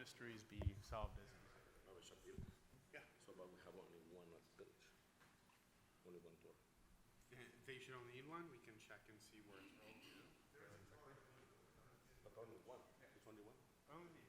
mysteries be solved as easy. Yeah. So, but we have only one at the village. Only one tour. They should only need one. We can check and see where it's rolled. But only one. It's only one. Only.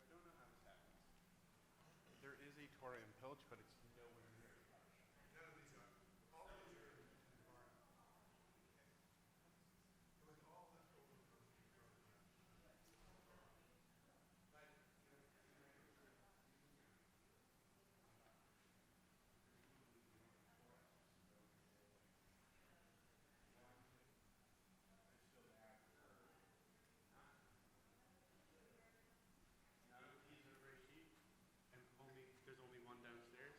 I don't know how this happens. There is a Torah in Pilch, but it's nowhere near as much. None of these are. All of these are in the barn. It was all left over from the But, None of these are very cheap, and there's only one downstairs.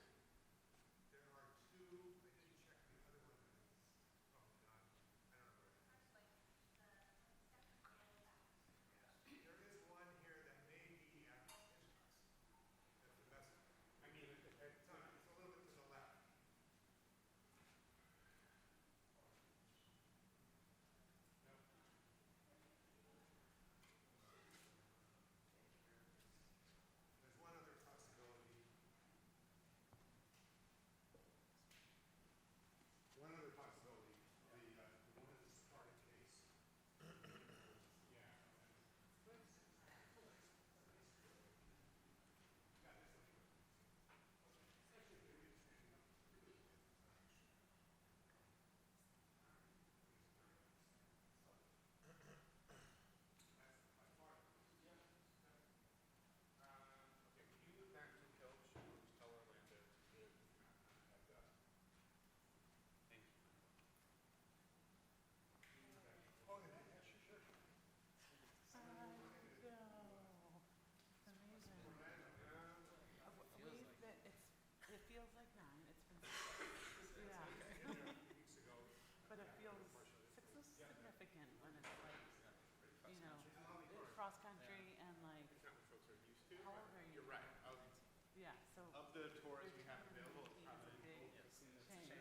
there are two, I didn't check the other one. Oh, God. I don't know where it is. There is one here that may be at Hitchcock's. That's the best. I mean, It's a little bit to the left. There's one other possibility. One other possibility, the one in the starting case. Yeah. Okay, can you move back to Pilch and we'll just tell Orlando to give heads up? Thank you. Oh, yeah, sure. Amazing. It feels like 9. It's been 6. Yeah. A few weeks ago. But it feels 6 is significant when it's like, cross country and like, It's not what folks are used to. how old are you? You're right. Yeah, so Of the tours we have available, it's it's probably a big yes. change.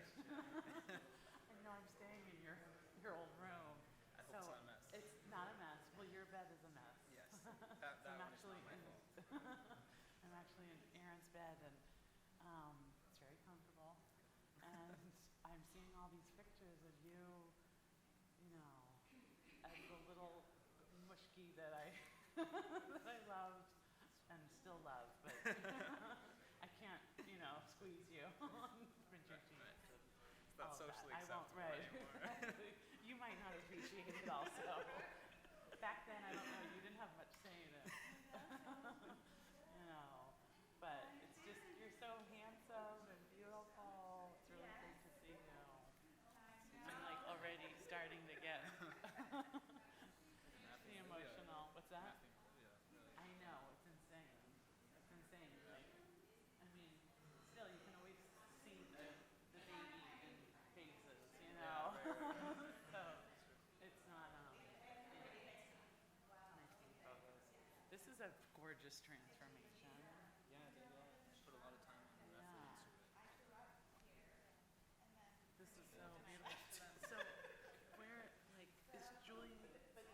I know I'm staying in your old room. I hope it's not a mess. It's not a mess. Well, your bed is a mess. Yes, So that I'm one is not actually my in, fault. I'm actually in Aaron's bed, and it's very comfortable. And I'm seeing all these pictures of you, as the little mushki that I that I loved and still love, but I can't, squeeze you on your cheeks. It's not all of that. socially I won't, acceptable right. anymore. You might not appreciate it also. Back then, I don't know, you didn't have much say in it. But it's just, you're so handsome and beautiful. It's really great to see you. I'm like already starting to get the emotional. What's that? gorgeous transformation. Yeah, they all put a lot of time and effort Yeah. into it. This is so beautiful. So, where, like, is Julie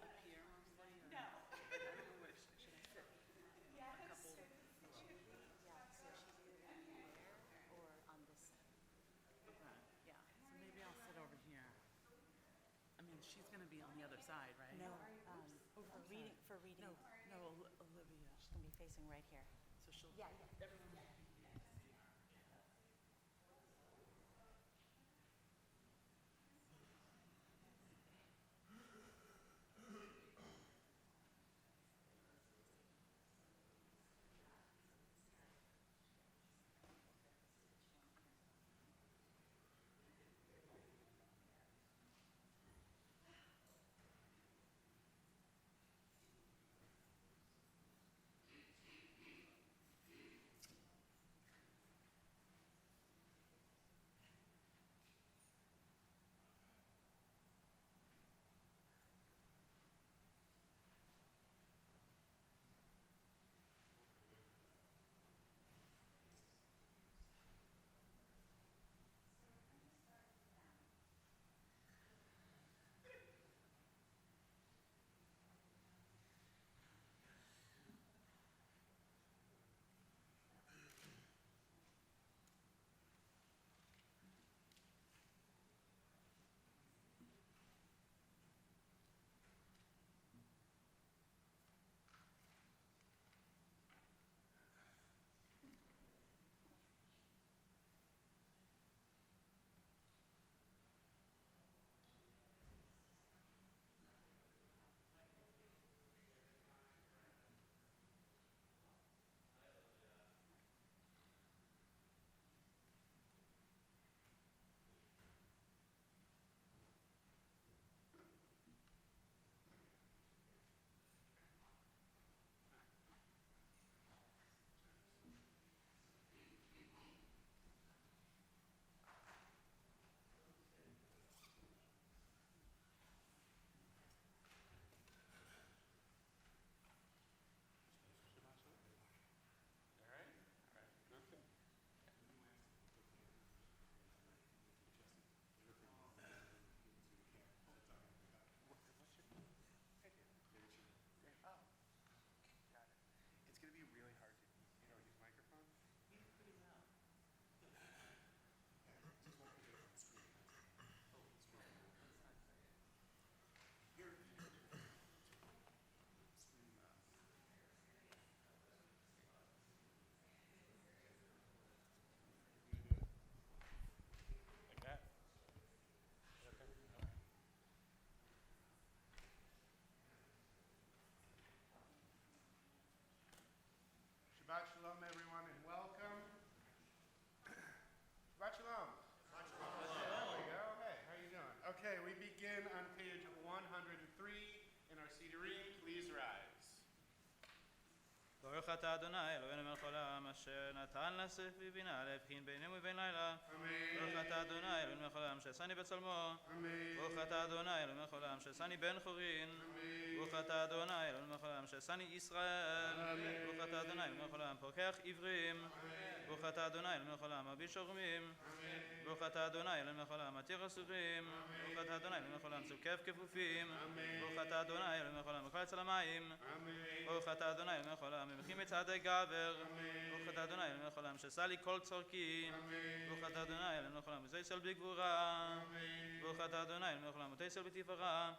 up here mostly? Or? No. I don't know where should I sit? A couple. Okay. Yeah. So maybe I'll sit over here. I mean, she's gonna be on the other side, right? No, Oh, for I'm reading, sorry. for reading, No, Olivia. she's gonna be facing right here. So she'll. Yeah, yeah. Everyone. All right? All right. Okay. What's your name? Right here. Great. Oh, got it. It's going to be really hard to, use microphone. Like that? Okay. All right. Shabbat shalom, everyone, and welcome. Shabbat shalom. There we go. Hey, how you doing? Okay, we begin on page 103 in our Siddurim. Please rise. ברוך אתה אדוני אלוהינו מלך העולם אשר נתן לשפי בינה להבחין בין יום ובין לילה. ברוך אתה אדוני אלוהינו מלך העולם שעשני בצלמו. ברוך אתה אדוני אלוהינו מלך העולם שעשני בן חורין. ברוך אתה אדוני אלוהינו מלך העולם שעשני ישראל. ברוך אתה אדוני אלוהינו מלך העולם פוקח עיוורים. ברוך אתה אדוני אלוהינו מלך העולם מביט שורמים. ברוך אתה אדוני אלוהינו מלך העולם מתיר אסורים. ברוך אתה אדוני אלוהינו מלך העולם צוקף כפופים. ברוך אתה אדוני אלוהינו מלך העולם מקלץ על המים. ברוך אתה אדוני אלוהינו מלך העולם ממחים מצעדי גבר. ברוך אתה אדוני אלוהינו מלך העולם שעשה לי כל צורכי. ברוך אתה אדוני אלוהינו מלך העולם ותיסל בגבורה. ברוך אתה אדוני אלוהינו מלך העולם ותיסל בתפארה.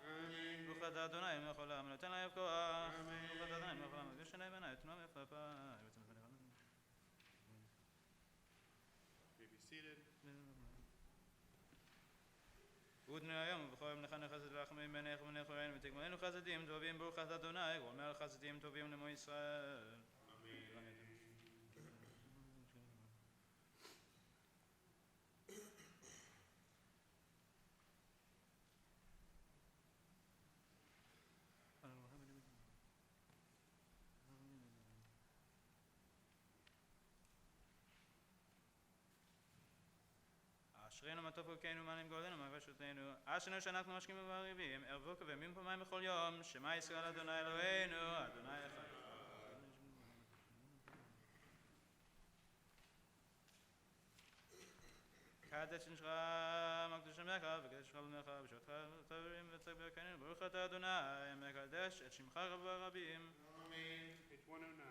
ברוך אתה אדוני אלוהינו מלך העולם ונותן להם כוח. ברוך אתה אדוני אלוהינו מלך העולם מביא שני בני תנועה יפהפה. May be seated. ודני היום ובכל יום נחנך חסד ורחמים בינך ובני חורין ותגמלנו חסדים טובים ברוך אתה אדוני גומר חסדים טובים לעמו ישראל. אשרינו מה טוב חלקנו ומה נעים גורלנו מה רשותנו אשרינו שאנחנו משקים ומעריבים ערבו כבימים פעמיים בכל יום שמע ישראל אדוני אלוהינו אדוני אחד קדש שמך, מקדש שמך, וקדש חלומך, בשעותך תברים וצבקנו, ברוך אתה אדוני, מקדש את שמך רב הרבים. Amen. Page 109.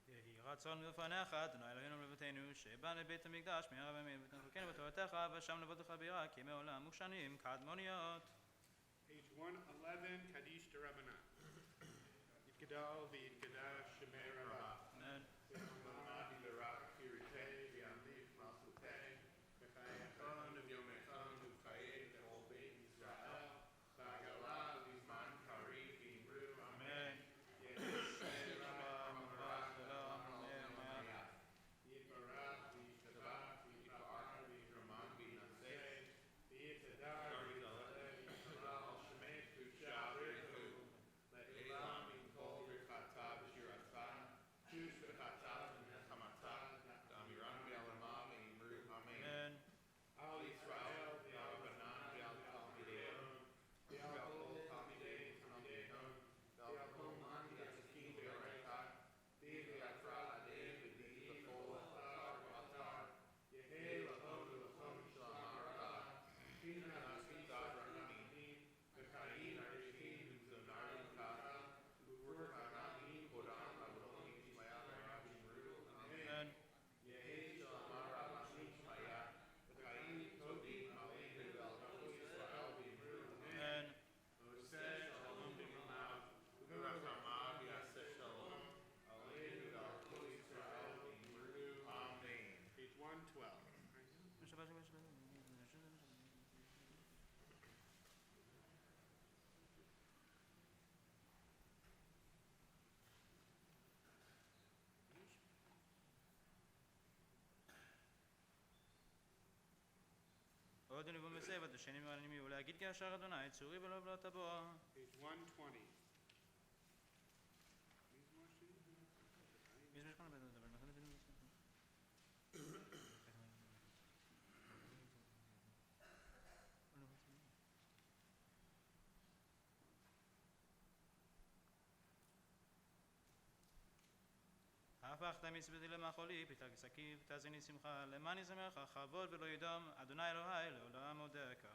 יהי רצון מלפניך, אדוני אלוהינו מלבתנו, שבא לבית המקדש מהרה בימים, ותחזקנו בתורתך, ושם לבדך בירה, כי ימי עולם ושנים קדמוניות. Page 111, Kaddish de Rabbanan. Yitgadal v'yitgadash shemei rabah. אמן. V'yamad v'yirach kirutei v'yamlich malchutei v'chayachon v'yomechon v'chayei v'chol beit Yisrael v'agala v'zman karev v'imru amen. Yehi rabah mavarach v'lam amen. Yitbarach v'yishtabach v'yitba'ar v'yitramam v'yinaseh v'yitadar v'yitalev v'yithalal shemei kusha v'richu le'ilam v'yitol v'chata v'shirata tush v'chata v'nechamata damiran v'yalama v'yimru amen. אמן. Al Yisrael v'al Banan v'al Talmideim v'al kol Talmidei Talmideim v'al kol man v'yatzikim v'yorecha v'yatra adeim v'di v'chol atar v'atar Yehei lachon v'lachon sh'lamara Pina nasita v'rachamim v'chaim arishim v'zonarim kara v'ur ha'ramim kodam v'avodim yishmayah v'rabim ru amen. אמן. Yehei sh'lamara v'ashim shmayah v'chaim todim aleinu v'al kol Yisrael v'imru amen. אמן. Oseh shalom b'mimav v'rachamav yaseh shalom aleinu v'al kol Yisrael v'imru amen. Page 112. עוד נבוא מסבת השנים העלמים ולהגיד כאשר אדוני צורי ולא בלא תבוא. Page 120. הפכת מסבדי למחולי, פיתה כשקיף, תאזיני שמחה, למען יזמרך, כבוד ולא ידום, אדוני אלוהי לעולם אודך.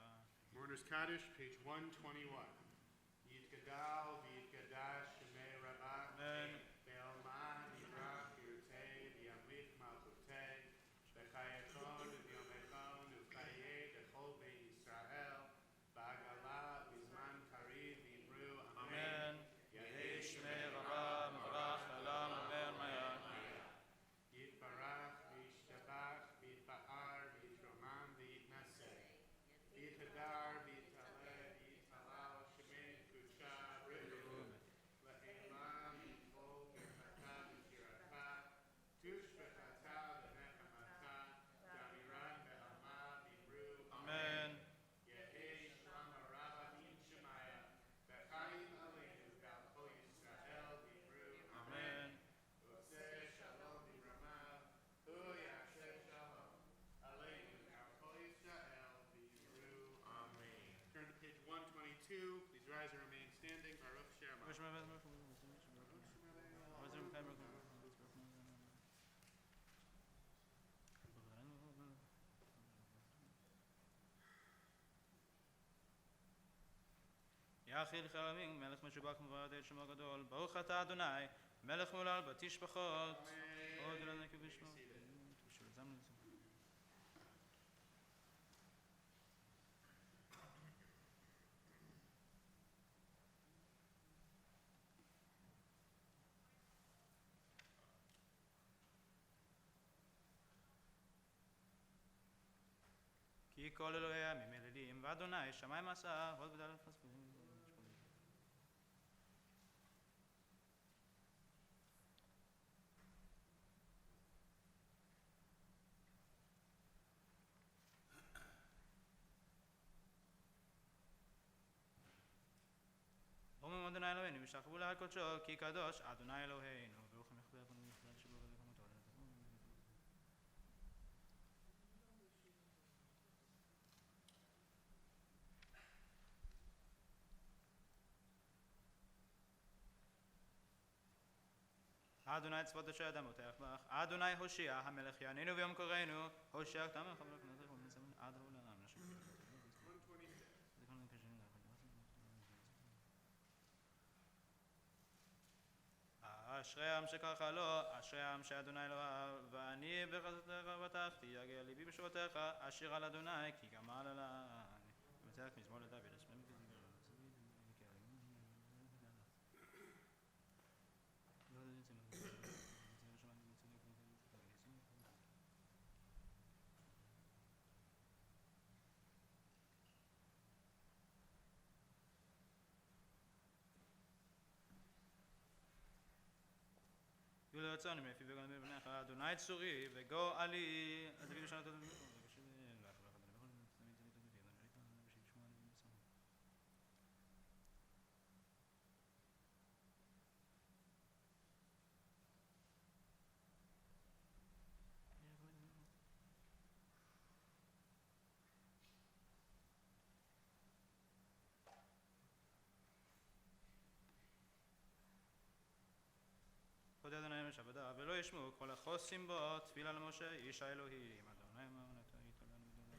Mourner's Kaddish, page 121. Yitgadal v'yitgadash shemei rabah אמן. ve'alman yirach kirutei v'yamlich malchutei v'chayachon v'yomechon v'chayei v'chol beit Yisrael v'agala v'zman karev v'imru amen. אמן. יהי שמי רבה מברך לעולם אמן מהר. Yitbarach v'yishtabach v'yitba'ar v'yitromam v'yitnaseh v'yitadar v'yitaleh v'yitalal shemei kusha v'richu le'elam yitol v'chata v'shirata tush v'chata v'nechamata damiran v'alma v'imru אמן. Yehi shlama rabba im shemaya v'chayim aleinu v'al kol Yisrael v'imru אמן. Oseh shalom b'ramav, hu yaseh shalom aleinu v'al kol Yisrael v'yimru amen. Turn to page 122. Please rise and remain standing. Baruch Shema. יאכיל חלמים, מלך משובח ומברד את שמו הגדול, ברוך אתה אדוני, מלך מעולל בתשבחות. עוד אלוהינו בשמו. כל אלוהי העמים אלילים, ואדוני שמיים עשה, הוד ודל חספים. אומרים אדוני אלוהינו, ושכבו להר קודשו, כי קדוש אדוני אלוהינו. ברוך המכבד בנו בכלל שבו ובקומתו. אדוני צבאות אשר ידע מותח בך, אדוני הושיע, המלך יעננו ויום קוראנו, הושיע כתמך חבר כנסת ומצבים עד העולם. 126. אשרי העם שככה לו, אשרי העם שאדוני אלוהיו, ואני בחסדיך בטחתי, יגיע ליבי בשורותיך, אשיר על אדוני, כי גמל עלי. ובטח מזמור לדוד, אשרים יהיו לרצון מפי וגון מבניך, אדוני צורי וגואלי, אז תגיד בשנת אדוני. כבוד אדוני משעבדיו, ולא ישמעו כל החוסים בו, תפילה למשה איש האלוהים. אדוני אמונתו יתעלנו בדומה.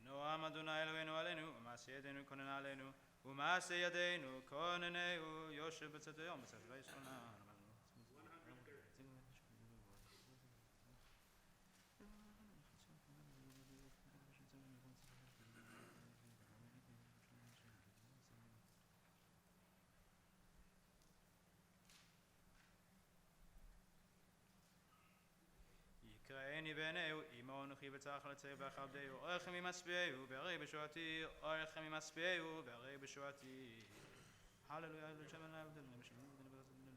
נועם אדוני אלוהינו עלינו, ומעשה ידינו כונן עלינו, ומעשה ידינו כוננהו, יושב בצאת היום, בצאת וישכונה. 130. יקראני בעיניהו, עמו אנוכי בצער לצער ואכבדהו, אורכם ממספיהו, והרי בשועתי, אורכם ממספיהו, והרי בשועתי. הללויה, לשם אלוהי הבדל, משלמים בדין ברצת בדין.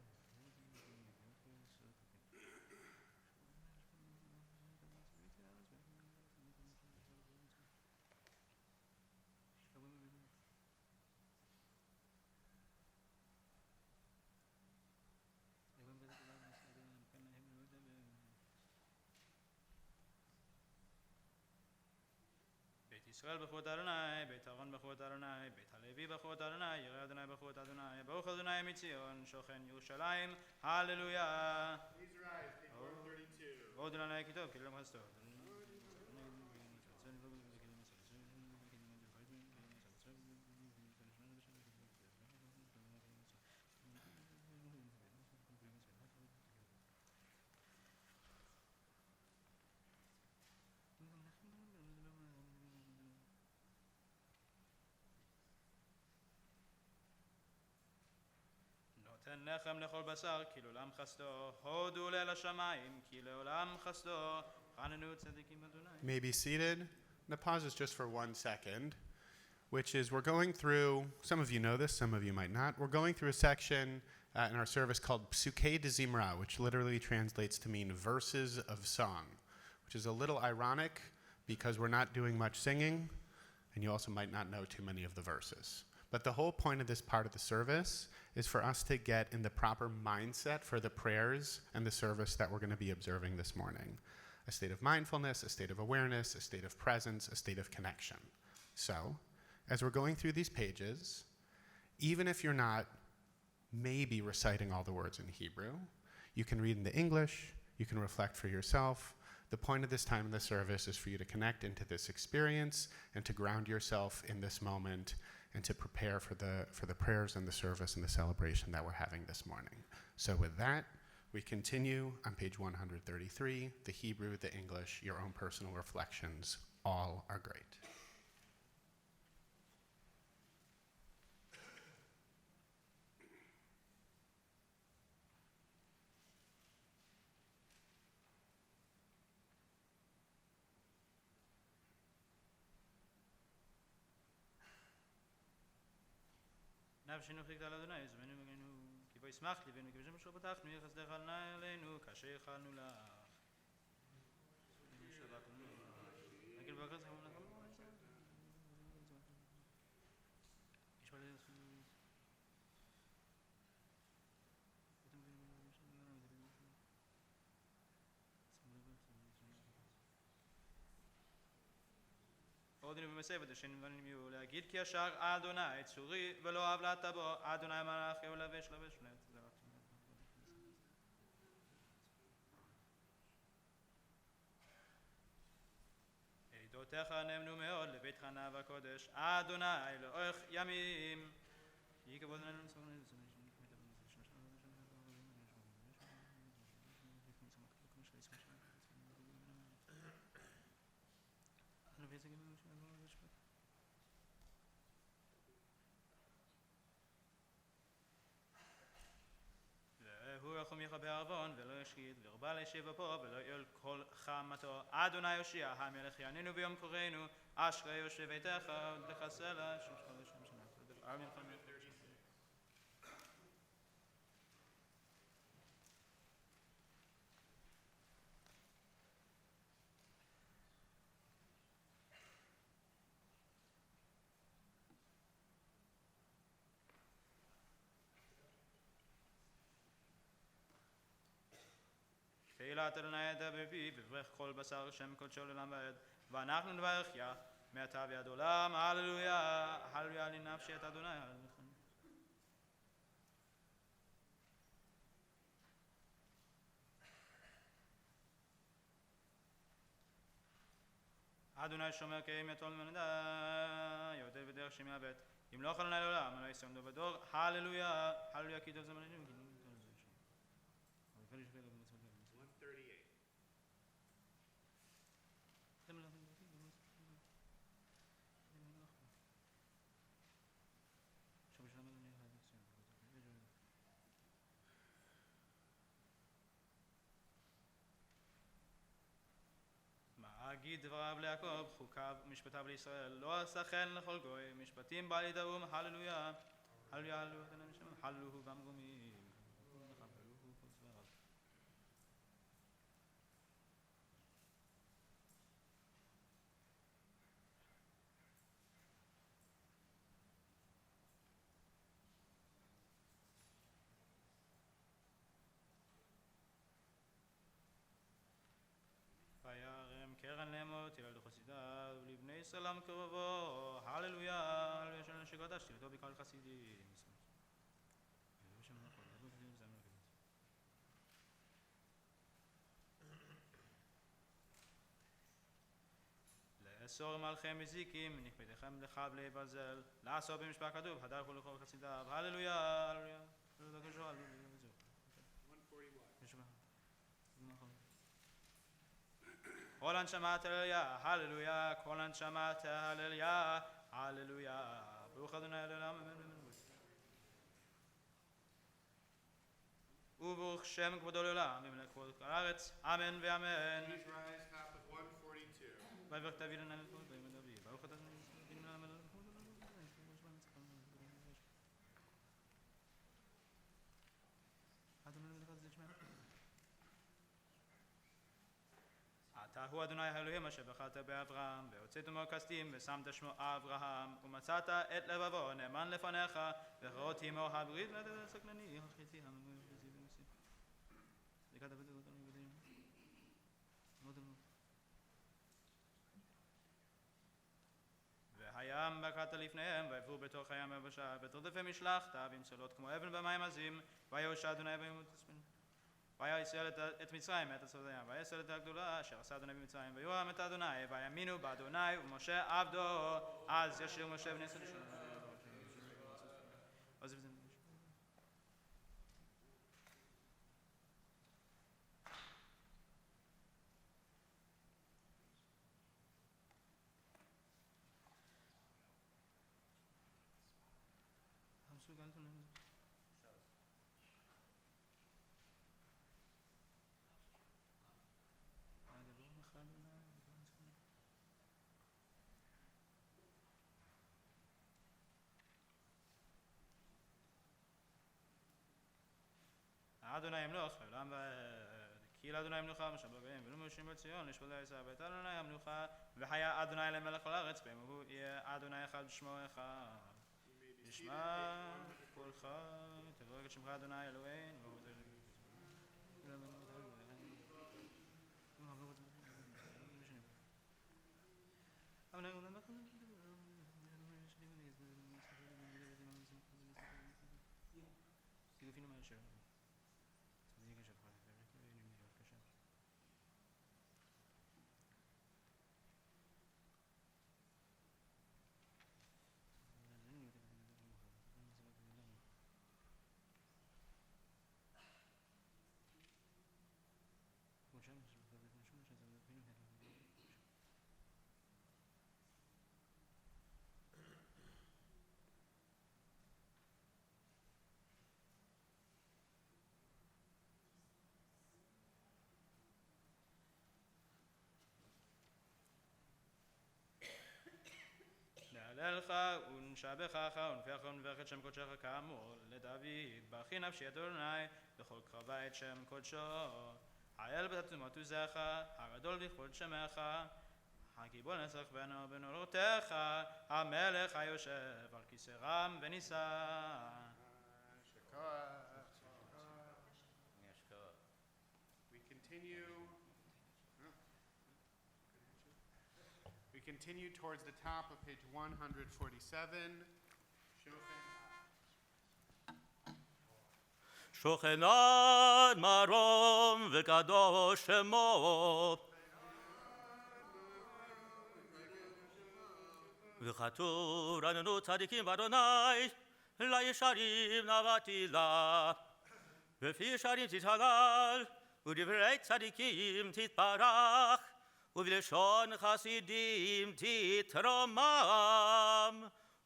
בית ישראל בכבוד אדוני, בית אהרון בכבוד אדוני, בית הלוי בכבוד אדוני, ירא אדוני בכבוד אדוני, ברוך אדוני מציון, שוכן ירושלים, הללויה. Please rise, take 132. ועוד אדוני כי טוב, כי לא מחסתו. נותן לחם לכל בשר, כי לעולם חסדו, הודו לאל השמיים, כי לעולם חסדו, חננו צדיקים אדוני. May be seated. I'm going to pause this just for 1 second, which is we're going through, some of you know this, some of you might not, we're going through a section in our service called Psuke de Zimra, which literally translates to mean verses of song, which is a little ironic because we're not doing much singing, and you also might not know too many of the verses. But the whole point of this part of the service is for us to get in the proper mindset for the prayers and the service that we're going to be observing this morning. A state of mindfulness, a state of awareness, a state of presence, a state of connection. So, as we're going through these pages, even if you're not maybe reciting all the words in Hebrew, you can read in the English, you can reflect for yourself. The point of this time in the service is for you to connect into this experience and to ground yourself in this moment and to prepare for the prayers and the service and the celebration that we're having this morning. So with that, we continue on page 133, the Hebrew, the English, your own personal reflections, all are great. נפשנו חיכתה על אדוני, זמנו מגנו, כי בו ישמח ליבנו, כי בשם אשר פתחנו, יחסדך עלינו, כאשר ייחלנו לך. נגיד בקרץ חמום לך, עודנו במסבת ישנים ונמיו להגיד כי ישר אדוני צורי ולא עוולת בו אדוני מלאכי ולבש לבש עדותיך נאמנו מאוד לביתך נא והקודש אדוני לאורך ימים כי כבוד לנו לסוגנו הוא יחום יחה בערבון ולא ישחית ורבה לישב פה ולא יעול כל חמתו אדוני יושיע המלך יעננו ביום קוראנו אשרי יושב ביתך לך סלע תהילת אדוני ידבר בי בברך כל בשר שם קודשו לעולם ועד ואנחנו נברך יה מעתה ועד עולם הללויה הללויה לנפשי את אדוני אדוני שומר כי אם יתול מנדה יודל בדרך שמעבד אם לא חלנה לעולם לא יסעמדו בדור הללויה הללויה כי טוב זמננו 38 אגיד דבריו ליעקב, חוקיו ומשפטיו לישראל, לא עשה חן לכל גוי, משפטים בעלי דאום, הללויה, הללויה, הללויה, הללוהו במרומים, קרן למות, ילד חסידיו, ולבני סלם קרובו, הללויה, הללויה של נשיקות השתילתו בקהל חסידים. לאסור מלכי מזיקים, נקפדיכם לחבלי ברזל, לעשות במשפט כתוב, הדרכו לכל חסידיו, הללויה, הללויה, הללויה, הללויה. כל הנשמת הללויה, הללויה, כל הנשמת הללויה, הללויה. ברוך אדוני לעולם אמן. וברוך שם כבודו לעולם, ממלך כל הארץ, אמן ואמן. ויברך דוד ענה לכל בימי דוד. ברוך אתה אדוני הוא אדוני האלוהים אשר בחרת באברהם והוצאת עמו כסדים ושמת שמו אברהם ומצאת את לבבו נאמן לפניך וכרות עמו הברית לתת הסקלני החצי והים בקעת לפניהם ויעברו בתוך הים היבשה ותרדפי משלחת ומשלות כמו אבן במים עזים ויהושע אדוני וימות וישראל את מצרים מאת הצד הים וישראל את הגדולה אשר עשה אדוני במצרים ויורם את אדוני ויאמינו באדוני ומשה עבדו אז ישיר משה בני ישראל אדוני ימלוך לעולם ועד, כי לאדוני מלוכה משל בגויים ולא מלושים בציון לשפוט לעשו בית אדוני המלוכה וחיה אדוני למלך על הארץ והוא יהיה אדוני אחד בשמו אחד. ישמע קולך תברך את שמך אדוני אלוהינו נהללך ונשבחך ונפיח ונברך את שם קודשך כאמור לדוד ברכי נפשי את אדוני בכל קרבה את שם קודשו העל בתתומת עוזך הגדול לכבוד שמך הגיבור נצח בנו בנורותיך המלך היושב על כיסא רם ונישא. We continue towards the top of page 147. שוכנן מרום וקדוש שמו וכתוב רננו צדיקים באדוני לישרים נאוותי לה בפי ישרים תתהלל ודברי צדיקים תתברך ובלשון חסידים תתרומם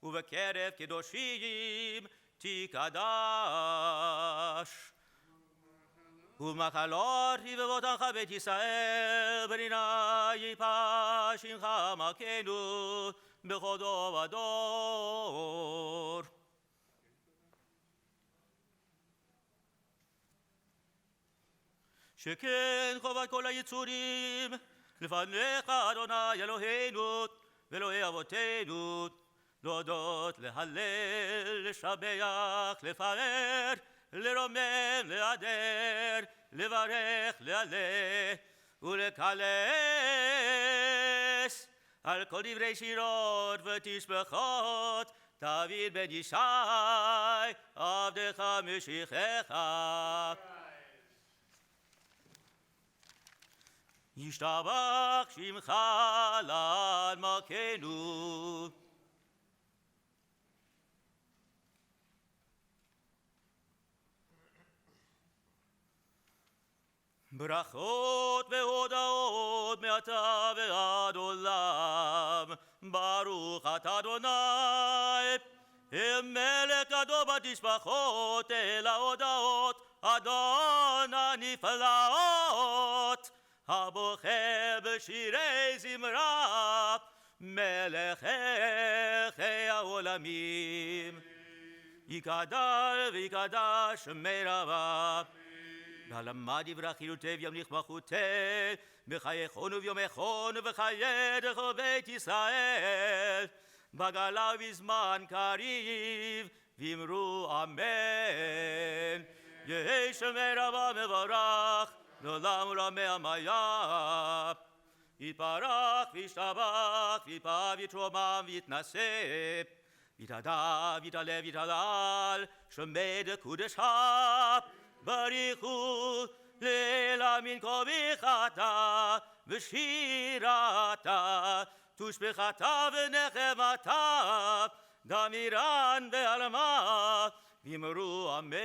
ובקרב קדושים תקדש ומחלות רבבותיך בית ישראל ברינה יפה שמך מכנו בכל דור ודור. שכן חובת כל היצורים לפניך אדוני אלוהינו ואלוהי אבותינו להודות, להלל, לשבח, לפאר, לרומם, להדר, לברך, להלל ולקלס על כל דברי שירות ותשבחות דוד בן ישי עבדך משיחך. ישתבח שמך לעד מלכנו. ברכות והודאות מעתה ועד עולם. ברוך אתה אדוני מלך גדול בתשבחות אל ההודאות אדון הנפלאות הבוחר בשירי זמרה מלך חי העולמים יקדל ויקדש מרבה והלמד יברך חילוטי וימליך מלכותי בחייכון וביומכון ובחייך בית ישראל בגלה ובזמן קריב ואמרו אמן. יהי שם רבה מברך לעולם ולעמי עמיה יתברך וישתבח ויפאר ויתרומם ויתנשא ויתהדר ויתעלה ויתהלל שמי דקודשא בריחו לעילמין כה ברכתה ושירתה תושבחתה ונחמתה דמירן ועלמה ואמרו אמן.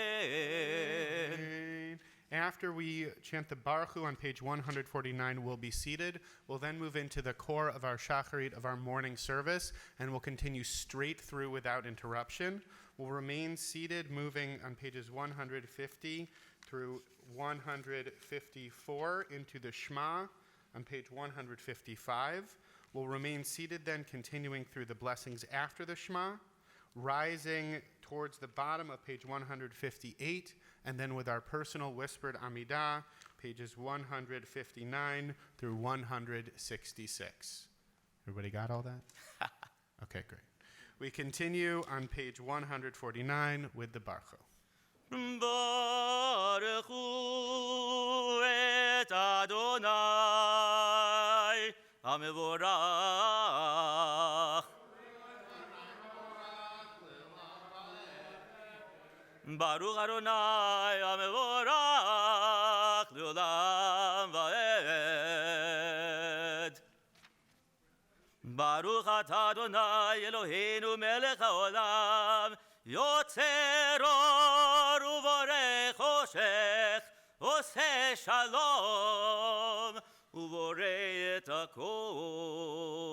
After we chant the Baruch Hu on page 149, we'll be seated. We'll then move into the core of our shacharit, of our morning service, and we'll continue straight through without interruption. We'll remain seated, moving on pages 150 through 154 into the Shema on page 155. We'll remain seated then, continuing through the blessings after the Shema, rising towards the bottom of page 158, and then with our personal whispered Amidah, pages 159 through 166. Everybody got all that? Okay, great. We continue on page 149 with the Baruch Hu. Baruch Hu et Adonai HaMevorach. Baruch Adonai HaMevorach Leolam Vaed. Baruch atah Adonai Eloheinu melech haolam yotzer or uvorech choshech oseh shalom uvorei et hakol.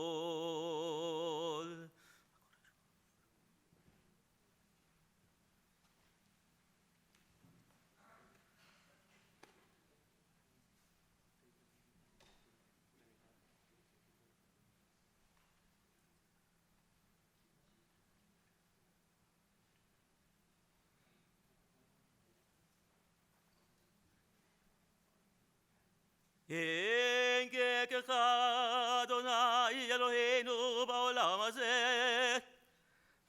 אין ככך אדוני אלוהינו בעולם הזה,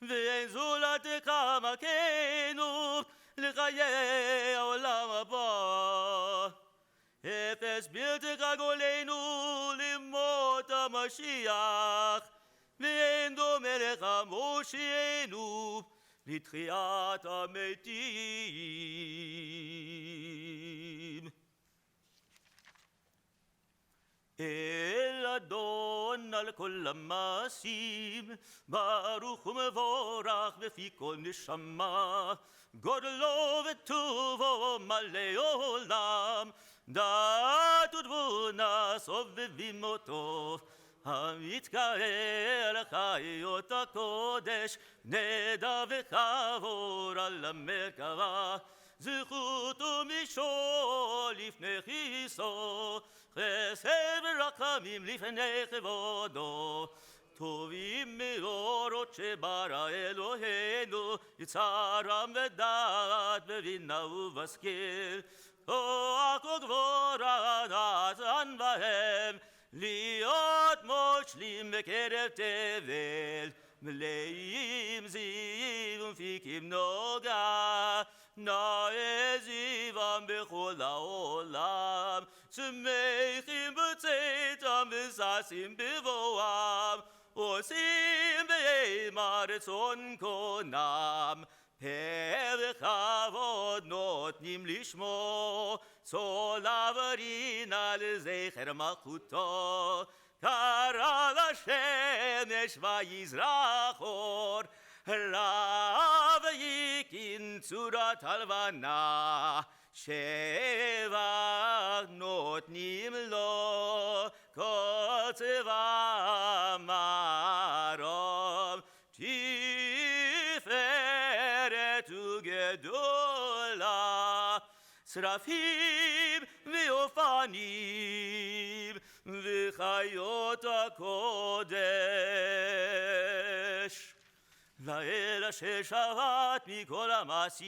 ואין זולתך מכנו לחיי העולם הבא. אפס בלתי גולנו למות המשיח, ואין דומה לך מושיענו לתחיית המתים. אל אדון על כל המעשים, ברוך ומבורך בפי כל נשמה, גודלו וטובו מלא עולם, דעת ותבונה סובבים אותו, המתקהל חיות הקודש, נדע וכבוד על המרכבה, זכות ומשול לפני כיסו, חסד ורחמים לפני כבודו, טובים מאורות שברא אלוהינו, יצרם ודעת בבינה ובשכל, כוח וגבורה נתן בהם, להיות מושלים בקרב תבל, מלאים זיו ומפיקים נוגה, נאה זיום בכל העולם, שמחים בצאתם וששים בבואם, עושים בהמה רצון קונם, פה וכבוד נותנים לשמו, צולה ורינה לזכר מלכותו, קרא לשמש ויזרח אור, רב ויקין צורת הלבנה, שבח נותנים לו, כל צבא מרום, תפארת וגדולה, שרפים ואופנים, וחיות הקודש. לאל אשר שבת מכל המעשים.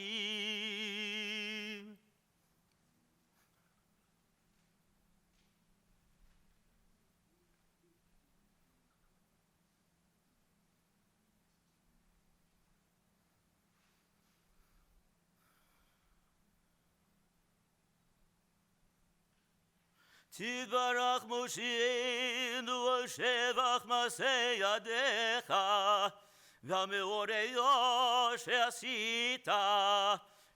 תתברך מושיענו ושבח מעשה ידיך, והמאורעו שעשית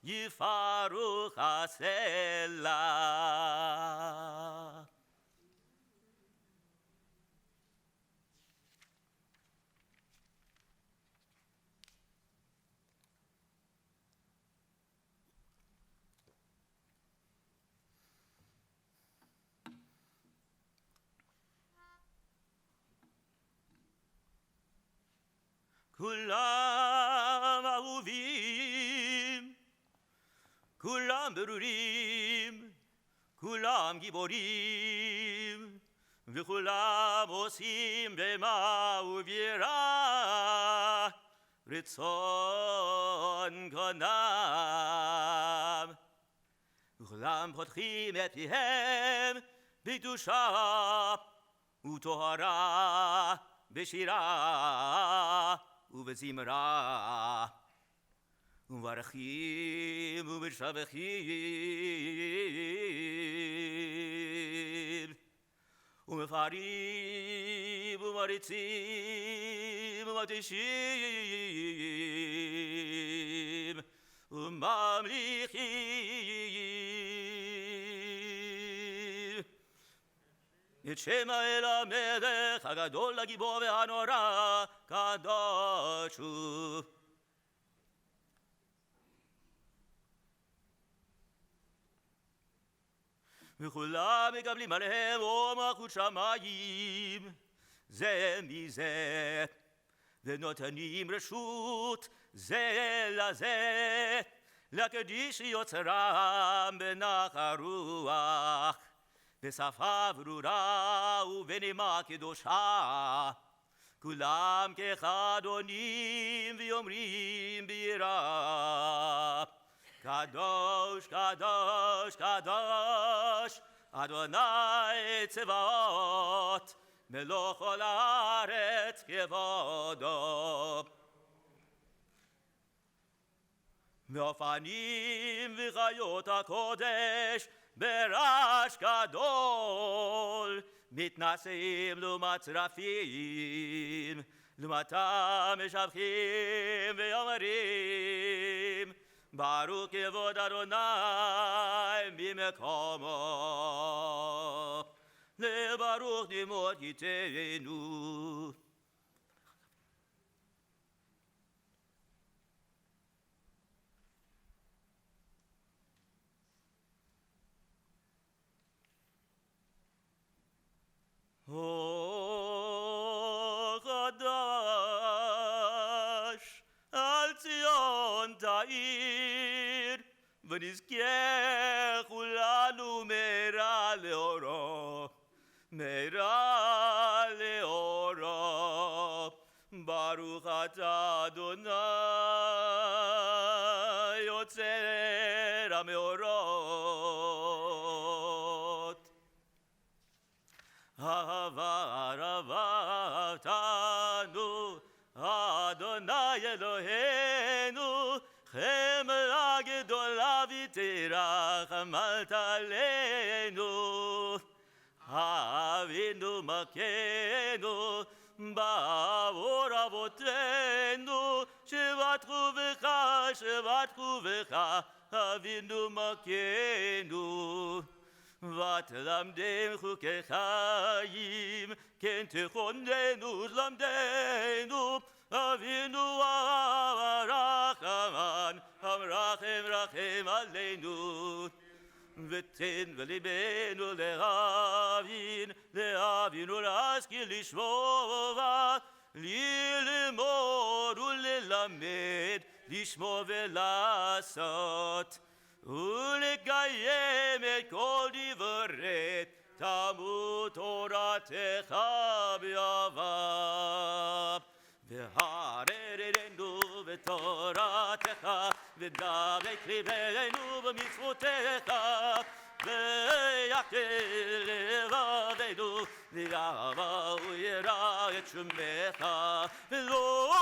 יפרוך הסלע. כולם אהובים, כולם ברורים, כולם גיבורים, וכולם עושים במה וביראה רצון גונם. וכולם פותחים את פיהם בקדושה וטהרה, בשירה ובזמרה, ומברכים ומשבחים, ומפארים ומריצים ומקדישים וממליכים את שם האל המלך הגדול הגיבור והנורא, קדוש הוא. וכולם מקבלים עליהם אור מלכות שמיים זה מזה, ונותנים רשות זה לזה, להקדיש יוצרם בנחת רוח, בשפה ברורה ובנימה קדושה. כולם כאחד עונים ואומרים ביראה, קדוש, קדוש, קדוש, אדוני צבאות, מלוא כל הארץ כבודו. מאופנים וחיות הקודש ברעש גדול, מתנשאים לעומת צרפים, לעומתם משבחים ואומרים, ברוך כבוד אדוני ממקומו, לברוך דמות ייתנו. או חדש על ציון תאיר, ונזכה כולנו מהרה לאורו, מהרה לאורו. ברוך אתה אדוני יוצר המאורות. אהבה אהבתנו אדוני אלוהינו, חמלה גדולה ותרחמת עלינו. אבינו מכנו בעבור אבותינו, שבטחו בך, שבטחו בך, אבינו מכנו. ותלמדם חוקי חיים, כן תכוננו למדנו, אבינו הרחמן, המרחם רחם עלינו. ותן בליבנו להבין, להבין ולהשכיל לשמוע, ללמוד וללמד, לשמוע ולעשות, ולקיים את כל דברי תלמוד תורתך באהבה. והררנו בתורתך, ודבק ליבנו במצוותיך, ויקל לבבינו לאהבה ויראה את שמך, ולא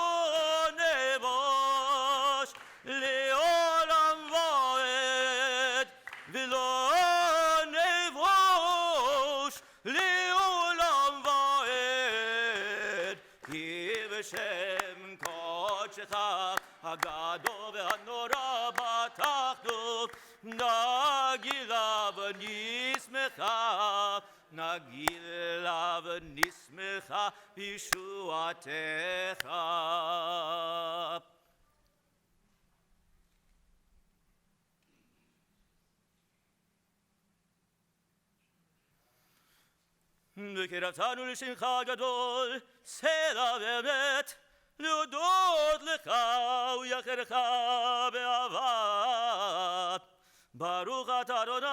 נבוש לעולם ועד, ולא נבוש לעולם ועד, כי בשם קודשך הגדול והנורא בטחנו, נגילה ונשמחה, נגילה ונשמחה בישועתך. וקרבתנו לשמך הגדול, סלע באמת, להודות לך ויחרך באהבה. ברוך אתה אדוני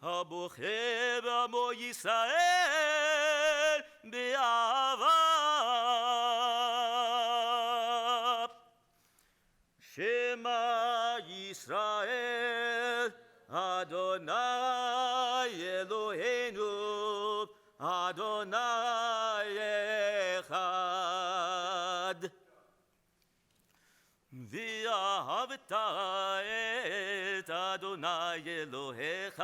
הבוחר בעמו ישראל באהבה. שמע ישראל אדוני אלוהינו אדוני אחד. ואהבת את אדוני אלוהיך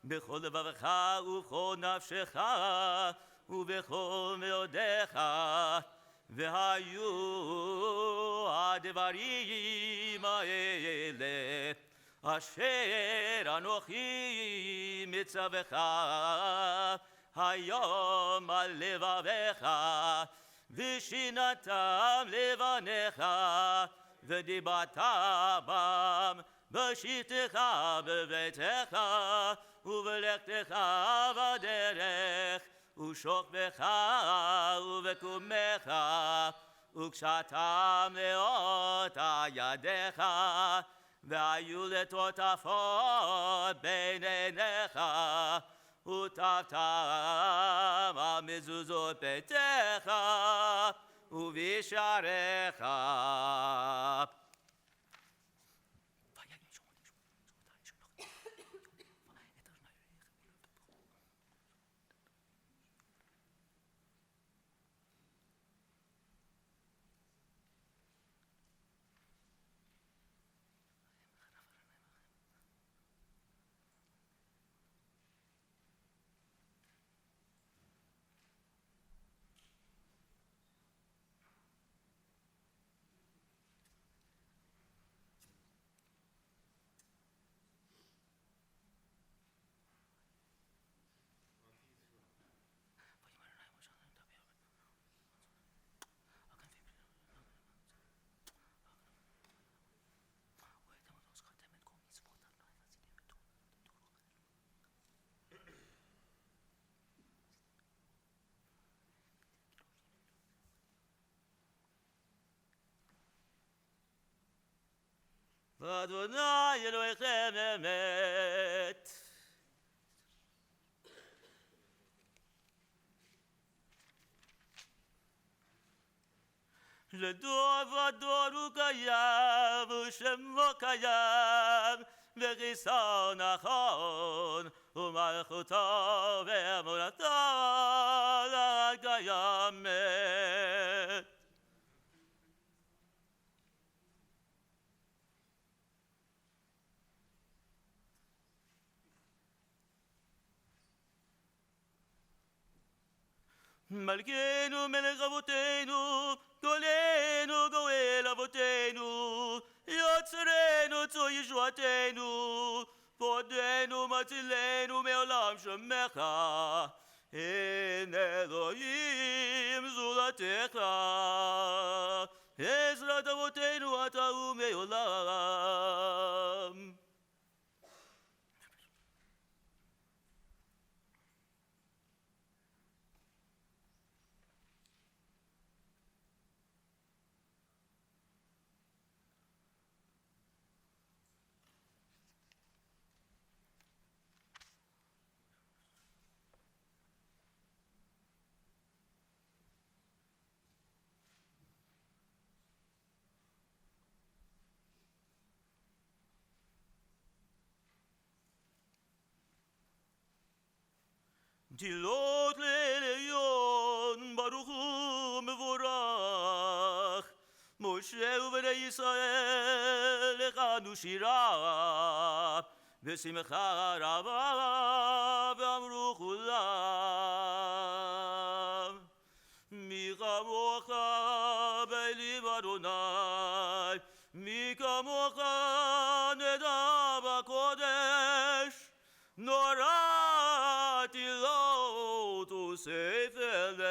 בכל לבבך ובכל נפשך ובכל מאודיך. והיו הדברים האלה אשר אנוכי מצווך היום על לבביך, ושינתם לבניך, ודיברת בם בשבתך בביתך ובלכתך בדרך ושוכבך ובקומך וקשתם לאותה ידיך, והיו לטוטפות בין עיניך, וטפתם על מזוזות ביתך ובשעריך. ואדוני אלוהיכם אמת. לדור ודור הוא קיים ושמו קיים וכיסאו נכון ומלכותו ואמונתו קיימת. מלכנו מלך אבותינו, גואלנו גואל אבותינו, יוצרנו צור ישועתנו, פודנו מצילנו מעולם שמך. אין אלוהים זולתך, עזרת אבותינו אתה הוא מעולם. תהילות לעליון, ברוך הוא מבורך. משה ובני ישראל הכנו שירה, בשמחה רבה ואמרו כולם. מי כמוך באלים אדוני, מי כמוך נדע בקודש, נורא תהילות וספר לב.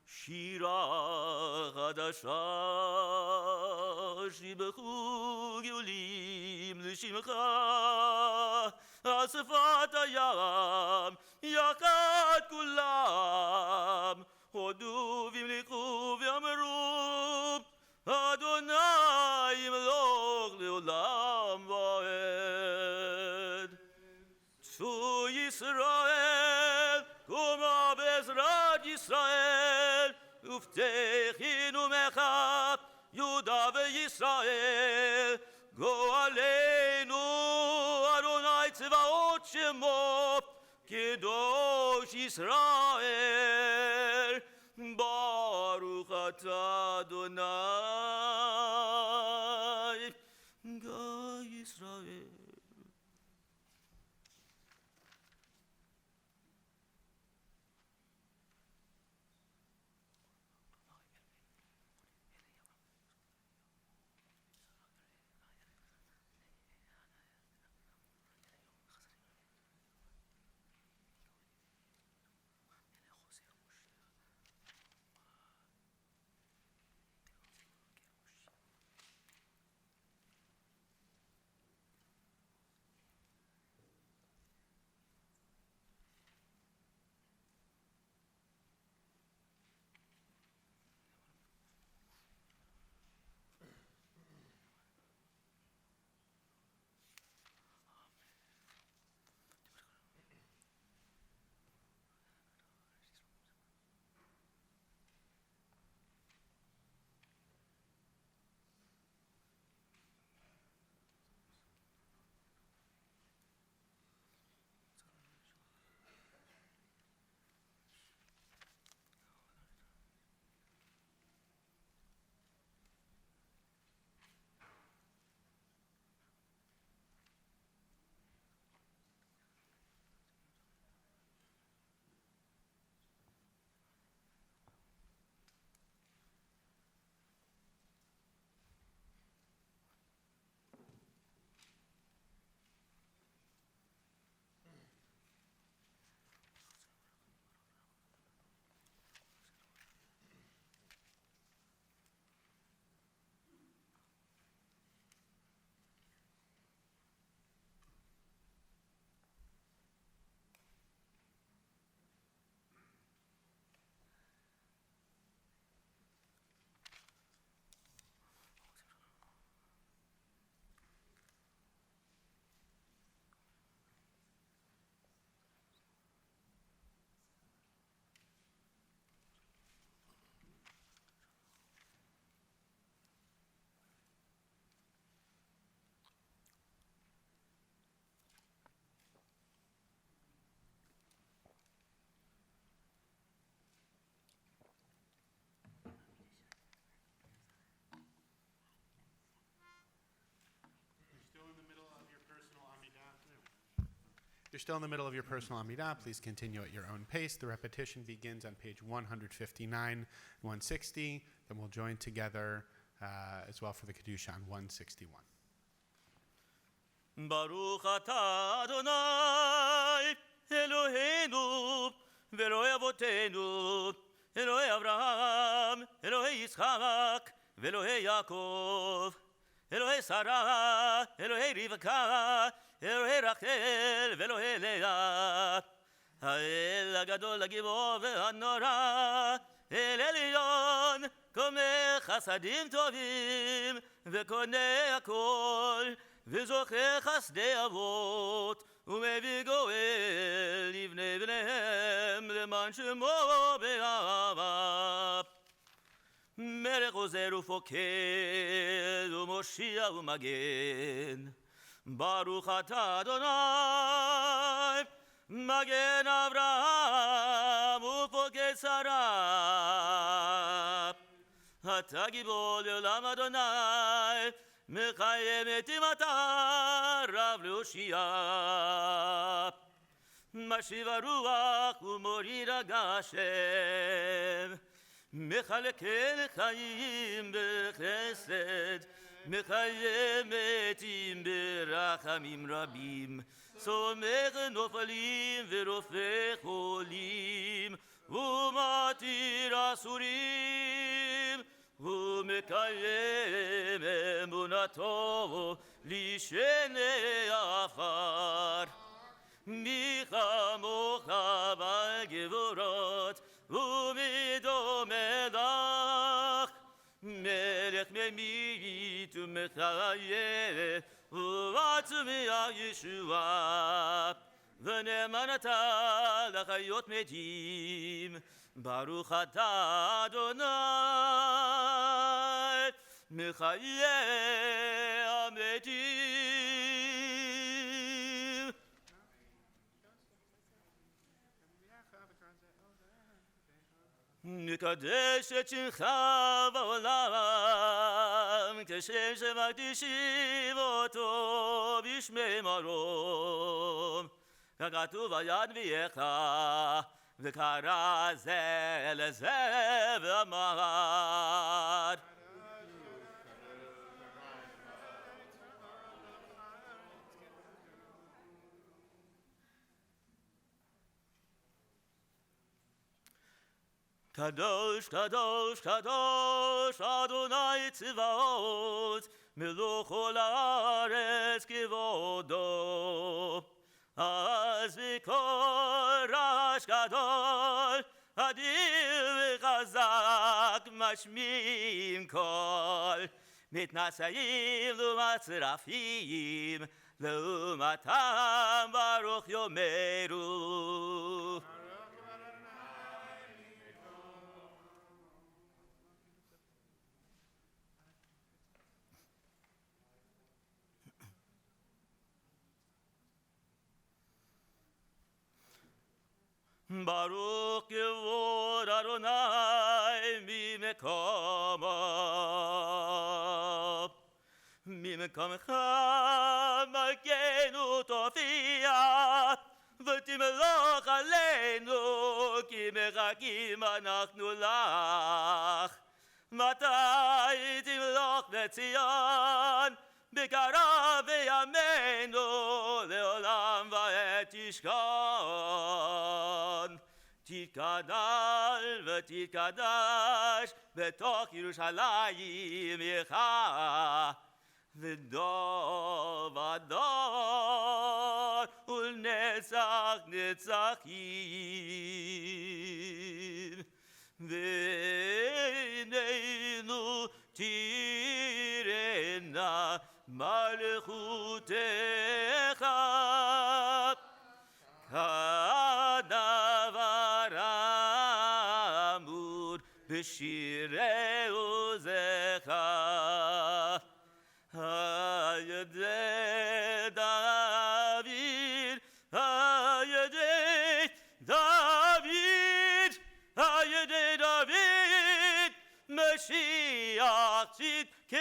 שירה חדשה שיבחו גאולים לשמך, על שפת הים, יחד כולם, הודו והמליכו ואמרו, אדוני ימלוך לעולם ועד. צאו ישראל, קומה בעזרת ישראל, ופתחנו מחת יהודה וישראל, גואלנו אדוני צבאות שמו, קדוש ישראל, ברוך אתה אדוני, גיא ישראל. You're still in the middle of your personal Amidah. Please continue at your own pace. The repetition begins on page 159 and 160. Then we'll join together as well for the Kedusha on 161. Baruch atah Adonai Eloheinu ve'Elokei avotenu Elokei Avraham Elokei Yitzchak ve'Elokei Yaakov Elokei Sarah Elokei Rivka Elokei Rachel ve'Elokei Leah האל הגדול הגיבור והנורא אל עליון קומך חסדים טובים וקונה הכל וזוכר חסדי אבות ומביא גואל לבני בניהם למען שמו באהבה מלך עוזר ופוקד ומושיע ומגן ברוך אתה אדוני מגן אברהם ופוקד שרה אתה גיבור לעולם אדוני מקיים את אימתה רב להושיע משיב הרוח ומוריד הגשם מחלקי לחיים בחסד מקיים מתים ברחמים רבים סומך נופלים ורופא חולים ומתיר אסורים ומקיים אמונתו לשני עפר מי כמוך בגבורות ובדומה לך, מלך ממית ומחיה ובעצמי הישועה, ונאמנת לחיות מתים. ברוך אתה אדוני מחיי המתים. נקדש את שמך בעולם, כשם שמקדישים אותו בשמי מרום. ככתוב היד ויך, וקרא זה לזה ואמר. קדוש, קדוש, קדוש, אדוני צבאות, מלוך כל הארץ כבודו. אז בקול רעש גדול, אדיר וחזק, משמיעים קול. מתנשאים לעומת שרפים, לעומתם ברוך יאמרו. ברוך כבוד אדוני ממקומו. ממקומך מלכנו תופיע, ותמלוך עלינו, כי מחכים אנחנו לך. מתי תמלוך בציון, בקרוב בימינו, לעולם ועד תשכון. תתגדל ותתקדש בתוך ירושלים עירך, ודור ודור ולנצח נצחים. ועינינו תראינה מלכותך, כדבר אמור בשירי עוזך. על ידי דוד, על ידי דוד, על ידי דוד, משיח צדקך.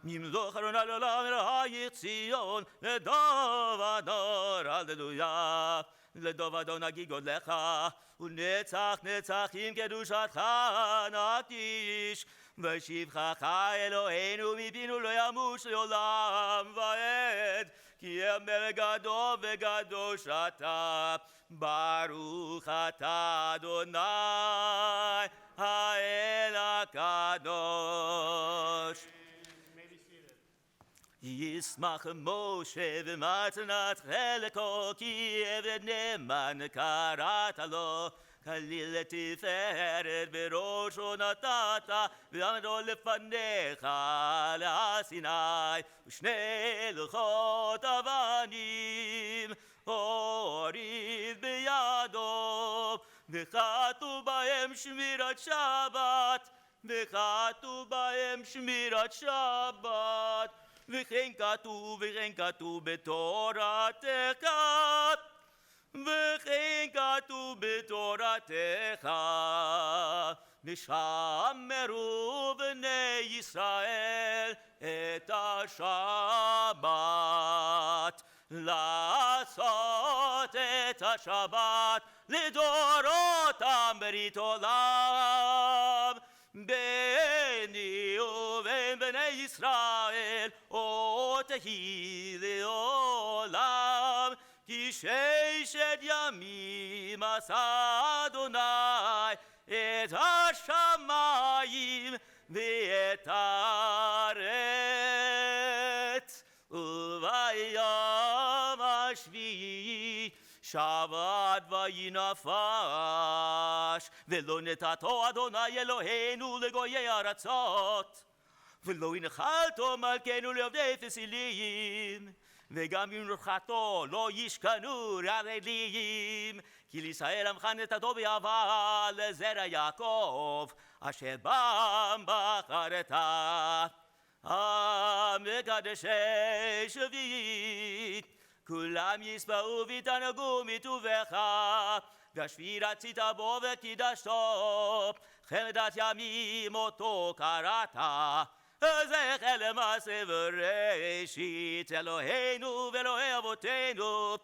ימלוך אדוני לעולם אלוהיך ציון, לדור ודור, הללויה. לדור ודור נגיד גודלך, ולנצח נצחים קדושתך נקדיש. ושבחך אלוהינו מפינו לא ימוש לעולם ועד, כי המלך גדול וקדוש אתה. ברוך אתה אדוני האל הקדוש. ישמח משה במתנת חלקו, כי עבד נאמן קראת לו. כליל לתפארת בראשו נתת, ועמדו לפניך להר סיני, ושני לוחות אבנים הוריד בידו, וכתוב בהם שמירת שבת, וכתוב בהם שמירת שבת. וכן כתוב בתורתך, וכן כתוב בתורתך, ושמרו בני ישראל את השבת, לעשות את השבת לדורותם ברית עולם. ביני ובין בני ישראל עוד תהי לעולם, כי ששת ימים עשה אדוני את השמיים ואת הארץ, וביום השביעי שבת ויהי נפש, ולא נתתו אדוני אלוהינו לגויי ארצות, ולא הנחלתו מלכנו לעובדי פסילים, וגם במנוחתו לא ישכנו רעלים, כי לישראל עמך נתתו בעבר לזרע יעקב, אשר בם בחרת. המקדשי שביעית, כולם יספרו ויתענגו מטובך, והשביעית רצית בו וקידשתו, חמדת ימים אותו קראת, זכר למעשה וראשית אלוהינו ואלוהי אבותינו,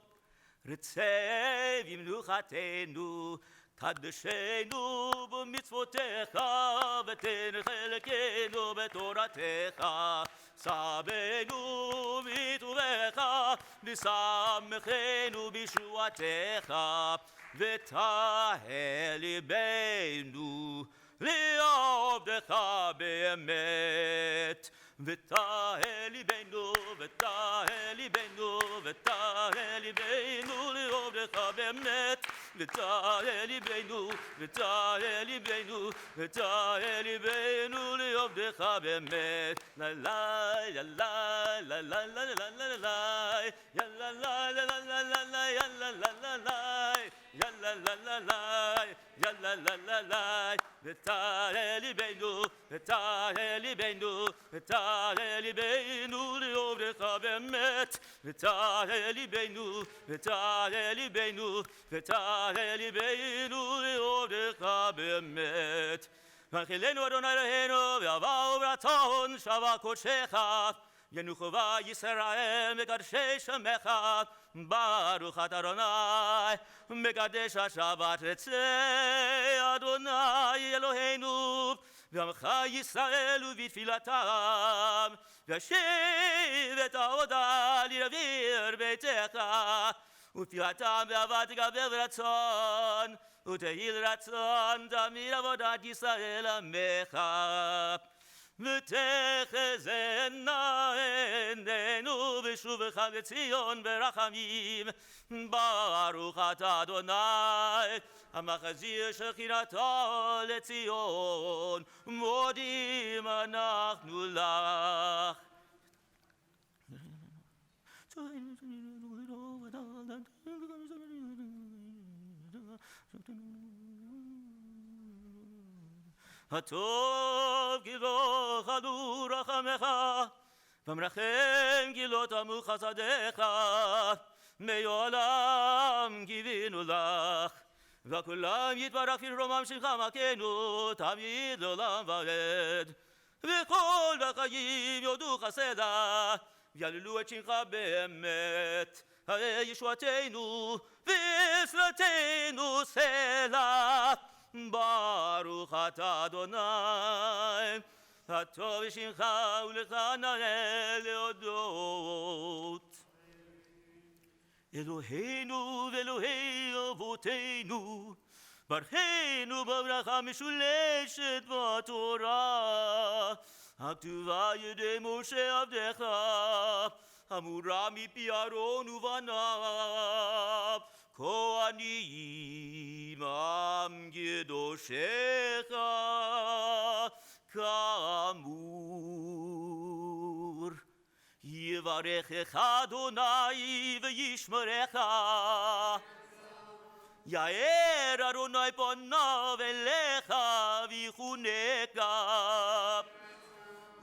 רצה במנוחתנו, קדשנו במצוותיך, ותן חלקנו בתורתך, סבנו בטובך, ושמחנו בישועתך, ותהה ליבנו לעובדך באמת. ותהה ליבנו, ותהה ליבנו, ותהה ליבנו לעובדך באמת. ותהה ליבנו, ותהה ליבנו, ותהה ליבנו לעובדך באמת. לה לה לה לה לה לה לה לה לה לה יאללה לה לה לה לה לה לה יאללה לה לה לה יאללה לה לה לה יאללה לה לה לה. ותהה ליבנו, ותהה ליבנו, ותהה ליבנו לעובדך באמת. ותהה ליבנו, ותהה ליבנו, ותהה ליבנו לעובדך באמת. והנחילנו אדוני אלוהינו באהבה וברצון שבה קודשך, ינוחו בה ישראל מקדשי שמך. ברוך אתה אדוני מקדש השבת רצה אדוני אלוהינו, ועמך ישראל ובתפילתם, והשיב את העודה לרביר ביתך, ותפילתם באהבה תגבר ברצון, ותהי לרצון תמיד עבודת ישראל עמך. ותחזינה עינינו בשובך לציון ברחמים. ברוך אתה אדוני המחזיר שכינתו לציון, מודים אנחנו לך. הטוב גילו חדור רחמך, ומרחם גילו תמו חסדיך, מעולם קיווינו לך. וכולם יתברך ברומם שמך מכנו, תמיד לעולם ועד. וכל בחיים יודו חסדה, ויעללו את שמך באמת. הרי ישועתנו ועזרתנו סלע. ברוך אתה אדוני הטוב בשמך ולך נאה להודות. אלוהינו ואלוהי אבותינו, ברכנו בברכה משולשת בתורה הכתובה על ידי משה עבדך, אמורה מפי אהרון ובניו, כהנים עם קדושך כאמור. יברכך אדוני וישמרך, יאר אדוני פניו אליך ויחונך,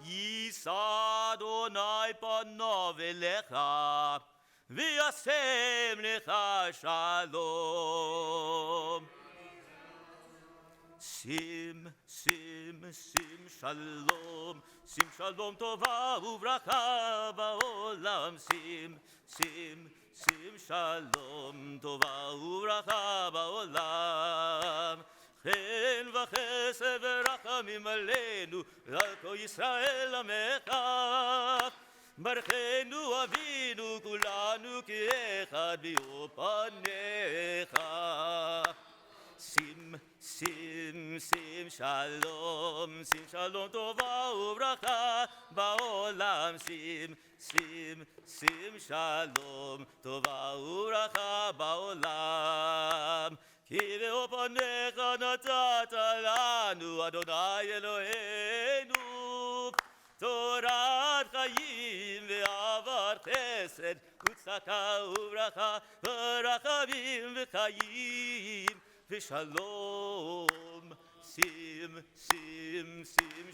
יישא אדוני פניו אליך וישם לך שלום. שים שלום, שים שלום טובה וברכה בעולם. שים שלום טובה וברכה בעולם. חן וחסד ורחמים עלינו על כל ישראל עמך. ברכנו אבינו כולנו כאחד ביום פניך. שים שים שלום, שים שלום טובה וברכה בעולם, שים שלום טובה וברכה בעולם. כי באור פניך נתת לנו, אדוני אלוהינו, תורת חיים ואהבת חסד וצדקה וברכה ורחמים וחיים ושלום. שים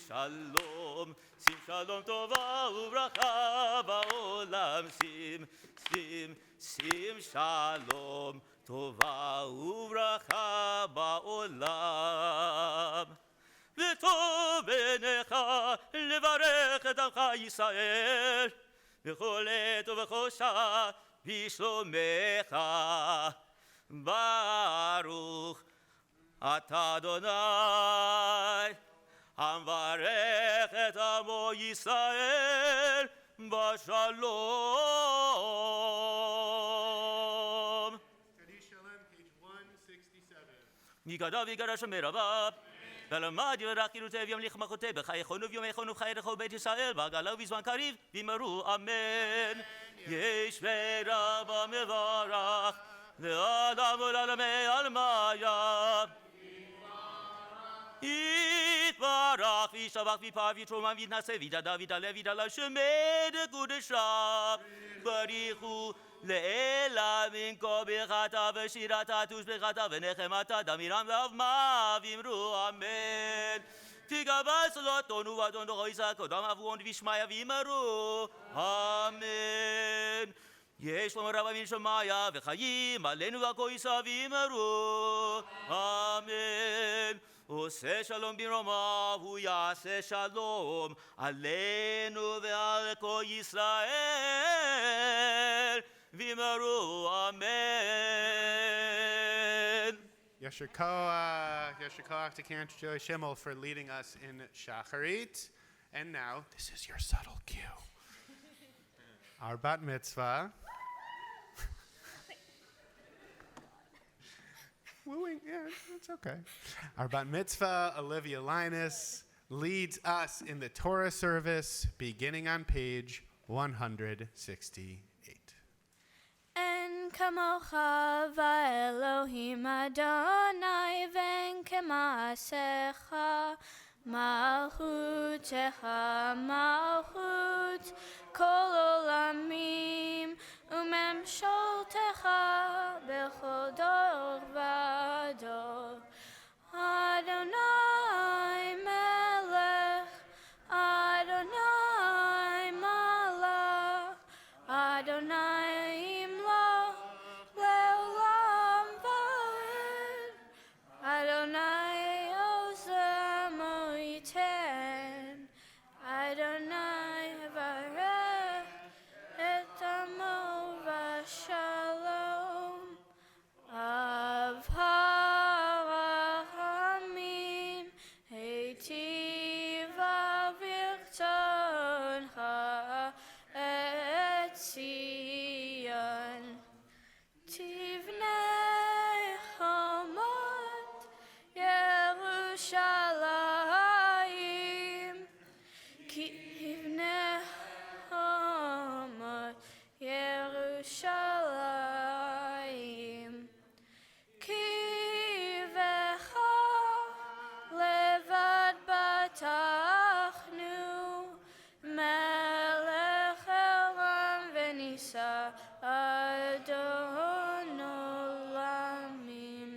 שלום, שים שלום טובה וברכה בעולם, שים שלום טובה וברכה בעולם. וטוב בעיניך לברך את עמך ישראל בכל עת ובכל שעה בשלומך. ברוך אתה אדוני המברך את עמו ישראל בשלום. Study Shalom, page 167. יגדע ויגדע שמרבה ולמד יברך חירותי וימליך מלכותי בחייכון וביומייכון ובחיי לכל בית ישראל בעגלה ובזמן קריב ואמרו אמן. יש ורבה מברך לאדם ולעולמי עלמיה. יתברך וישתבח ויפאר ויתרומם ויתנשא ויתהדר ויתעלה ויתעלה שמי דקודשא. בריחו לאלה מן כה ברכתה ושירתה תושבחתה ונחמתה דמירם ואבמה ואמרו אמן. תגבה צלותנו ואדון דורו ישק קודם אבון וישמעיה ואמרו אמן. יש שלום רב מן שמיה וחיים עלינו והכל יישא ואמרו אמן. עושה שלום במרומיו הוא יעשה שלום עלינו ועל כל ישראל ואמרו amen. Yasher Koach to Karen Joy Schimmel for leading us in Shacharit. And now, this is your subtle cue. Our bat mitzvah. Wooing, yeah, it's okay. Our bat mitzvah, Olivia Linus, leads us in the Torah service beginning on page 168. En kamocha va'elohim Adonai ven kemaasecha malchutecha malchut kol olamim umemsholtecha bechol dor v'dor. Adonai melech, Adonai malach, Adonai imloch leolam va'ed, Adonai ozem oiten, Adonai varech et amo v'shalom. Av ha'rachamim heitiv avirtoncha et Zion. Tivnei chomot Yerushalayim, Tivnei chomot Yerushalayim. Kivecha levad batachnu, melech elam venisa adon olamim.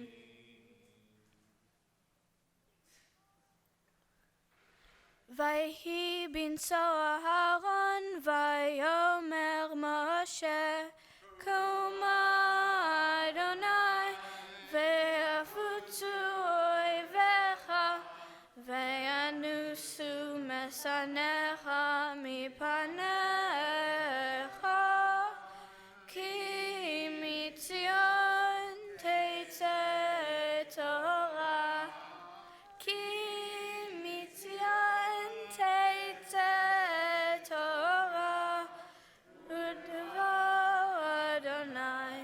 Vayhi binso Aharon vayomer Moshe Koma Adonai ve'afutzu oivecha ve'yanusu mesanecha mipanecha ki mitzion teitzeh Torah ki mitzion teitzeh Torah udvar Adonai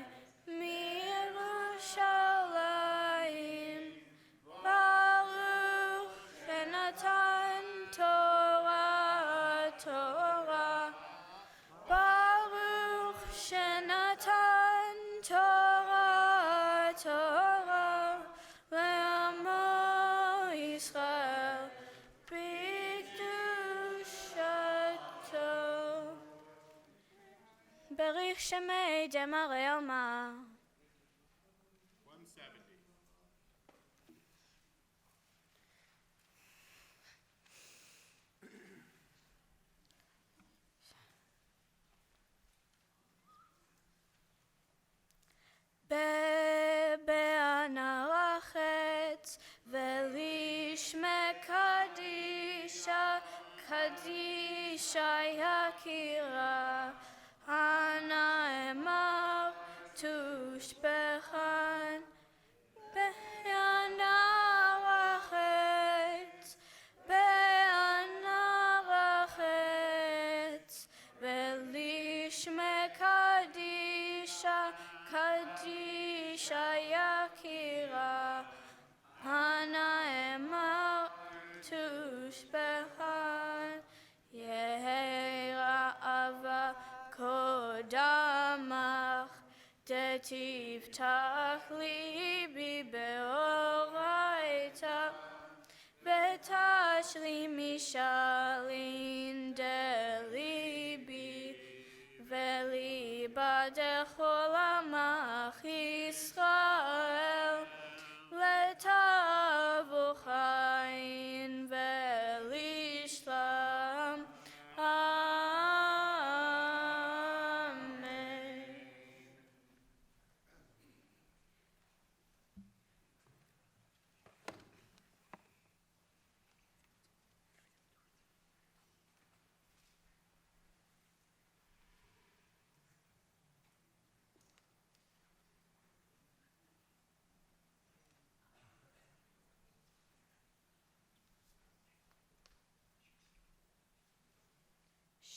miYerushalayim Berich Shemei Demare Oma. 170. Be'anarachet velishme kadisha yakira hana emar tushbechan be'anarachet velishme kadisha yakira hana emar tushbechan yehera ava kodamach detiftach libi beoraita betashli mishalin delibi veliba decholamach Yisrael letavuchain velishlam. Amen.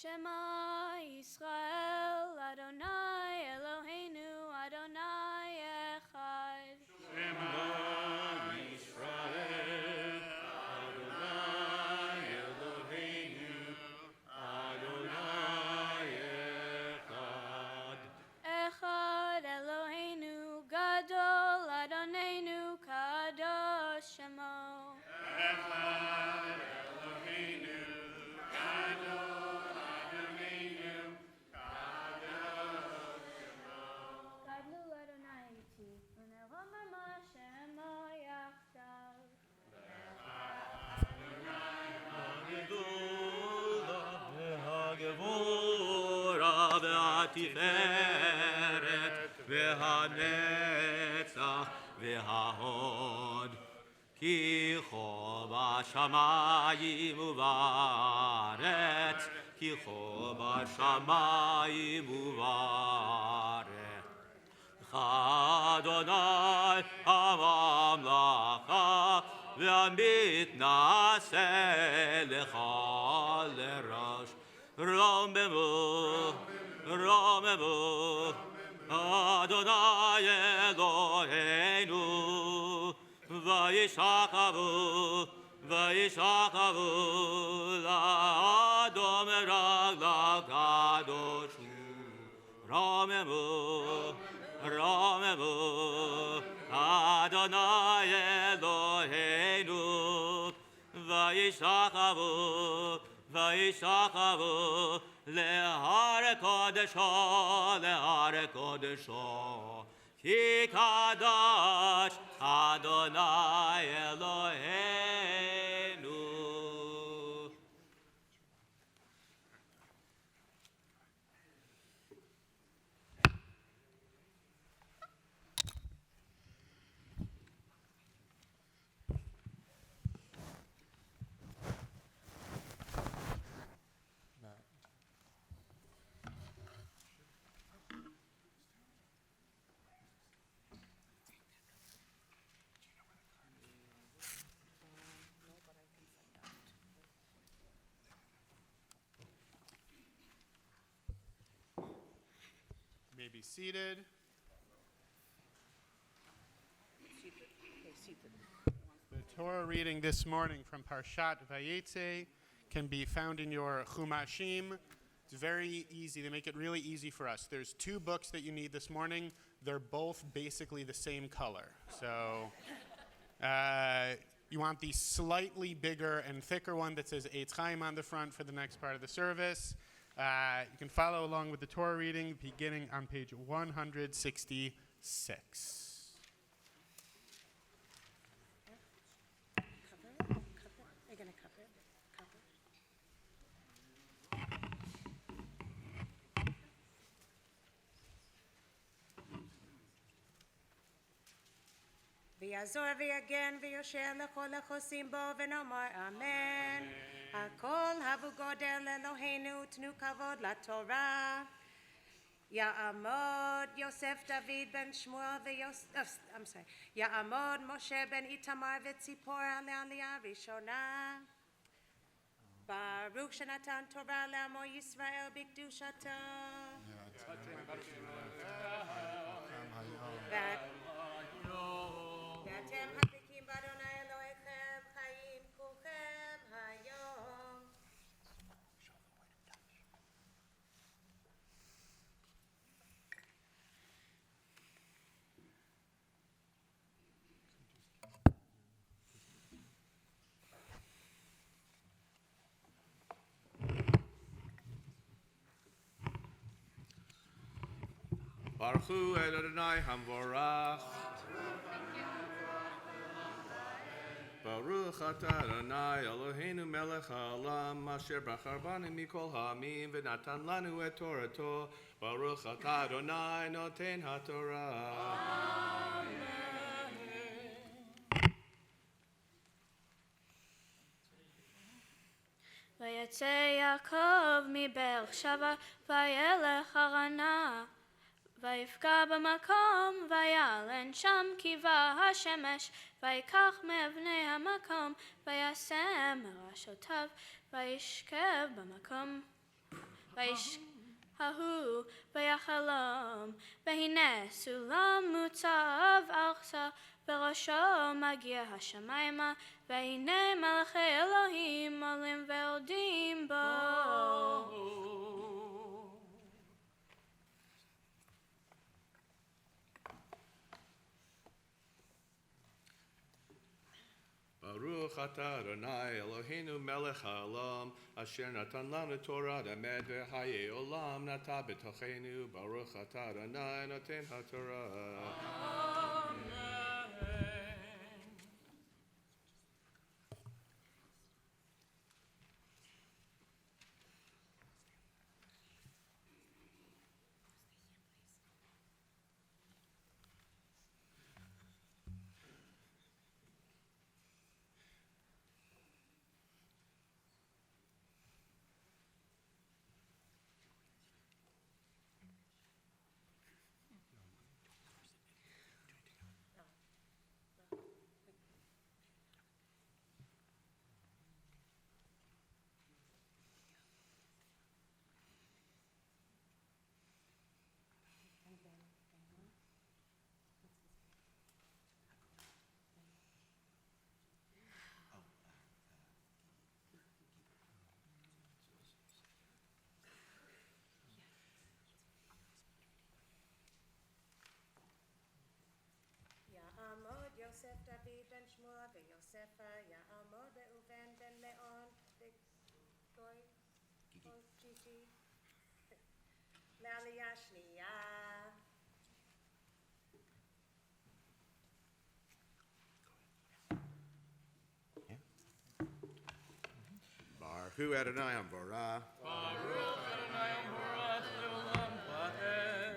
Shema Yisrael Adonai Eloheinu Adonai Echad. Echad Eloheinu Gadol Adonenu Kadosh Shemo. Gadlu Adonai iti uneromema Shemo yachdav. הגבורה והתפארת והנצח וההוד כי כה בשמיים ובארץ כי כה בשמיים ובארץ אדוני הממלכה והמתנשא לך לראש רוממו רוממו אדוני אלוהינו וישחררו לאדום רגליו קדוש רוממו רוממו אדוני אלוהינו וישחררו להר קודשו כי קדוש אדוני אלוהינו. May be seated. The Torah reading this morning from Parshat Vayetze can be found in your Chumashim. It's very easy. They make it really easy for us. There's two books that you need this morning. They're both basically the same color. So you want the slightly bigger and thicker one that says Eitz Chaim on the front for the next part of the service. You can follow along with the Torah reading beginning on page 166. Are you going to cover it? ויעזור ויגן ויושר לכל החוסים בו ונאמר אמן. הכל הבו גודל אלוהינו תנו כבוד לתורה. יעמוד יוסף דוד בן שמואל יעמוד משה בן איתמר וציפור על העלייה הראשונה. ברוך שנתן תורה לעמו ישראל בקדושתו. ואתם הדבקים באדוני אלוהיכם חיים כולכם היום. Baruch Hu El Adonai Hamvorach. Baruch Atah Adonai Eloheinu Melech Haolam Asher Bachar Banu Mikol Ha'amim V'natan Lanu Et Torato. Baruch Atah Adonai Noten HaTorah. ויצא יעקב מבאר שבע וילך הרנה ויפגע במקום וילן שם כיבה השמש ויקח מאבני המקום וישם מראשותיו וישכב במקום ההוא ויחלום והנה סולם מוצב ארצה בראשו מגיע השמיימה והנה מלאכי אלוהים עולים ועומדים בו. Baruch Atah Adonai Eloheinu Melech Haolam Asher Natan Lanu Torah Emet V'Chayei Olam Nata B'Tochenu Baruch Atah Adonai Noten HaTorah. יעמוד יוסף דוד בן שמואל ויוספה יעמוד ראובן בן לאון וגוי גיגי לעלייה שנייה. Baruch Hu Adonai Hamvorach.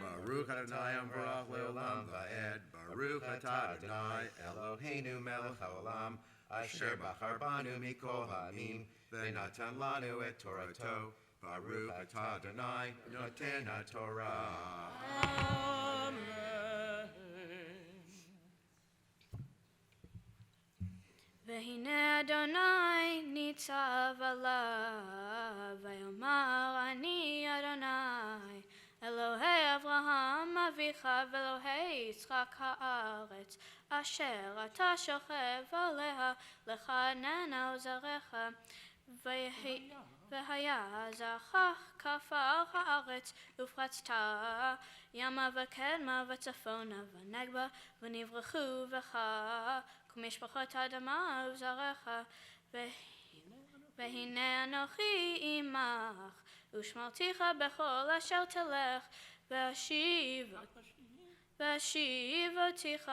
Baruch Adonai Hamvorach Leolam Va'ed. Baruch Atah Adonai Eloheinu Melech Haolam Asher Bachar Banu Mikol Ha'amim V'natan Lanu Et Torato. Baruch Atah Adonai Noten HaTorah. והנה אדוני ניצב עליו ויאמר אני אדוני אלוהי אברהם אביך ואלוהי יצחק הארץ אשר אתה שוכב עליה לחננה וזרעך והיה זרעך כעפר הארץ ופרצת ימה וקדמה וצפונה ונגבה ונברחו בך כמשפחות האדמה וזרעך והנה אנוכי עמך ושמרתיך בכל אשר תלך, ואשיב אותיך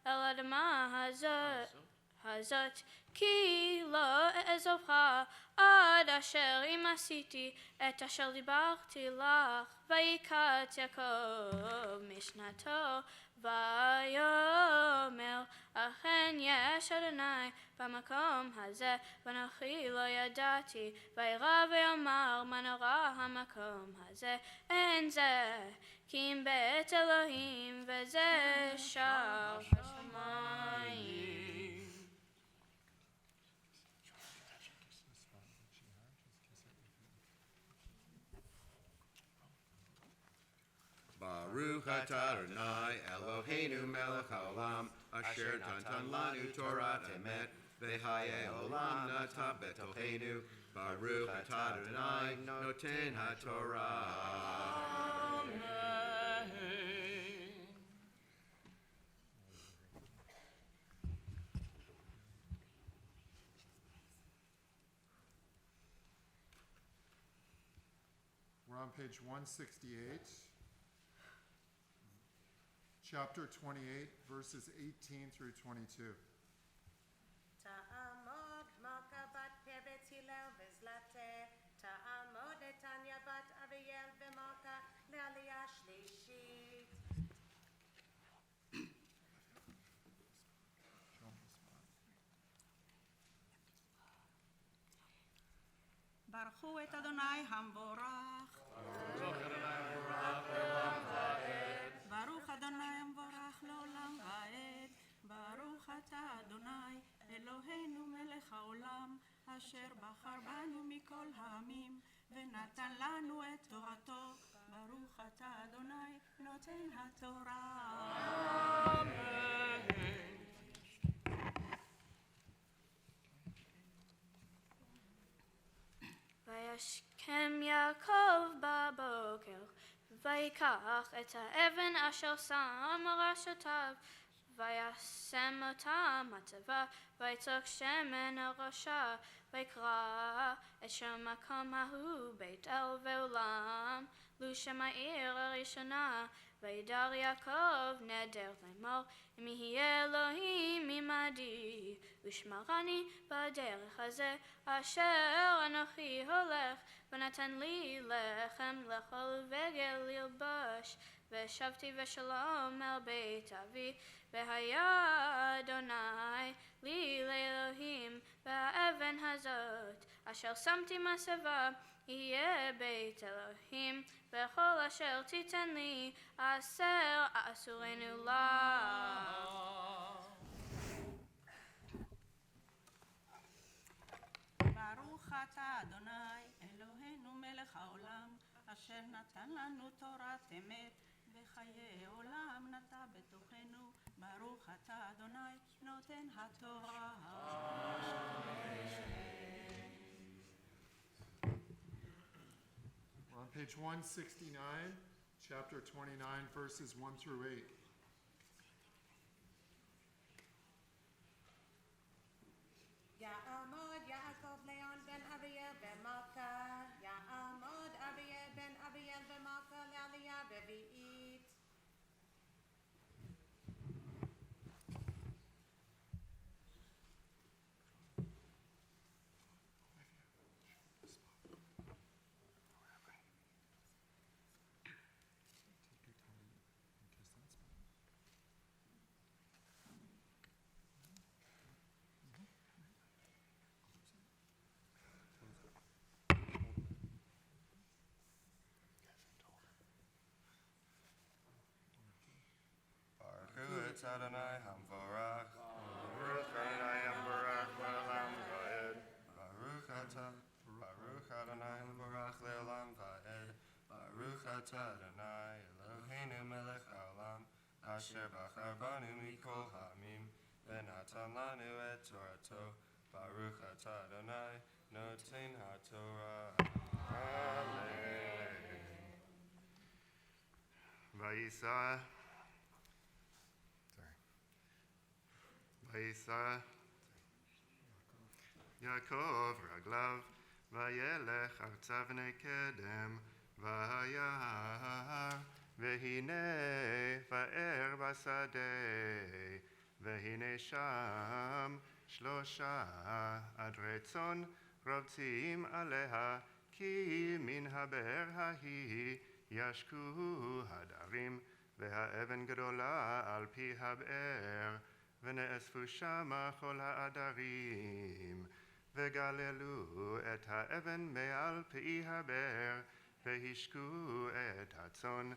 אל האדמה הזאת, כי לא אעזובך עד אשר אם עשיתי את אשר דיברתי לך. ויקץ יעקב משנתו ויאמר, אכן יש אדוני במקום הזה, ואנוכי לא ידעתי. וירא ויאמר, מה נורא המקום הזה, אין זה כי אם בית אלוהים, וזה שער השמיים. Baruch atah Adonai Eloheinu melech haolam asher natan lanu Torat emet v'chayei olam nata betochenu. Baruch atah Adonai noten haTorah. We're on page 168, chapter 28, verses 18 through 22. תעמוד מלכה בת פרץ הלל וזלתה, תעמוד נתניה בת אריאל ומלכה לעלייה שלישית. ברכו את אדוני המבורך. ברוך אדוני המבורך לעולם ועד. ברוך אתה אדוני אלוהינו מלך העולם, אשר בחר בנו מכל העמים ונתן לנו את תורתו. ברוך אתה אדוני נותן התורה. וישכם יעקב בבוקר, ויקח את האבן אשר שם ראשותיו, וישם אותה מצבה, ויצוק שמן על ראשה, ויקרא את שם מקום ההוא בית אל ועולם, לו שם העיר הראשונה. וידר יעקב נדר לאמור, אם יהיה אלוהים עמדי, ושמרני בדרך הזה אשר אנוכי הולך, ונתן לי לחם לאכול וגל ללבוש, ושבתי בשלום אל בית אבי. והיה אדוני לי לאלוהים, והאבן הזאת אשר שמתי מסבה יהיה בית אלוהים, וכל אשר תיתן לי אסורנו לך. ברוך אתה אדוני אלוהינו מלך העולם, אשר נתן לנו תורת אמת וחיי עולם נטע בתוכנו. ברוך אתה אדוני נותן התורה. We're on page 169, chapter 29, verses 1 through 8. יעמוד יעקב ליאון בן אריאל ומלכה, יעמוד אריאל בן אריאל ומלכה לעלייה רביעית. Baruch Adonai Hamvorach. Baruch Adonai Hamvorach Le'olam Va'ed. Baruch Adonai Hamvorach Le'olam Va'ed. Baruch Atah Adonai Eloheinu melech haolam, asher bachar banu mikol ha'amim, v'natan lanu et torato. Baruch Atah Adonai noten haTorah. Amen. Vayetze Yaakov raglav וילך ארצה בני קדם, וירא, והנה פאר בשדה, והנה שם 3 עדרי צאן רובצים עליה, כי מן הבאר ההיא ישקו הדרים, והאבן גדולה על פי הבאר, ונאספו שמה כל העדרים, וגללו את האבן מעל פי הבאר, והשקו את הצאן,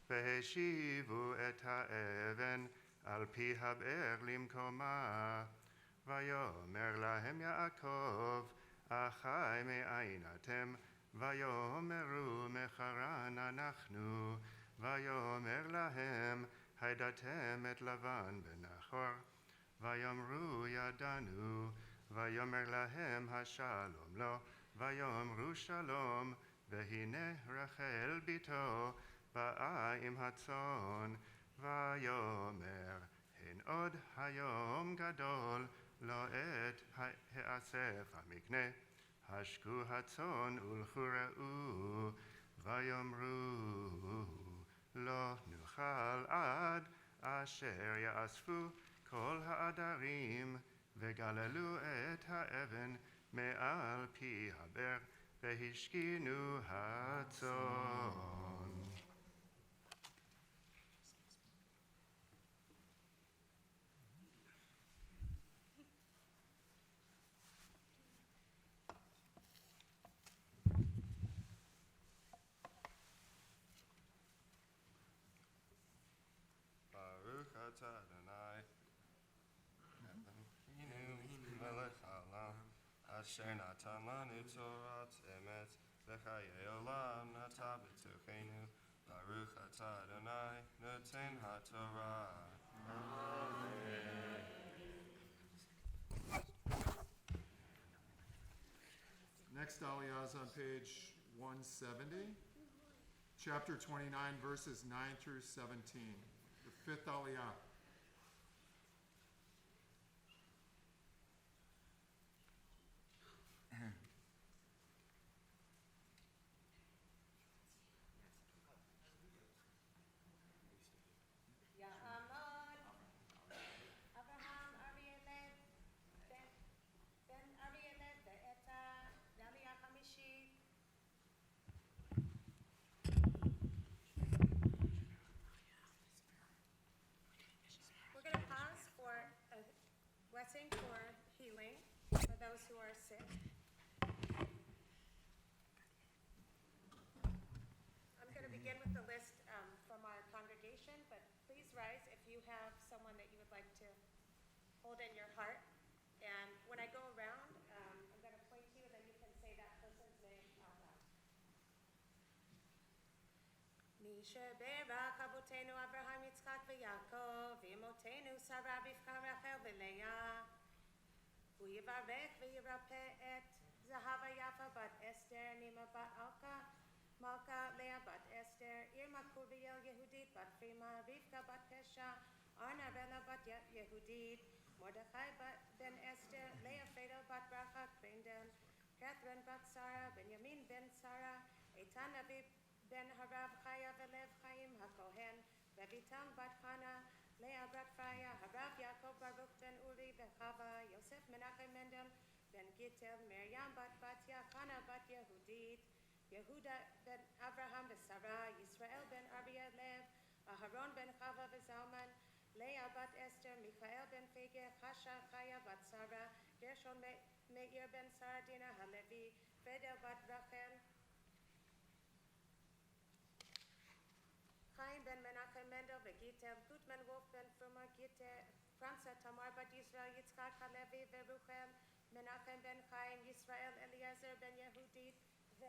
והשיבו את האבן על פי הבאר למקומה. ויאמר להם יעקב, אחי מאין אתם? ויאמרו מחרן אנחנו. ויאמר להם, הידעתם את לבן בן נחור? ויאמרו ידענו. ויאמר להם השלום לו, ויאמרו שלום. והנה רחל בתו באה עם הצאן, ויאמר הן עוד היום גדול, לא עת האסף המקנה, השקו הצאן ולכו ראו. ויאמרו לא נאכל עד אשר יאספו כל העדרים, וגללו את האבן מעל פי הבאר, והשכינו הצאן. Baruch atah Adonai, Eloheinu melech haolam, asher natan lanu torat emet, v'chayei olam nata b'tochenu. Baruch atah Adonai, noten haTorah. Next aliyah is on page 170, chapter 29, verses 9 through 17. The fifth aliyah. יעמוד אברהם אריאלב בן אריאלב בעת העלייה החמישית. We're going to pause for a blessing for healing for those who are sick. I'm going to begin with the list from our congregation, but please rise if you have someone that you would like to hold in your heart. And when I go around, I'm going to point to you, and then you can say that person's name out loud. מי שברך אבותינו אברהם, יצחק ויעקב, ואמותינו שרה רבקה רחל ולאה, הוא יברך וירפא את זהבה יפה בת אסתר, נימה בת אלכה, מלכה לאה בת אסתר, אירמה קוריאל יהודית בת פרימה, רבקה בת פשע, ארנה רלה בת יהודית, מרדכי בן אסתר, לאה פרידל בת ברכה קרינדל, קתרין בת שרה, בנימין בן שרה, איתן נביא בן הרב חיה ולב חיים הכהן, רויטל בת חנה, לאה בת פריה, הרב יעקב ברוך בן אורי וחווה, יוסף מנחם מנדל בן גיטל, מרים בת בתיה, חנה בת יהודית, יהודה בן אברהם ושרה, ישראל בן אריה לב, אהרון בן חווה וזלמן, לאה בת אסתר, מיכאל בן פגה, חשה חיה בת שרה, גרשון מאיר בן שרה, דינה הלוי, פרדל בת רחל, חיים בן מנחם מנדל וגיטל, גוטמן וולף בן פרומה גיטל, פרנסה תמר בת ישראל, יצחק הלוי ורוחל, מנחם בן חיים, ישראל אליעזר בן יהודית ו...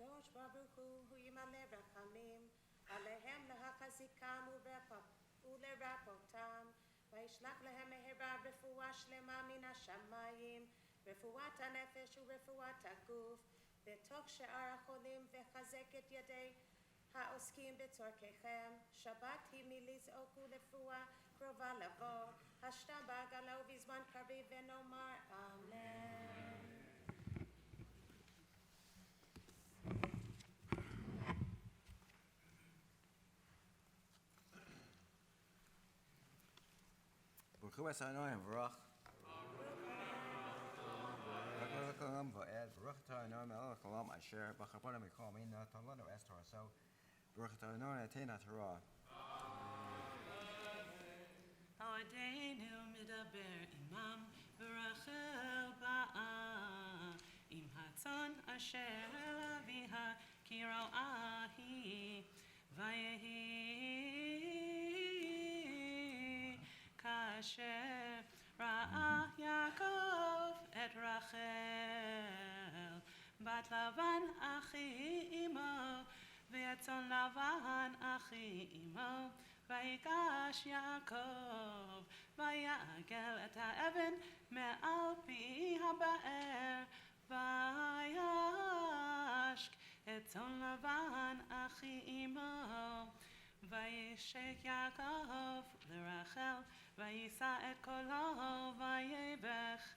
הקדוש ברוך הוא ימלא רחמים עליהם להחזיקם ולרפאותם, וישלח להם מהרה רפואה שלמה מן השמיים, רפואת הנפש ורפואת הגוף, בתוך שאר החולים, וחזק את ידי העוסקים בצורכיכם. שבת היא מלזעוק ולרפואה קרובה לבוא, השתה בעגלא ובזמן קריב, ונאמר אמן. ברכו אסיינו ברוך. ברוך הלם ועד, ברוך אתה אדוני מלך העולם אשר בחרבנו מכל עמים נתן לנו את תורתו. ברוך אתה אדוני נתן התורה. עודנו מדבר עמם, ורחל באה עם הצאן אשר אל אביה, כי רואה היא, ויהי כאשר ראה יעקב את רחל, בת לבן אחי אמו, והצאן לבן אחי אמו, ויגש יעקב, ויעגל את האבן מעל פי הבאר, וישק את צאן לבן אחי אמו, וישק יעקב לרחל, ויישא את קולו ויבך,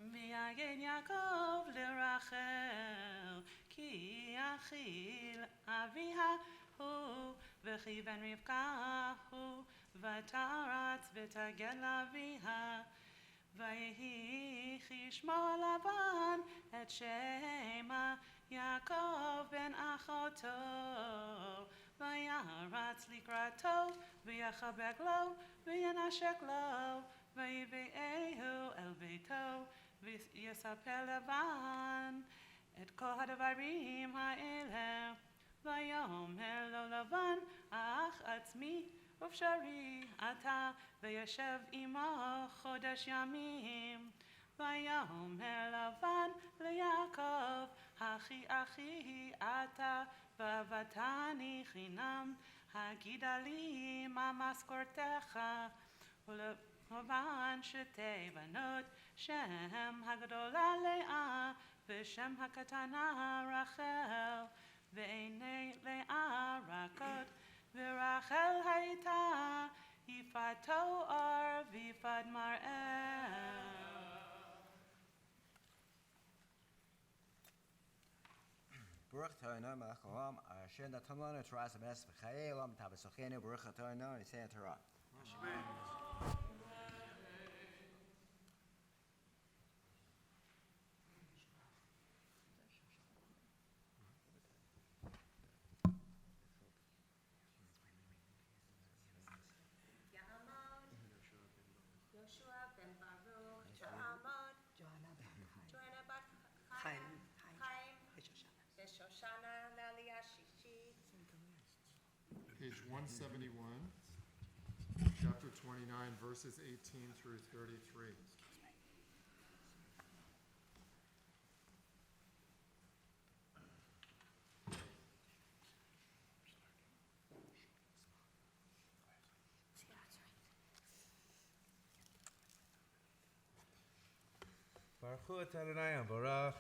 ויגד יעקב לרחל, כי אחיל אביה הוא, וכי בן רבקה הוא, ותרץ ותגד לאביה, ויהי כי שמו לבן את שמה יעקב בן אחותו, וירץ לקראתו, ויחבק לו, וינשק לו, ויביאהו אל ביתו, ויספר לבן את כל הדברים האלה. ויאמר לו לבן, אך עצמי ובשרי אתה, וישב עמו חודש ימים. ויאמר לבן ליעקב, אחי אחי אתה, ועבדתני חינם, הגידה לי מה משכורתך. ולבן שתי בנות, שם הגדולה לאה, ושם הקטנה רחל, ועיני לאה רכות, ורחל הייתה יפת תואר ויפת מראה. ברוך אתה אדוני מלך העולם אשר נתן לנו תורת אמת וחיי עולם תבשכנו. ברוך אתה אדוני נשא התורה. יהושע בן ברוך, תעמוד, ג'ואנה בת חיים, ושושנה לעלייה שישית. Page 171, chapter 29, verses 18 through 33. ברכו את אדוני המבורך.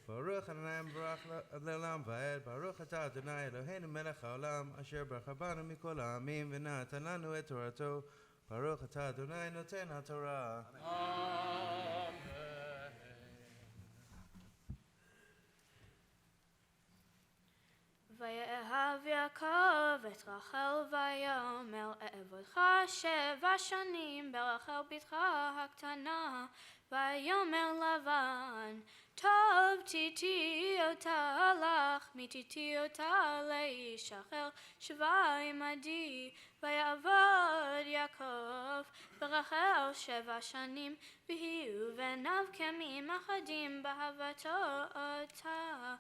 ברוך אדוני המבורך לעולם ועד. ברוך אתה אדוני אלוהינו מלך העולם אשר ברך בנו מכל העמים ונתן לנו את תורתו. ברוך אתה אדוני נותן התורה. ויאהב יעקב את רחל ויאמר אעבודך 7 שנים ברחל בתך הקטנה. ויאמר לבן טוב תיתי אותה לך מתיתי אותה לאיש אחר שבה עמדי. ויעבוד יעקב ברחל 7 שנים ויהיו בניו כמים אחדים באהבתו אותה.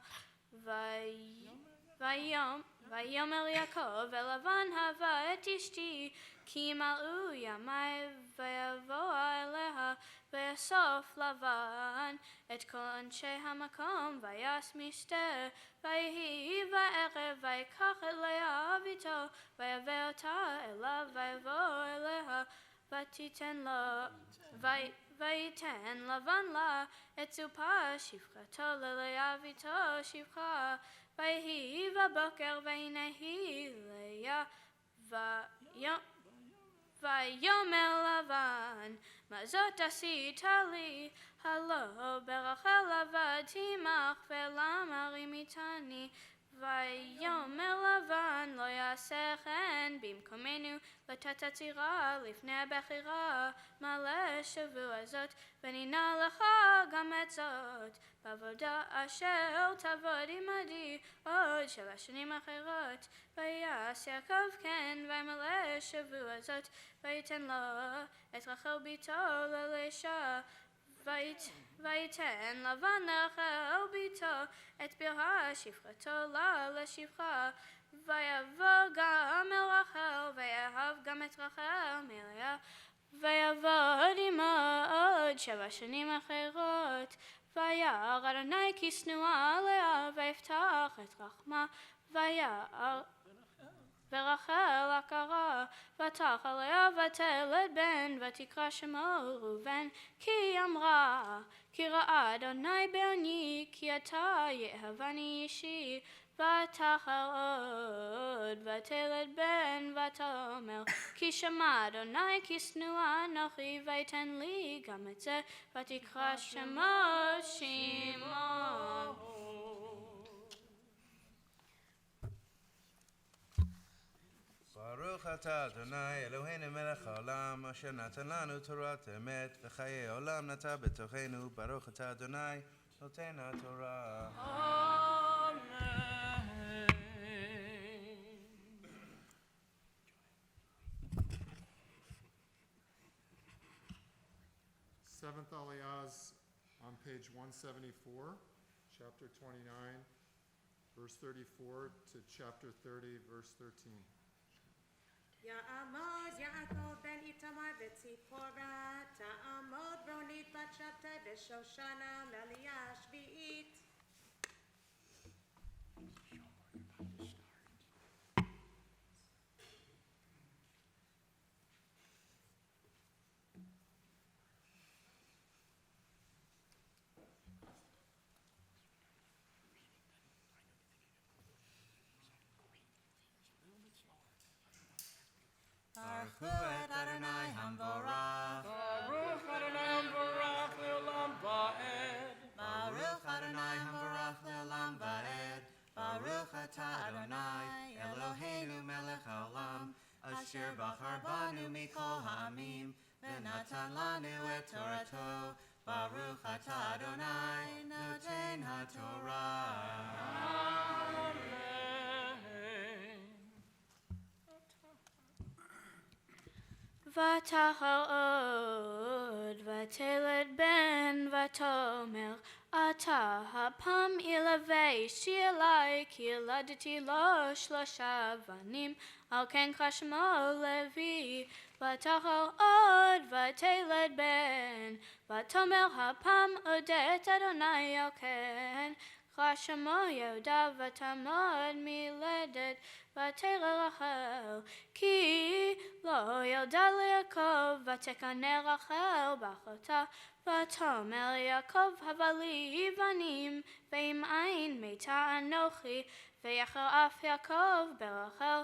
ויאמר יעקב אל לבן הבה את אשתי כי מלאו ימי ויבוא אליה ויאסוף לבן את כל אנשי המקום ויעש משתה ויהי בערב ויקח את לאה ביתו ויבא אותה אליו ויבוא אליה ויתן לבן לה את סופה שפחתו ללאה ביתו שפחה ויהי בבוקר והנה היא לאה ויאמר לבן מה זאת עשית לי הלא ברחל עבדתי עמך ולמה רימיתני ויאמר לבן לא יעשה כן במקומנו לתת עצירה לפני הבחירה מלא שבוע זאת ונינה לך גם את זאת בעבודה אשר תעבוד עמדי עוד 7 שנים אחרות ויעש יעקב כן וימלא שבוע זאת ויתן לו את רחל ביתו ללאה ויתן לבן לרחל ביתו את בלהה שפחתו לה לשפחה ויבוא גם אל רחל ויאהב גם את רחל מלאה ויעבוד עמה עוד 7 שנים אחרות וירא אדוני כי שנואה לאה ויפתח את רחמה וירא ורחל עקרה ותך עליה ותלד בן ותקרא שמו ראובן כי אמרה כי ראה אדוני בעוני כי אתה יאהבני אישי ותחל עוד ותלד בן ותאמר כי שמע אדוני כי שנואה אנוכי ויתן לי גם את זה ותקרא שמו שמעון. ברוך אתה אדוני אלוהינו מלך העולם אשר נתן לנו תורת אמת וחיי עולם נטע בתוכנו ברוך אתה אדוני נותן התורה. Seventh Aliyah's on page 174, chapter 29, verse 34 to chapter 30, verse 13. יעמוד יעקב בן איתמר וציפורה תעמוד רונית בת שבתאי ושושנה מעלייה השביעית Baruch et Adonai Hamvorach. Baruch Adonai Hamvorach le'olam va'ed. Baruch Adonai Hamvorach le'olam va'ed. Baruch atah Adonai Eloheinu melech haolam asher bachar banu mikol ha'amim v'natan lanu et torato. Baruch atah Adonai noten haTorah. ותחל עוד ותלד בן ותאמר אתה הפעם ילווה אישי אלי כי ילדתי לו 3 בנים על כן קרא שמו לוי ותחל עוד ותלד בן ותאמר הפעם אודית אדוני על כן קרא שמו יהודה ותעמוד מלדת ותרא רחל כי לא ילדה ליעקב ותקנא רחל באחותה ותאמר יעקב הבה לי בנים ואם אין מתה אנוכי ויחר אף יעקב ברחל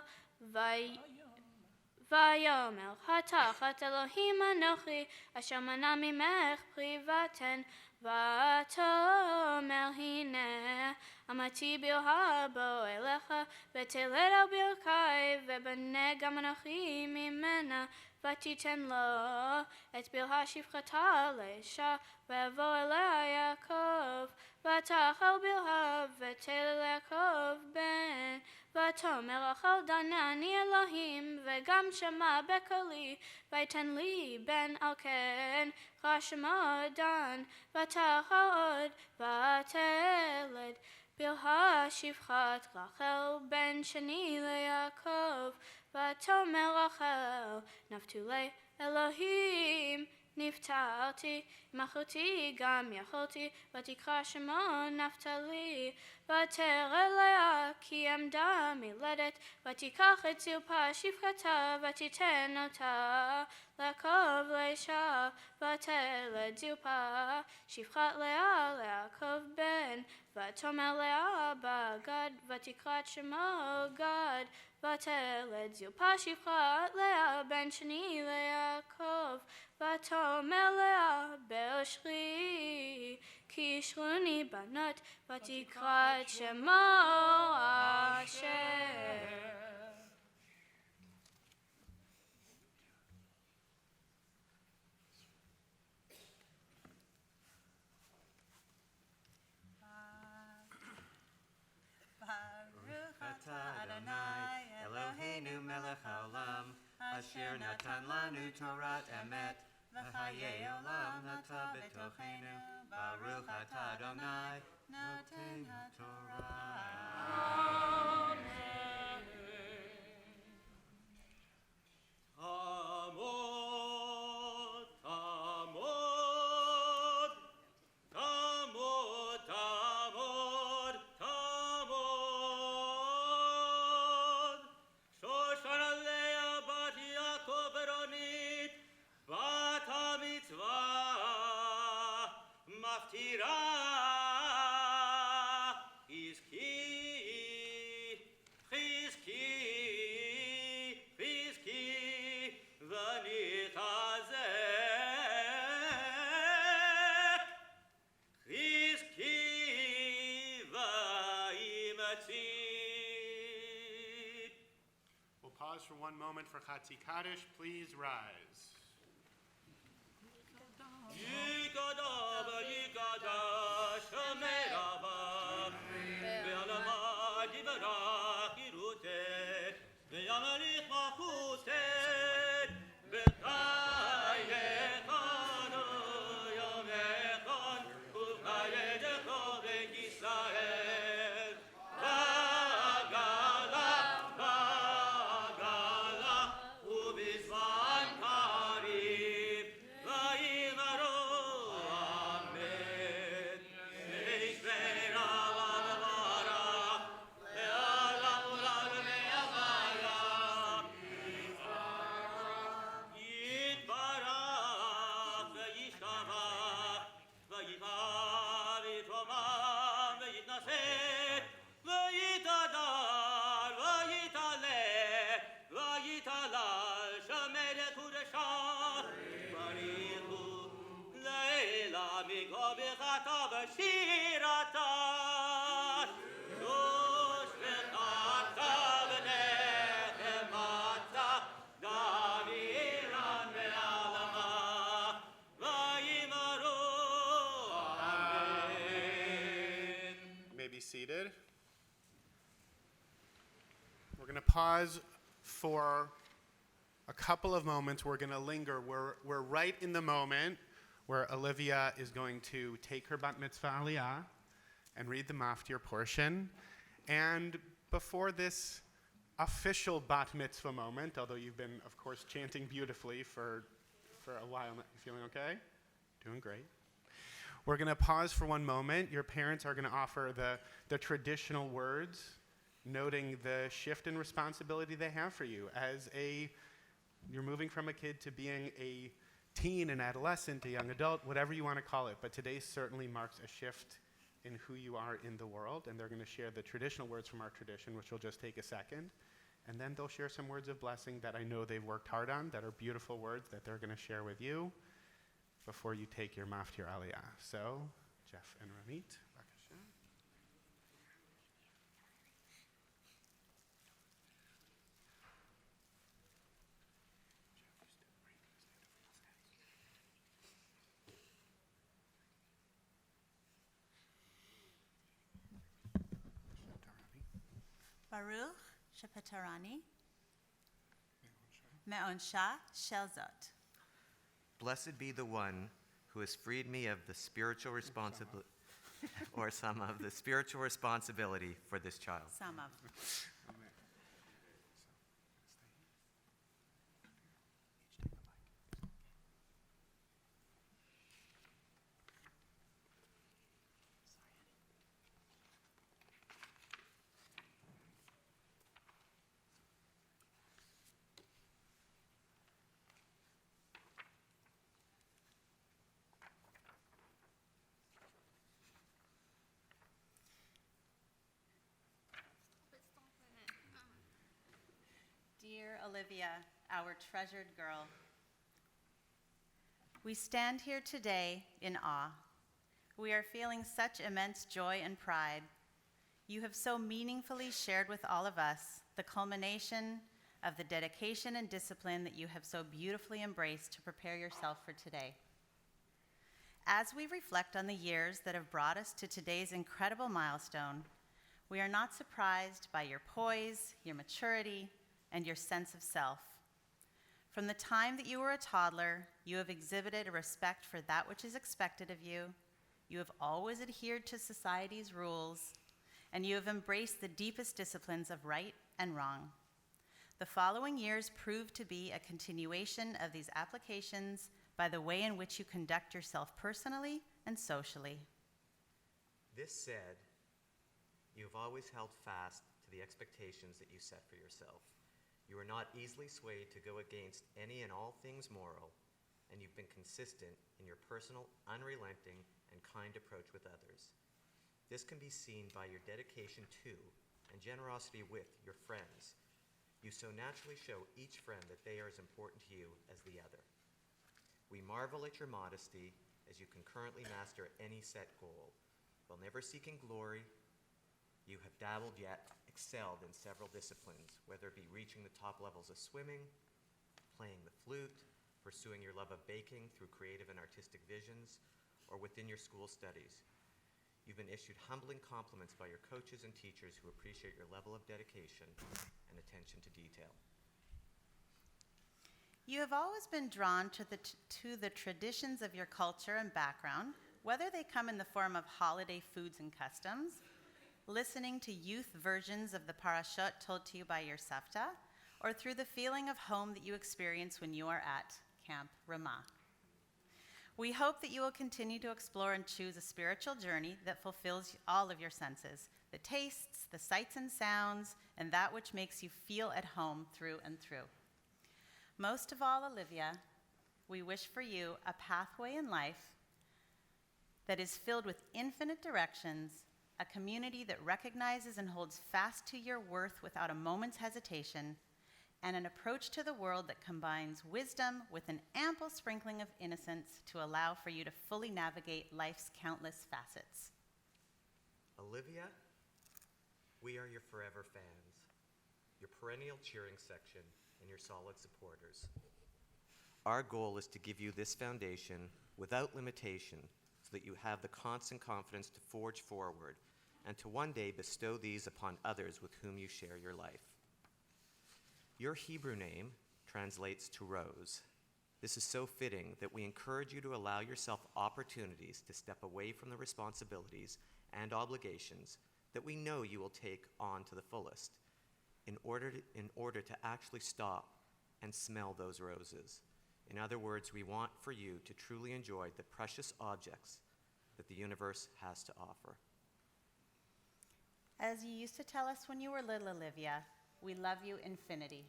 ויאמר התחת אלוהים אנוכי אשר מנע ממך פרי ותן ותאמר הנה עמדתי בלהה בוא אליך ותלד על ברכי ובנה גם אנוכי ממנה ותיתן לו את בלהה שפחתה לאישה ויבוא אליה יעקב ותאכל בלהה ותלד ליעקב בן ותאמר רחל דנני אלוהים וגם שמע בקולי ויתן לי בן על כן קרא שמו דן ותאכל עוד ותלד בלהה שפחת רחל בן שני ליעקב, ותאמר רחל נפתולי אלוהים נפטרתי, עם אחותי גם יכולתי, ותקרא שמו נפתלי. ותרא לאה כי עמדה מילדת, ותיקח את זלפה שפחתה, ותיתן אותה ליעקב לאישה, ותלד זלפה שפחת לאה ליעקב בן, ותאמר לאה בגד, ותקרא את שמו גד, ותלד זלפה שפחת לאה בן שני ליעקב, ותאמר לאה באשרי כי ישרוני בנות, ותקרא את שמו אשר. Baruch atah Adonai Eloheinu melech haolam, asher natan lanu Torat emet, v'chayei olam nata b'tochenu. Baruch atah Adonai noten haTorah. Tamod, Tamod, Tamod, Tamod, Tamod. Shoshana Leah bat Yaakov Veronit, bat hamitzvah, maftira Chizki, v'nitazeh, Chizki v'yimatzit. We'll pause for one moment for Chatzi Kaddish. Please rise. Yikada v'yikada shomer Abba, ve'alamad yivarach yirutet, ve'yamarich machutet, b'chayechanu yomechon, u'chayedecho v'Yisrael. V'agala, v'agala, u'bizman karib, v'yimaru amen. V'yishmer alam v'arach, ve'alam u'lam ve'yavayach. Yitbarach ve'yishkavach, v'yitmar v'yitromam ve'yitnaset, v'yitadar v'yitaleh, v'yitalal shemeret udeshah. Barichu leila miko b'chata v'shirata, shosh v'chata v'nechemata, gam ilan ve'alama, v'yimaru amen. You may be seated. We're going to pause for a couple of moments. We're going to linger. We're right in the moment where Olivia is going to take her bat mitzvah aliyah and read the maftir portion. And before this official bat mitzvah moment, although you've been, of course, chanting beautifully for a while, you feeling okay? Doing great. We're going to pause for one moment. Your parents are going to offer the traditional words, noting the shift in responsibility they have for you as you're moving from a kid to being a teen, an adolescent, a young adult, whatever you want to call it. But today certainly marks a shift in who you are in the world, and they're going to share the traditional words from our tradition, which will just take a second. And then they'll share some words of blessing that I know they've worked hard on, that are beautiful words that they're going to share with you before you take your maftir aliyah. So, Jeff and Ronit, b'kasha. Baruch shepatarani me'onsha shel zot. Blessed be the one who has freed me of the spiritual responsibility. or some of the spiritual responsibility for this child? Some of. Dear Olivia, our treasured girl, we stand here today in awe. We are feeling such immense joy and pride. You have so meaningfully shared with all of us the culmination of the dedication and discipline that you have so beautifully embraced to prepare yourself for today. As we reflect on the years that have brought us to today's incredible milestone, we are not surprised by your poise, your maturity, and your sense of self. From the time that you were a toddler, you have exhibited a respect for that which is expected of you. You have always adhered to society's rules, and you have embraced the deepest disciplines of right and wrong. The following years proved to be a continuation of these applications by the way in which you conduct yourself personally and socially. This said, you have always held fast to the expectations that you set for yourself. You are not easily swayed to go against any and all things moral, and you've been consistent in your personal, unrelenting, and kind approach with others. This can be seen by your dedication to and generosity with your friends. You so naturally show each friend that they are as important to you as the other. We marvel at your modesty as you can currently master any set goal. While never seeking glory, you have dabbled yet excelled in several disciplines, whether it be reaching the top levels of swimming, playing the flute, pursuing your love of baking through creative and artistic visions, or within your school studies. You've been issued humbling compliments by your coaches and teachers who appreciate your level of dedication and attention to detail. You have always been drawn to the traditions of your culture and background, whether they come in the form of holiday foods and customs, listening to youth versions of the parashot told to you by your savta, or through the feeling of home that you experience when you are at Camp Ramah. We hope that you will continue to explore and choose a spiritual journey that fulfills all of your senses, the tastes, the sights and sounds, and that which makes you feel at home through and through. Most of all, Olivia, we wish for you a pathway in life that is filled with infinite directions, a community that recognizes and holds fast to your worth without a moment's hesitation, and an approach to the world that combines wisdom with an ample sprinkling of innocence to allow for you to fully navigate life's countless facets. Olivia, we are your forever fans, your perennial cheering section, and your solid supporters. Our goal is to give you this foundation without limitation so that you have the constant confidence to forge forward and to one day bestow these upon others with whom you share your life. Your Hebrew name translates to rose. This is so fitting that we encourage you to allow yourself opportunities to step away from the responsibilities and obligations that we know you will take on to the fullest in order to actually stop and smell those roses. In other words, we want for you to truly enjoy the precious objects that the universe has to offer. As you used to tell us when you were little, Olivia, we love you infinity.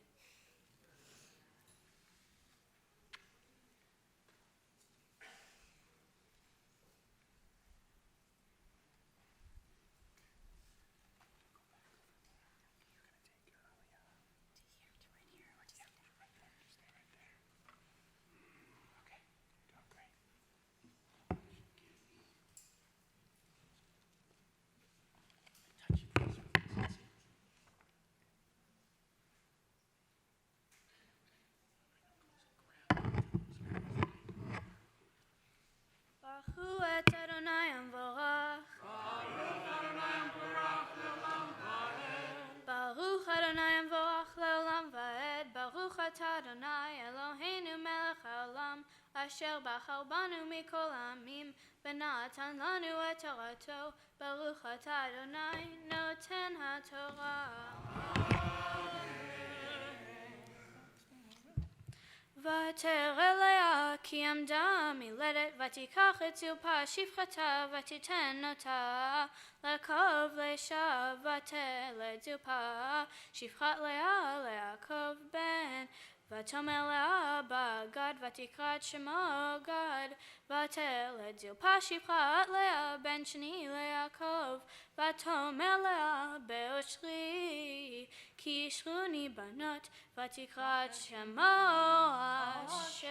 Baruch et Adonai Amvorach. Baruch Adonai Amvorach le'olam va'ed. Baruch atah Adonai Eloheinu melech haolam אשר בחר בנו מכל העמים, ונתן לנו את תורתו. ברוך אתה אדוני נותן התורה. ותרא לאה כי עמדה מלדת, ותיקח את זרפה שפחתה, ותיתן אותה ליעקב לאשה, ותלד זרפה שפחת לאה ליעקב בן. ותאמר לאה בגד, ותקרא את שמו גד, ותלד זרפה שפחת לאה בן שני ליעקב. ותאמר לאה באושרי כי ישרוני בנות, ותקרא את שמו אשר.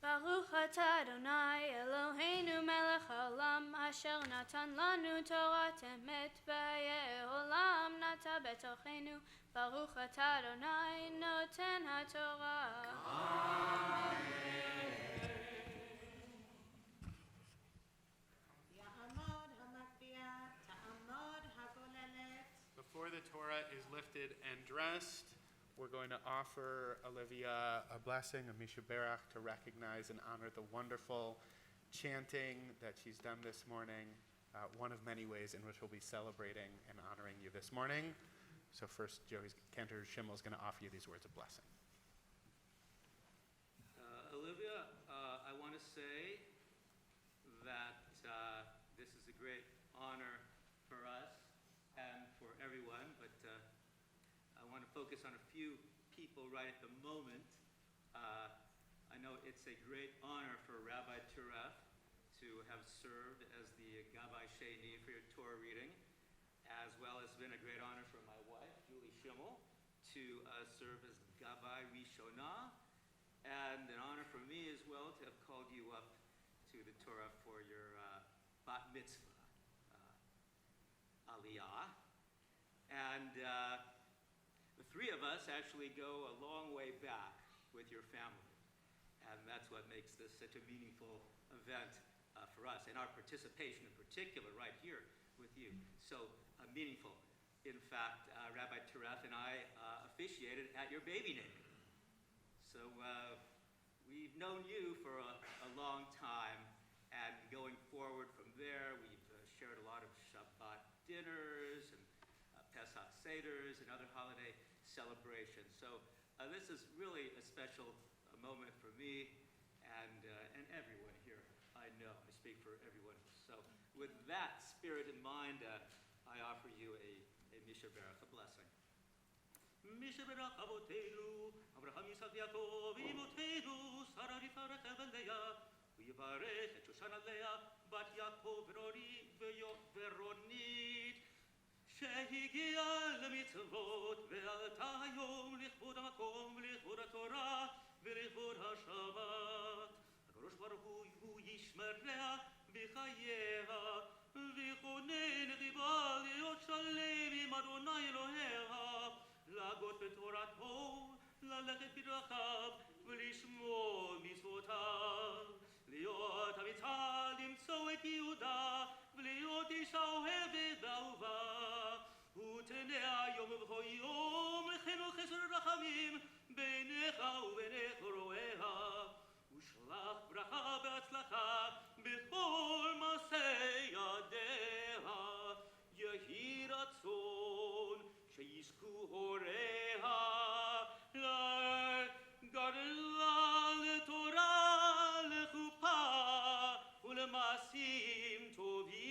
ברוך אתה אדוני אלוהינו מלך העולם, אשר נתן לנו תורת אמת, והיה עולם נטע בתוכנו. ברוך אתה אדוני נותן התורה. יעמוד המטביע, תעמוד הגוללת. Before the Torah is lifted and dressed, we're going to offer Olivia a blessing, a Misha Berach, to recognize and honor the wonderful chanting that she's done this morning, one of many ways in which we'll be celebrating and honoring you this morning. So first, Cantor Schimmel is going to offer you these words of blessing. Olivia, I want to say that this is a great honor for us and for everyone, but I want to focus on a few people right at the moment. I know it's a great honor for Rabbi Turef to have served as the Gabbai Sheni for your Torah reading, as well as been a great honor for my wife, Julie Schimmel, to serve as Gabbai Rishonah, and an honor for me as well to have called you up to the Torah for your bat mitzvah, aliyah. And the three of us actually go a long way back with your family, and that's what makes this such a meaningful event for us, and our participation in particular right here with you. So meaningful. In fact, Rabbi Turef and I officiated at your baby naming. So we've known you for a long time, and going forward from there, we've shared a lot of Shabbat dinners and Pesach Seders and other holiday celebrations. So this is really a special moment for me and everyone here. I know, I speak for everyone. So with that spirit in mind, I offer you a Misha Berach, a blessing. Misha Berach Avotenu, Abraham Yitzhak Yaakov, Imotenu, Sarah Rivka Rachel Leah, Uyivarech et Shoshana Leah, Bat Yaakov Veronit, שהגיעה למצוות ועלתה היום לכבוד המקום ולכבוד התורה ולכבוד השבת. הקדוש ברוך הוא ישמריה בחייה ויכונן ליבה להיות שלם עם אדוני אלוהיה, להגות בתורתו, ללכת בדרכיו ולשמור מצוותיו, להיות אמיצה למצוא את יהודה ולהיות אישה אוהבת ואהובה, ותנה יום ובכל יום לחינוך חסד ורחמים ביניך ובין קרואיה, ושלח ברכה והצלחה בכל מעשה ידיה. יהי רצון שיזכו הוריה לגדלה לתורה לחופה ולמעשים טובים,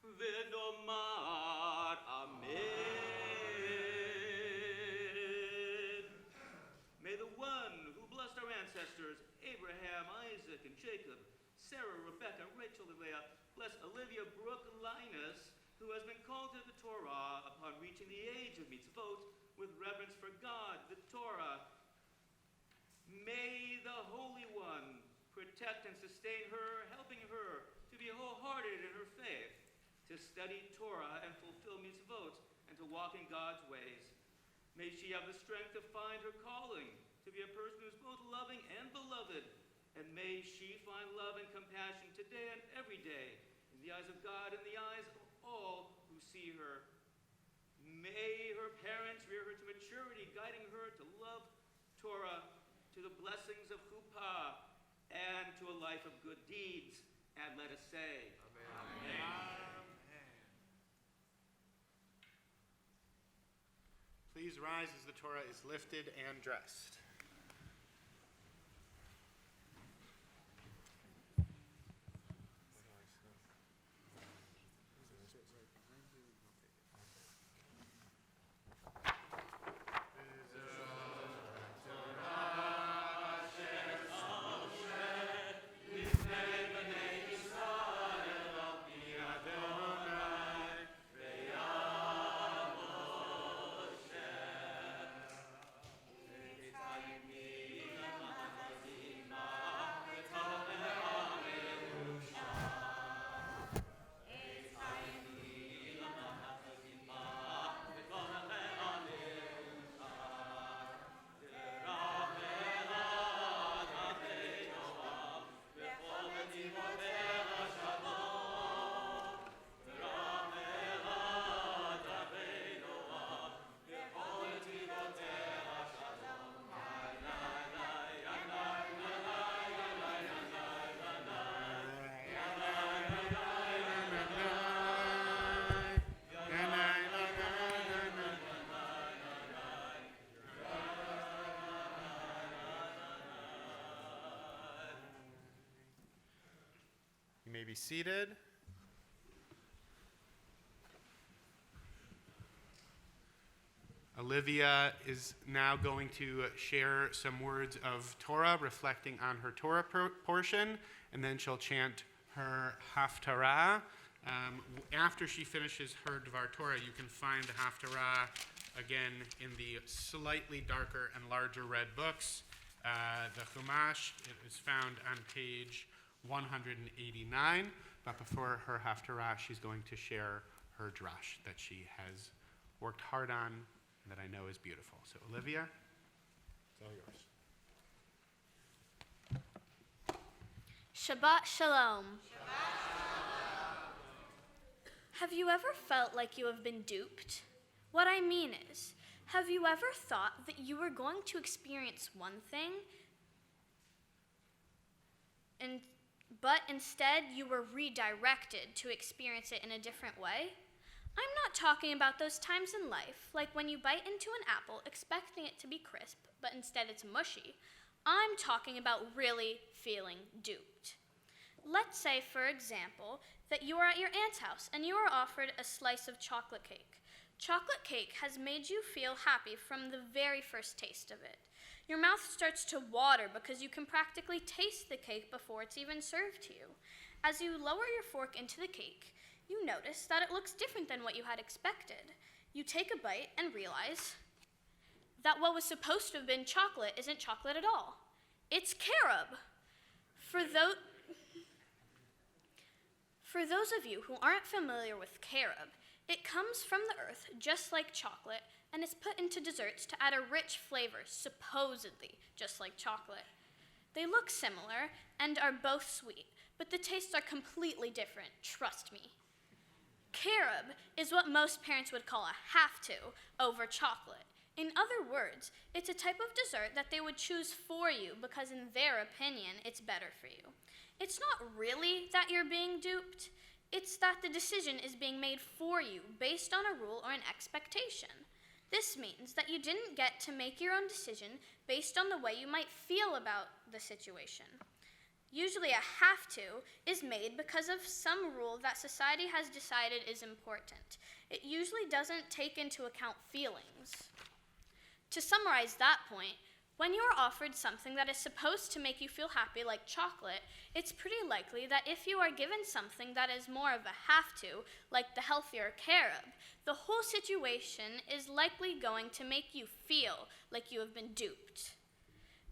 ונאמר amen. May the one who blessed our ancestors, Abraham, Isaac, and Jacob, Sarah, Rebecca, Rachel, and Leah, bless Olivia Brooke Linus, who has been called to the Torah upon reaching the age of mitzvot with reverence for God, the Torah. May the Holy One protect and sustain her, helping her to be wholehearted in her faith, to study Torah and fulfill mitzvot, and to walk in God's ways. May she have the strength to find her calling, to be a person who's both loving and beloved, and may she find love and compassion today and every day, in the eyes of God, in the eyes of all who see her. May her parents rear her to maturity, guiding her to love Torah, to the blessings of chuppah, and to a life of good deeds. And let us say, Amen. Please rise as the Torah is lifted and dressed. You may be seated. Olivia is now going to share some words of Torah reflecting on her Torah portion, and then she'll chant her Haftarah. After she finishes her Dvar Torah, you can find the Haftarah again in the slightly darker and larger red books. The Chumash is found on page 189, but before her Haftarah, she's going to share her drash that she has worked hard on and that I know is beautiful. So Olivia, it's all yours. Shabbat Shalom. Have you ever felt like you have been duped? What I mean is, have you ever thought that you were going to experience one thing, but instead you were redirected to experience it in a different way? I'm not talking about those times in life, like when you bite into an apple expecting it to be crisp, but instead it's mushy. I'm talking about really feeling duped. Let's say, for example, that you are at your aunt's house and you are offered a slice of chocolate cake. Chocolate cake has made you feel happy from the very first taste of it. Your mouth starts to water because you can practically taste the cake before it's even served to you. As you lower your fork into the cake, you notice that it looks different than what you had expected. You take a bite and realize that what was supposed to have been chocolate isn't chocolate at all. It's carob. For those of you who aren't familiar with carob, it comes from the earth just like chocolate and is put into desserts to add a rich flavor, supposedly just like chocolate. They look similar and are both sweet, but the tastes are completely different, trust me. Carob is what most parents would call a have-to over chocolate. In other words, it's a type of dessert that they would choose for you because in their opinion, it's better for you. It's not really that you're being duped. It's that the decision is being made for you based on a rule or an expectation. This means that you didn't get to make your own decision based on the way you might feel about the situation. Usually a have-to is made because of some rule that society has decided is important. It usually doesn't take into account feelings. To summarize that point, when you are offered something that is supposed to make you feel happy like chocolate, it's pretty likely that if you are given something that is more of a have-to, like the healthier carob, the whole situation is likely going to make you feel like you have been duped.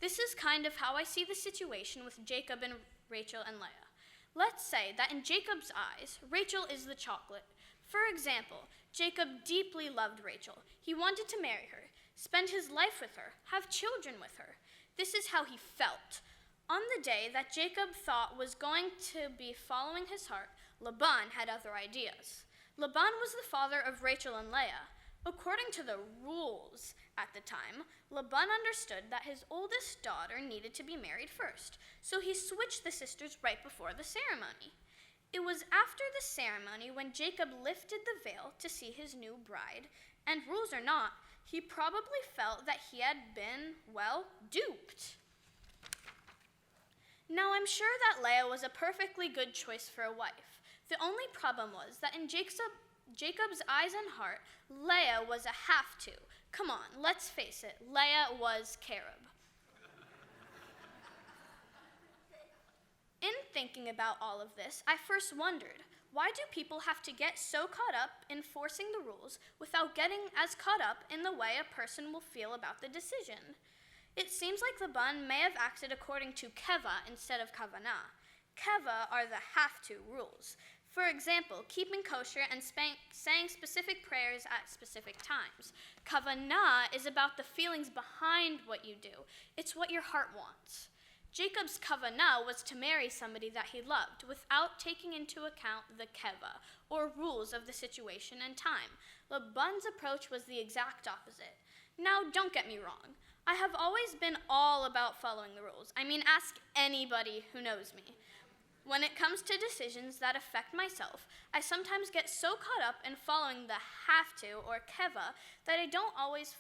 This is kind of how I see the situation with Jacob and Rachel and Leah. Let's say that in Jacob's eyes, Rachel is the chocolate. For example, Jacob deeply loved Rachel. He wanted to marry her, spend his life with her, have children with her. This is how he felt. On the day that Jacob thought was going to be following his heart, Laban had other ideas. Laban was the father of Rachel and Leah. According to the rules at the time, Laban understood that his oldest daughter needed to be married first, so he switched the sisters right before the ceremony. It was after the ceremony when Jacob lifted the veil to see his new bride, and rules or not, he probably felt that he had been, well, duped. Now, I'm sure that Leah was a perfectly good choice for a wife. The only problem was that in Jacob's eyes and heart, Leah was a have-to. Come on, let's face it, Leah was carob. In thinking about all of this, I first wondered, why do people have to get so caught up in enforcing the rules without getting as caught up in the way a person will feel about the decision? It seems like Laban may have acted according to keva instead of kavanah. Keva are the have-to rules. For example, keeping kosher and saying specific prayers at specific times. Kavanah is about the feelings behind what you do. It's what your heart wants. Jacob's kavanah was to marry somebody that he loved without taking into account the keva, or rules of the situation and time. Laban's approach was the exact opposite. Now, don't get me wrong. I have always been all about following the rules. I mean, ask anybody who knows me. When it comes to decisions that affect myself, I sometimes get so caught up in following the have-to or keva that I don't always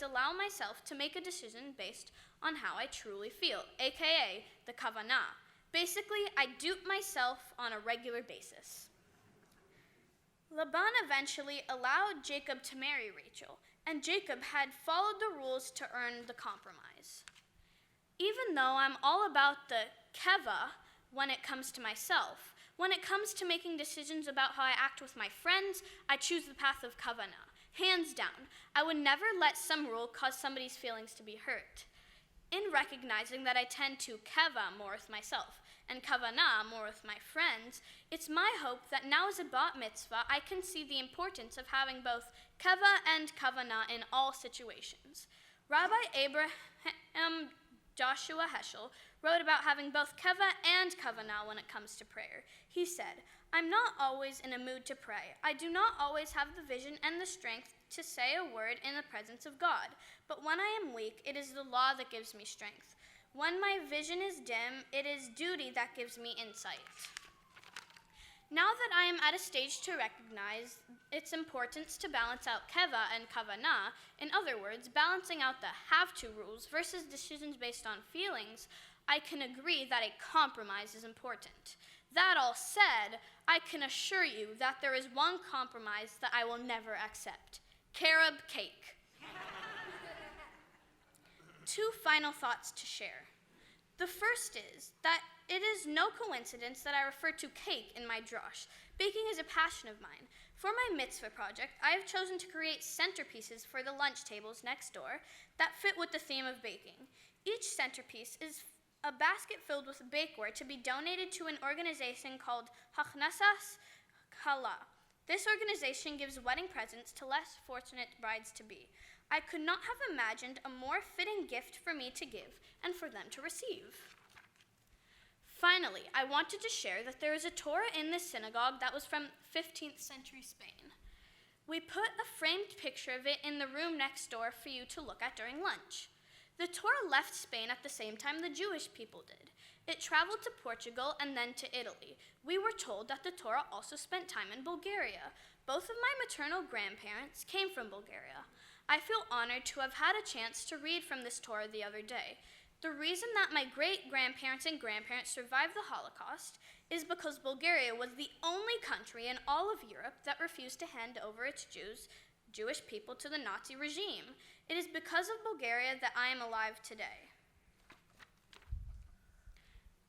allow myself to make a decision based on how I truly feel, aka the kavanah. Basically, I dupe myself on a regular basis. Laban eventually allowed Jacob to marry Rachel, and Jacob had followed the rules to earn the compromise. Even though I'm all about the keva when it comes to myself, when it comes to making decisions about how I act with my friends, I choose the path of kavanah. Hands down, I would never let some rule cause somebody's feelings to be hurt. In recognizing that I tend to keva more with myself and kavanah more with my friends, it's my hope that now as a bat mitzvah, I can see the importance of having both keva and kavanah in all situations. Rabbi Abraham Joshua Heschel wrote about having both keva and kavanah when it comes to prayer. He said, "I'm not always in a mood to pray. I do not always have the vision and the strength to say a word in the presence of God. But when I am weak, it is the law that gives me strength. When my vision is dim, it is duty that gives me insight." Now that I am at a stage to recognize its importance to balance out keva and kavanah, in other words, balancing out the have-to rules versus decisions based on feelings, I can agree that a compromise is important. That all said, I can assure you that there is one compromise that I will never accept: carob cake. 2 final thoughts to share. The first is that it is no coincidence that I refer to cake in my drosh. Baking is a passion of mine. For my mitzvah project, I have chosen to create centerpieces for the lunch tables next door that fit with the theme of baking. Each centerpiece is a basket filled with bakeware to be donated to an organization called Hachnasas Kala. This organization gives wedding presents to less fortunate brides-to-be. I could not have imagined a more fitting gift for me to give and for them to receive. Finally, I wanted to share that there is a Torah in this synagogue that was from 15th century Spain. We put a framed picture of it in the room next door for you to look at during lunch. The Torah left Spain at the same time the Jewish people did. It traveled to Portugal and then to Italy. We were told that the Torah also spent time in Bulgaria. Both of my maternal grandparents came from Bulgaria. I feel honored to have had a chance to read from this Torah the other day. The reason that my great-grandparents and grandparents survived the Holocaust is because Bulgaria was the only country in all of Europe that refused to hand over its Jewish people to the Nazi regime. It is because of Bulgaria that I am alive today.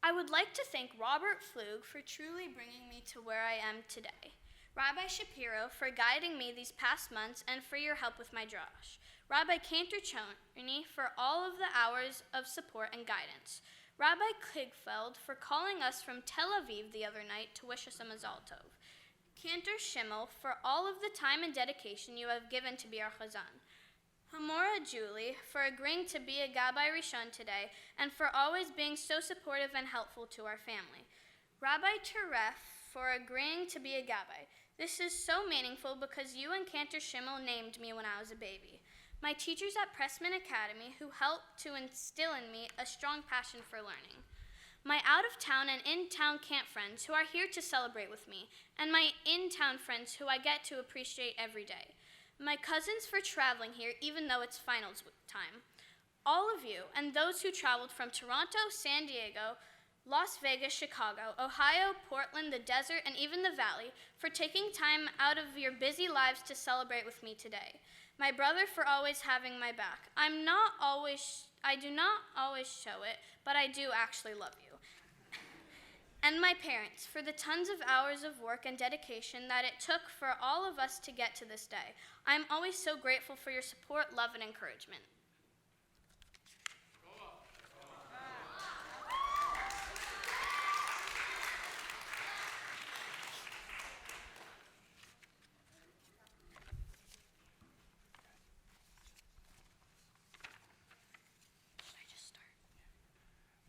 I would like to thank Robert Flug for truly bringing me to where I am today. Rabbi Shapiro for guiding me these past months and for your help with my drosh. Rabbi Cantor Choney for all of the hours of support and guidance. Rabbi Kligfeld for calling us from Tel Aviv the other night to wish us a Mazal Tov. Cantor Schimmel for all of the time and dedication you have given to be our Chazan. Hamora Julie for agreeing to be a Gabbai Rishon today and for always being so supportive and helpful to our family. Rabbi Teref, for agreeing to be a gabbai. This is so meaningful because you and Cantor Schimmel named me when I was a baby. My teachers at Pressman Academy who helped to instill in me a strong passion for learning. My out-of-town and in-town camp friends who are here to celebrate with me, and my in-town friends who I get to appreciate every day. My cousins for traveling here even though it's finals time. All of you and those who traveled from Toronto, San Diego, Las Vegas, Chicago, Ohio, Portland, the desert, and even the valley for taking time out of your busy lives to celebrate with me today. My brother for always having my back. I do not always show it, but I do actually love you. And my parents for the tons of hours of work and dedication that it took for all of us to get to this day. I'm always so grateful for your support, love, and encouragement.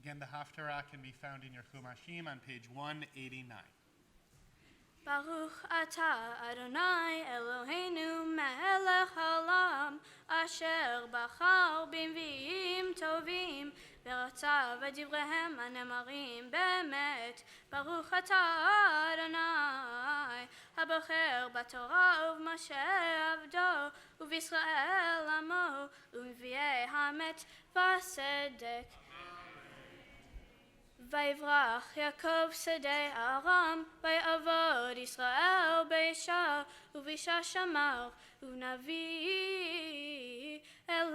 Again, the Haftarah can be found in your Chumashim on page 189. Baruch atah Adonai Eloheinu melech haolam asher bachar b'nviim tovim ורצה בדבריהם הנאמרים באמת. ברוך אתה אדוני הבוחר בתורה ובמשה עבדו ובישראל עמו ובנביאי האמת והצדק. ויברח יעקב שדה ארם ויעבוד ישראל באישה ובאישה שמר ונביא אל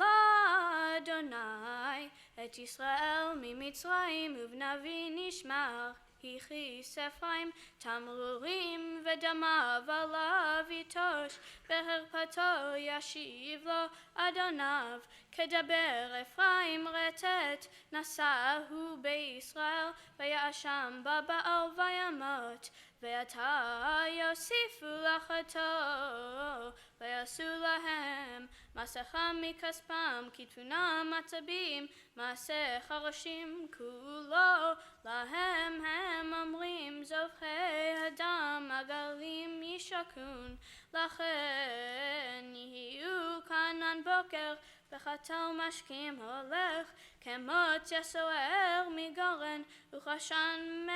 אדוני את ישראל ממצרים ובנביא נשמר. הכיס אפרים תמרורים ודמיו עליו יטוש בחרפתו ישיב לו אדוניו. כדבר אפרים רטט נשאהו בישראל ויאשם בבאר וימות. ועתה יוסיפו לחתו ויעשו להם מסכה מכספם כתבונם עצבים מעשה חרשים כולו להם הם אומרים זובחי הדם עגלים ישקון. לכן יהיו כאן בוקר וחתל משקים הולך כמות יסוער מגורן וכשן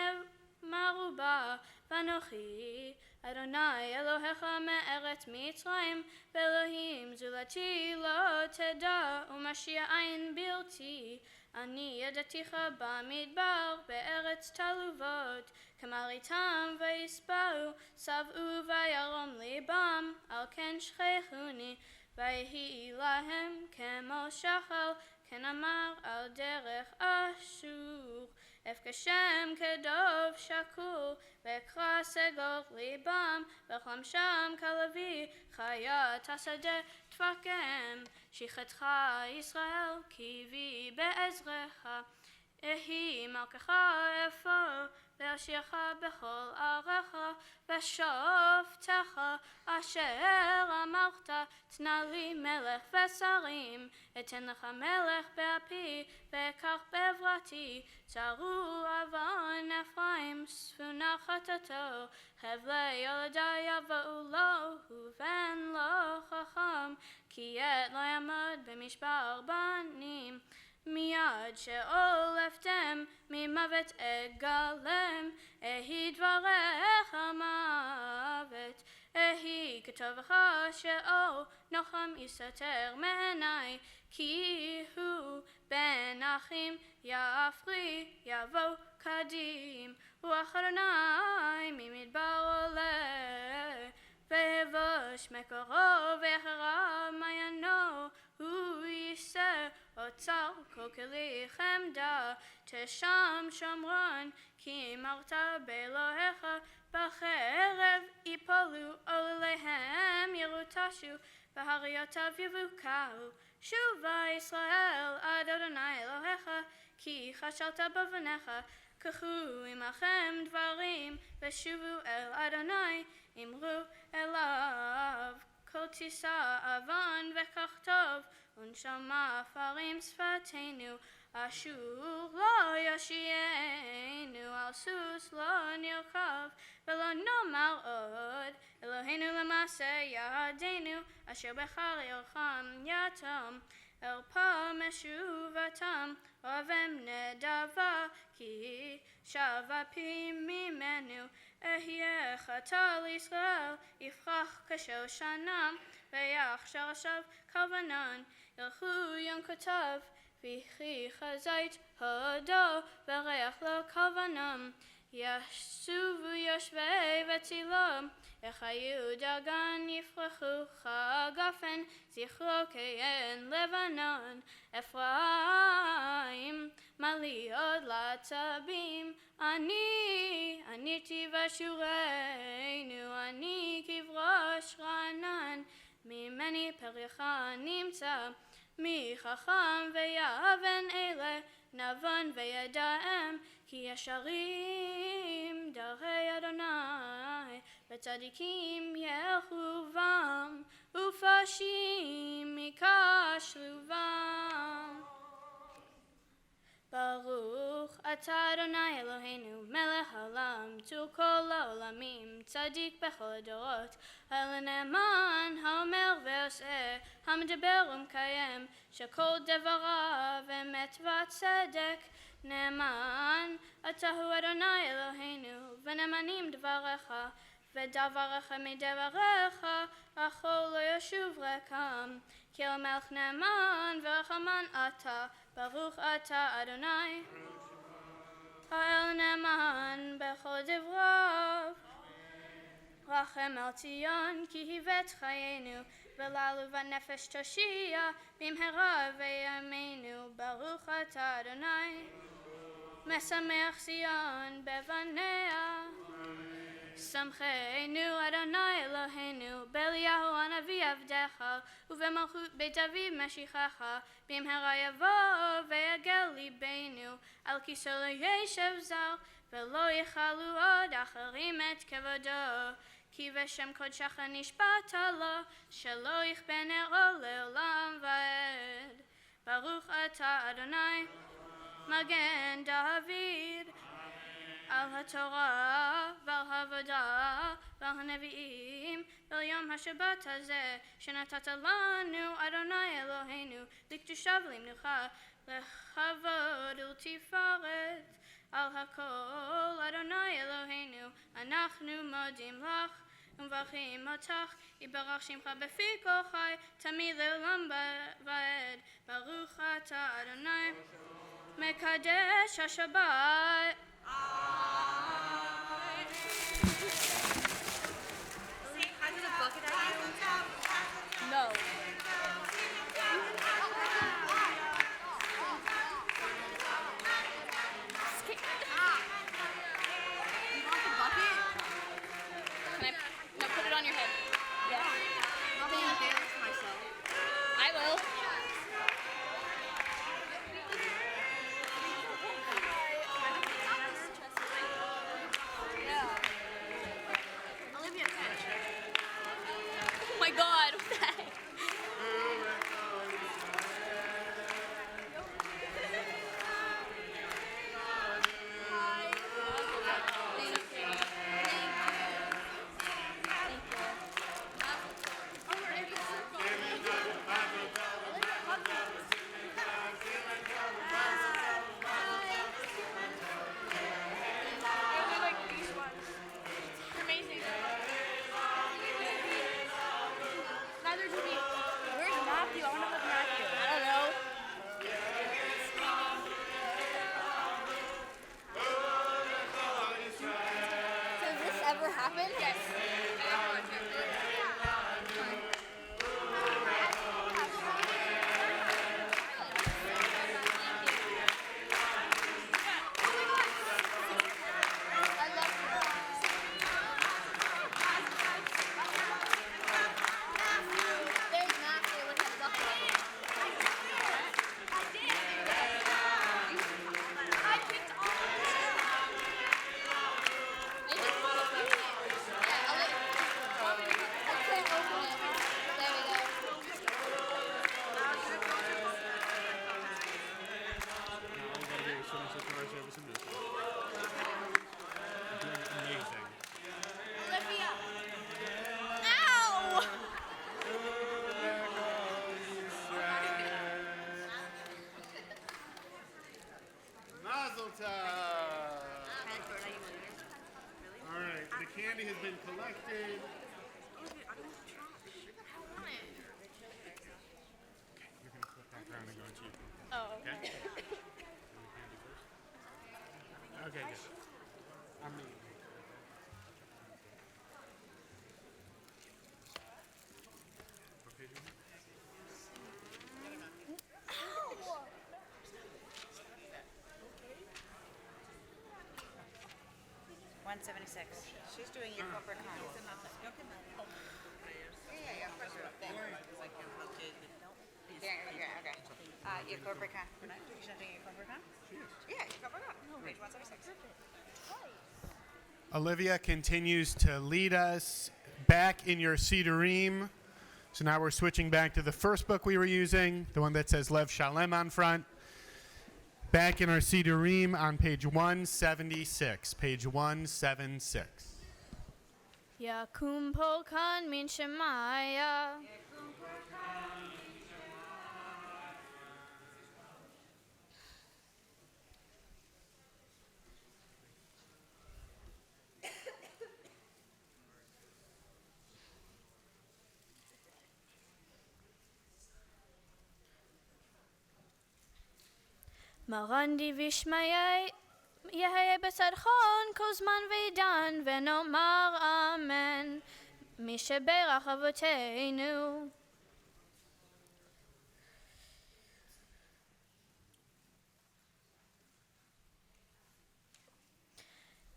מרובה. ואנוכי אדוני אלוהיך מארץ מצרים ואלוהים זולתי לא תדע ומשיע אין בלתי. אני ידעתיך במדבר בארץ תלוות כמריתם ויספרו שבעו וירום ליבם על כן שכחוני ויהי להם כמו שחל כן אמר על דרך אשור. אפגשם כדוב שקול ואקרא סגור ליבם וחלמשם כלביא חיית השדה תפקם. שכתך ישראל כי בעזרך אהי מלכך אפוא ואשירך בכל עריך ושופטך אשר אמרת תנה לי מלך ושרים אתן לך מלך באפי ואקח בעברתי. צרו עוון אפרים ספונה חטאתו חבלי יולדה יבואו לו ובן לא חכם כי עת לא יעמוד במשבר בנים. מיד שאולפתם ממוות אגלם אהי דבריך מוות אהי כתובך שאול נוחם יסתר מעיני כי הוא בין אחים יפרי יבוא קדים רוח אדוני ממדבר עולה ויבוש מקורו ויחרב מעיינו הוא יישא אוצר כל כלי חמדה תשם שומרון כי אמרת באלוהיך בחרב יפולו עליהם ירוטשו והריותיו יבוקעו. שובה ישראל עד אדוני אלוהיך כי חשבת בבניך קחו עמכם דברים ושובו אל אדוני אמרו אליו כל תישא עוון וכך טוב ונשמה עפרים שפתנו, אשור לא יושיענו, על סוס לא נרכב, ולא נאמר עוד, אלוהינו למעשה ידינו, אשר בחר ירחם יתם, אל פה משובתם, אוהבם נדבה, כי שבה פי ממנו, אהיה חטא לישראל, יפרח כשושנם, ויחשר שב כלבנן, ילכו יום כתב, וכי חזית הודו, וריח לו כלבנם, ישובו יושבי וצילום, יחיו דגן יפרחו כגפן, זכרו כעין לבנון, אפרים מלי עוד לעצבים, אני תבשורנו, אני כבראש רענן, ממני פריך נמצא, מי חכם ויאבן אלה, נבון וידעם, כי ישרים דרכי אדוני, וצדיקים ילכו בם, ופשים ייכשלו בם. ברוך אתה אדוני אלוהינו מלך העולם צור כל העולמים צדיק בכל הדורות הנאמן האומר ועושה המדבר ומקיים שכל דבריו אמת וצדק נאמן אתה הוא אדוני אלוהינו ונאמנים דבריך ודבריך מדבריך אכל לא ישוב ריקם כי המלך נאמן ורחמן אתה ברוך אתה אדוני האל נאמן בכל דבריו רחם על ציון כי הבאת חיינו ולעלו בנפש תושיע במהרה בימינו ברוך אתה אדוני משמח ציון בבניה שמחנו אדוני אלוהינו באליהו הנביא עבדך ובמלכות בית אביו משיחך במהרה יבוא ויגל ליבנו על כיסא לא ישב זר ולא יכלו עוד אחרים את כבודו כי בשם קודשך נשבעת לו שלא יכבה נאור לעולם ועד ברוך אתה אדוני מגן דוד על התורה ועל העבודה ועל הנביאים ועל יום השבת הזה שנתת לנו אדוני אלוהינו לקדושה ולמנוחה לכבוד ולתפארת על הכל אדוני אלוהינו אנחנו מודים לך ומברכים אותך יברך שמך בפי כל חי תמיד לעולם ועד ברוך אתה אדוני מקדש השבת No. Put it on your head. Yeah. I'll embarrass myself. I will. Yeah. Olivia, oh my God, what the heck? candy has been collected. You're going to flip back around and go into your phone. Oh, Okay? Okay, good. I'm leaving. What page are you on? 176. She's doing your corporate con. Yeah, of course. Okay. Your corporate con. She's not doing your corporate con? Yeah, your corporate con. Page 176. Olivia continues to lead us back in your Sidurim. So now we're switching back to the first book we were using, the one that says Lev Shalem on front. Back in our Sidurim on page 176. Page 176. Yakum polkan min shemaya. Marandi vishmaya יהיה בצדכון כל זמן ועידן ונאמר אמן מי שברך אבותינו.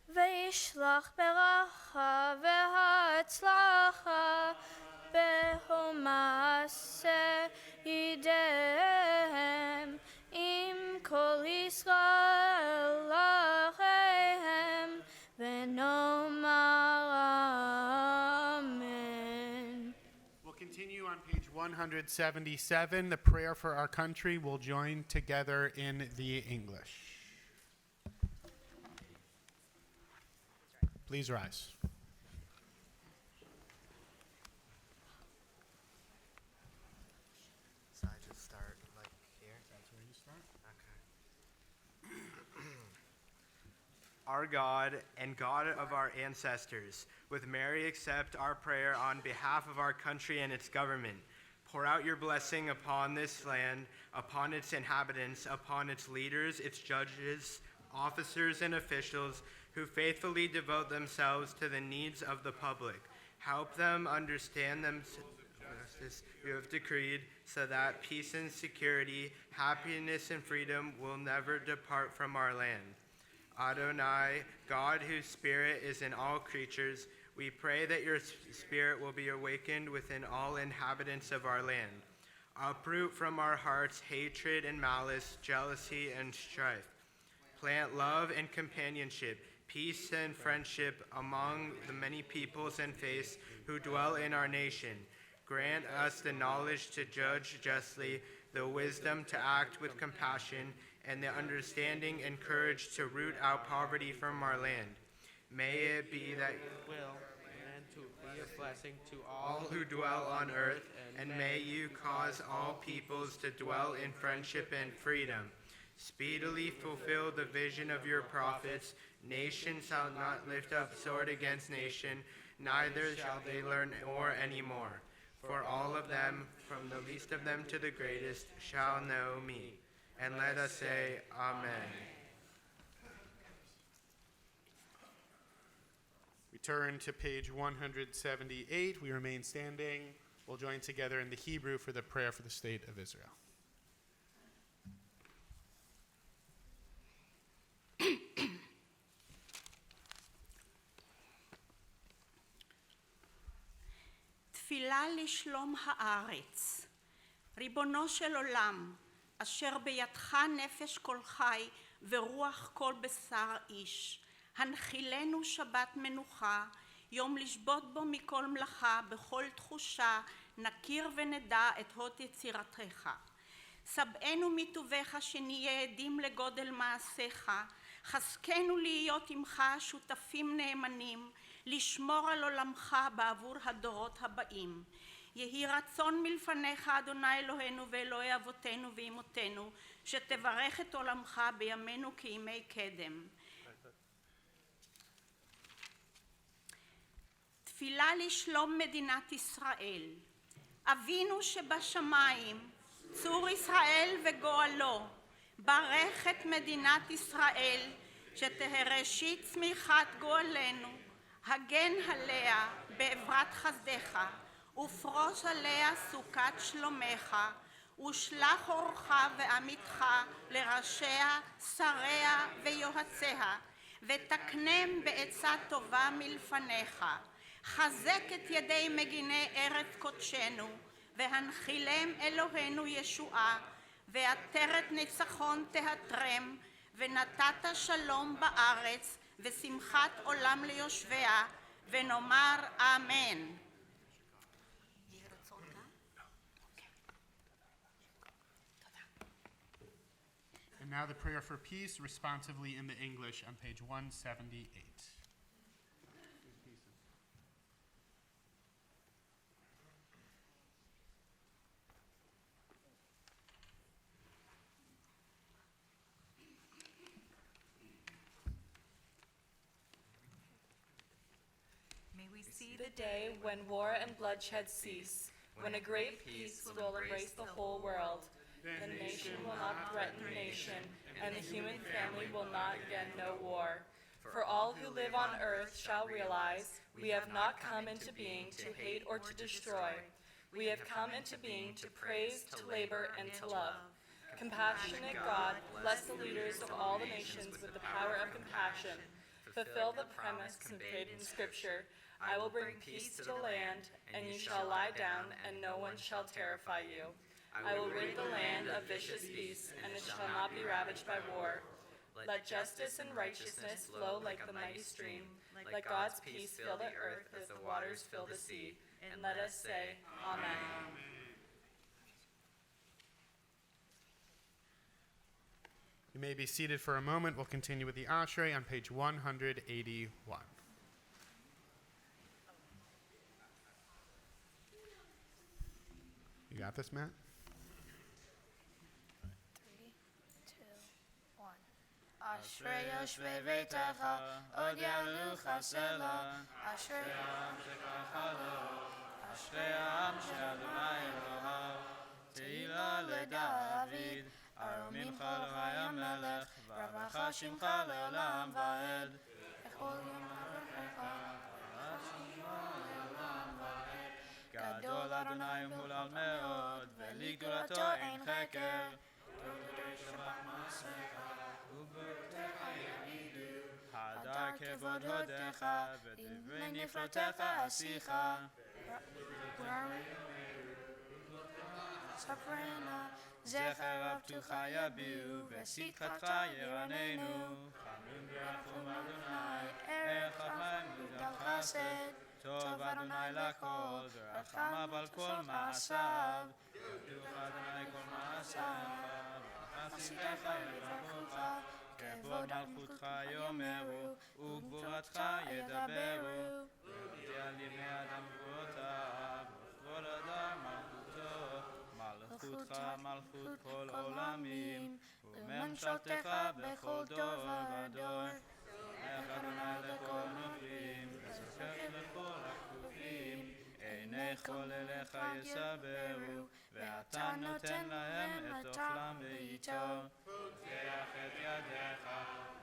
וישלח ברכה והצלחה במעשה ידיהם עם כל ישראל לכם ונאמר אמן. We'll continue on page 177. The prayer for our country will join together in the English. Please rise. So I just start like here? That's where you start. Okay. Our God and God of our ancestors, with Mary accept our prayer on behalf of our country and its government. Pour out your blessing upon this land, upon its inhabitants, upon its leaders, its judges, officers, and officials who faithfully devote themselves to the needs of the public. Help them understand justice you have decreed, so that peace and security, happiness and freedom will never depart from our land. Adonai, God whose spirit is in all creatures, we pray that your spirit will be awakened within all inhabitants of our land. Uproot from our hearts hatred and malice, jealousy and strife. Plant love and companionship, peace and friendship among the many peoples and faiths who dwell in our nation. Grant us the knowledge to judge justly, the wisdom to act with compassion, and the understanding and courage to root out poverty from our land. May it be that you will and to be a blessing to all all who dwell on earth, and may you cause all peoples to dwell in friendship and freedom. Speedily fulfill the vision of your prophets. Nation shall not lift up sword against nation, neither shall they learn war anymore. For all of them, from the least of them to the greatest, shall know me. And let us say, Amen. We turn to page 178. We remain standing. We'll join together in the Hebrew for the prayer for the state of Israel. תפילה לשלום הארץ. ריבונו של עולם, אשר בידך נפש כל חי ורוח כל בשר איש, הנחילנו שבת מנוחה, יום לשבות בו מכל מלאכה, בכל תחושה נכיר ונדע את הוד יצירתך. סבאנו מטובך שנהיה עדים לגודל מעשיך, חזקנו להיות עמך שותפים נאמנים, לשמור על עולמך בעבור הדורות הבאים. יהי רצון מלפניך, אדוני אלוהינו ואלוהי אבותינו ואמותינו, שתברך את עולמך בימינו כימי קדם. תפילה לשלום מדינת ישראל. אבינו שבשמיים, צור ישראל וגואלו, ברך את מדינת ישראל, שתהא ראשית צמיחת גואלנו, הגן עליה בעברת חסדך, ופרוש עליה סוכת שלומך, ושלח אורך ועמיתך לראשיה, שריה ויועציה, ותקנם בעצה טובה מלפניך. חזק את ידי מגיני ארץ קודשנו, והנחילם אלוהינו ישועה, ועטרת ניצחון תהטרם, ונתת שלום בארץ, ושמחת עולם ליושביה, ונאמר אמן. And now the prayer for peace, responsively in the English on page 178. May we see the day when war and bloodshed cease, when a great peace will embrace the whole world. Then nation will not threaten nation, and the human family will not again know war. For all who live on earth shall realize we have not come into being to hate or to destroy. We have come into being to praise, to labor, and to love. Compassionate God, bless the leaders of all the nations with the power of compassion. Fulfill the premise conveyed in Scripture. I will bring peace to the land, and you shall lie down, and no one shall terrify you. I will rid the land of vicious beasts, and it shall not be ravaged by war. Let justice and righteousness flow like the mighty stream. Let God's peace fill the earth as the waters fill the sea. And let us say, Amen. You may be seated for a moment. We'll continue with the Ashrei on page 181. You got this, Matt? 3, 2, 1. Ashrei yoshvei beitecha, od yalucha sela. Ashrei העם שקרא לו, אשרי העם שאדוני אלוהיו, תהילה לדוד, ארומימך אלוהי המלך, ברכה שמך לעולם ועד. בכל יום אברכך, גדול אדוני ומהולל מאוד, ולגדולתו אין חקר. הדר כבוד הודיך, ודברי נפלותיך עשיך. ספרנה, זכר עבדך יביאו, ושמחתך ירננו. חנון ורחום אדוני, ערך חיים וגדל חסד. טוב אדוני לכל, ורחמיו על כל מעשיו. יבדוך אדוני כל מעשיך, וחסידיך יברכוך. כבוד מלכותך יאמרו, וגבורתך ידברו. ויודיע לימי אדם גבורותיו, וכבוד אדם מלכותו. מלכותך מלכות כל עולמים, וממשלתך בכל דור ודור. איך אדוני לכל נופלים, וזוכך לכל הכפופים. עיני כל אליך יסברו, ואתה נותן להם את אוכלם בעיתו. פותח את ידיך,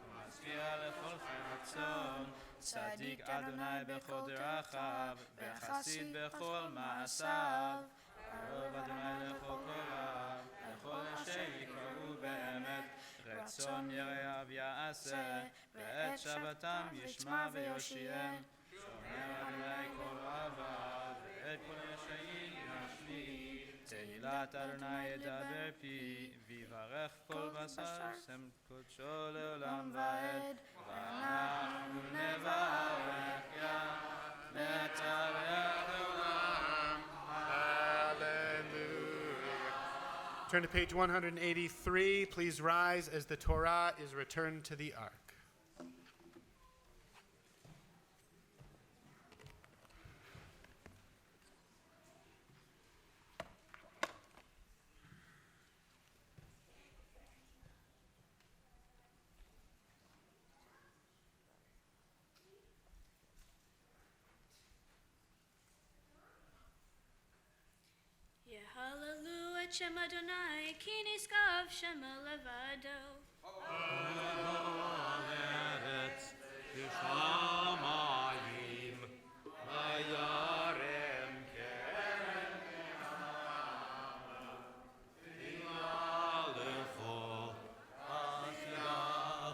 ומשביע לכל חי רצון. צדיק אדוני בכל דרכיו, וחסיד בכל מעשיו. קרוב אדוני לכל קוראיו, לכל אשר יקראו באמת. רצון יראיו יעשה, ואת שבתם ישמע ויושיעם. שומר אדוני כל אוהביו, ואת כל רשעים ישמיע. תהילת אדוני ידבר פי, ויברך כל בשר שם קודשו לעולם ועד. ואנחנו נברך יה, נתברך לעולם. Turn to page 183. Please rise as the Torah is returned to the ark. את שם אדוני, כי נשגב שמו לבדו. הארץ כשמיים וירם קרן והלכו אחיו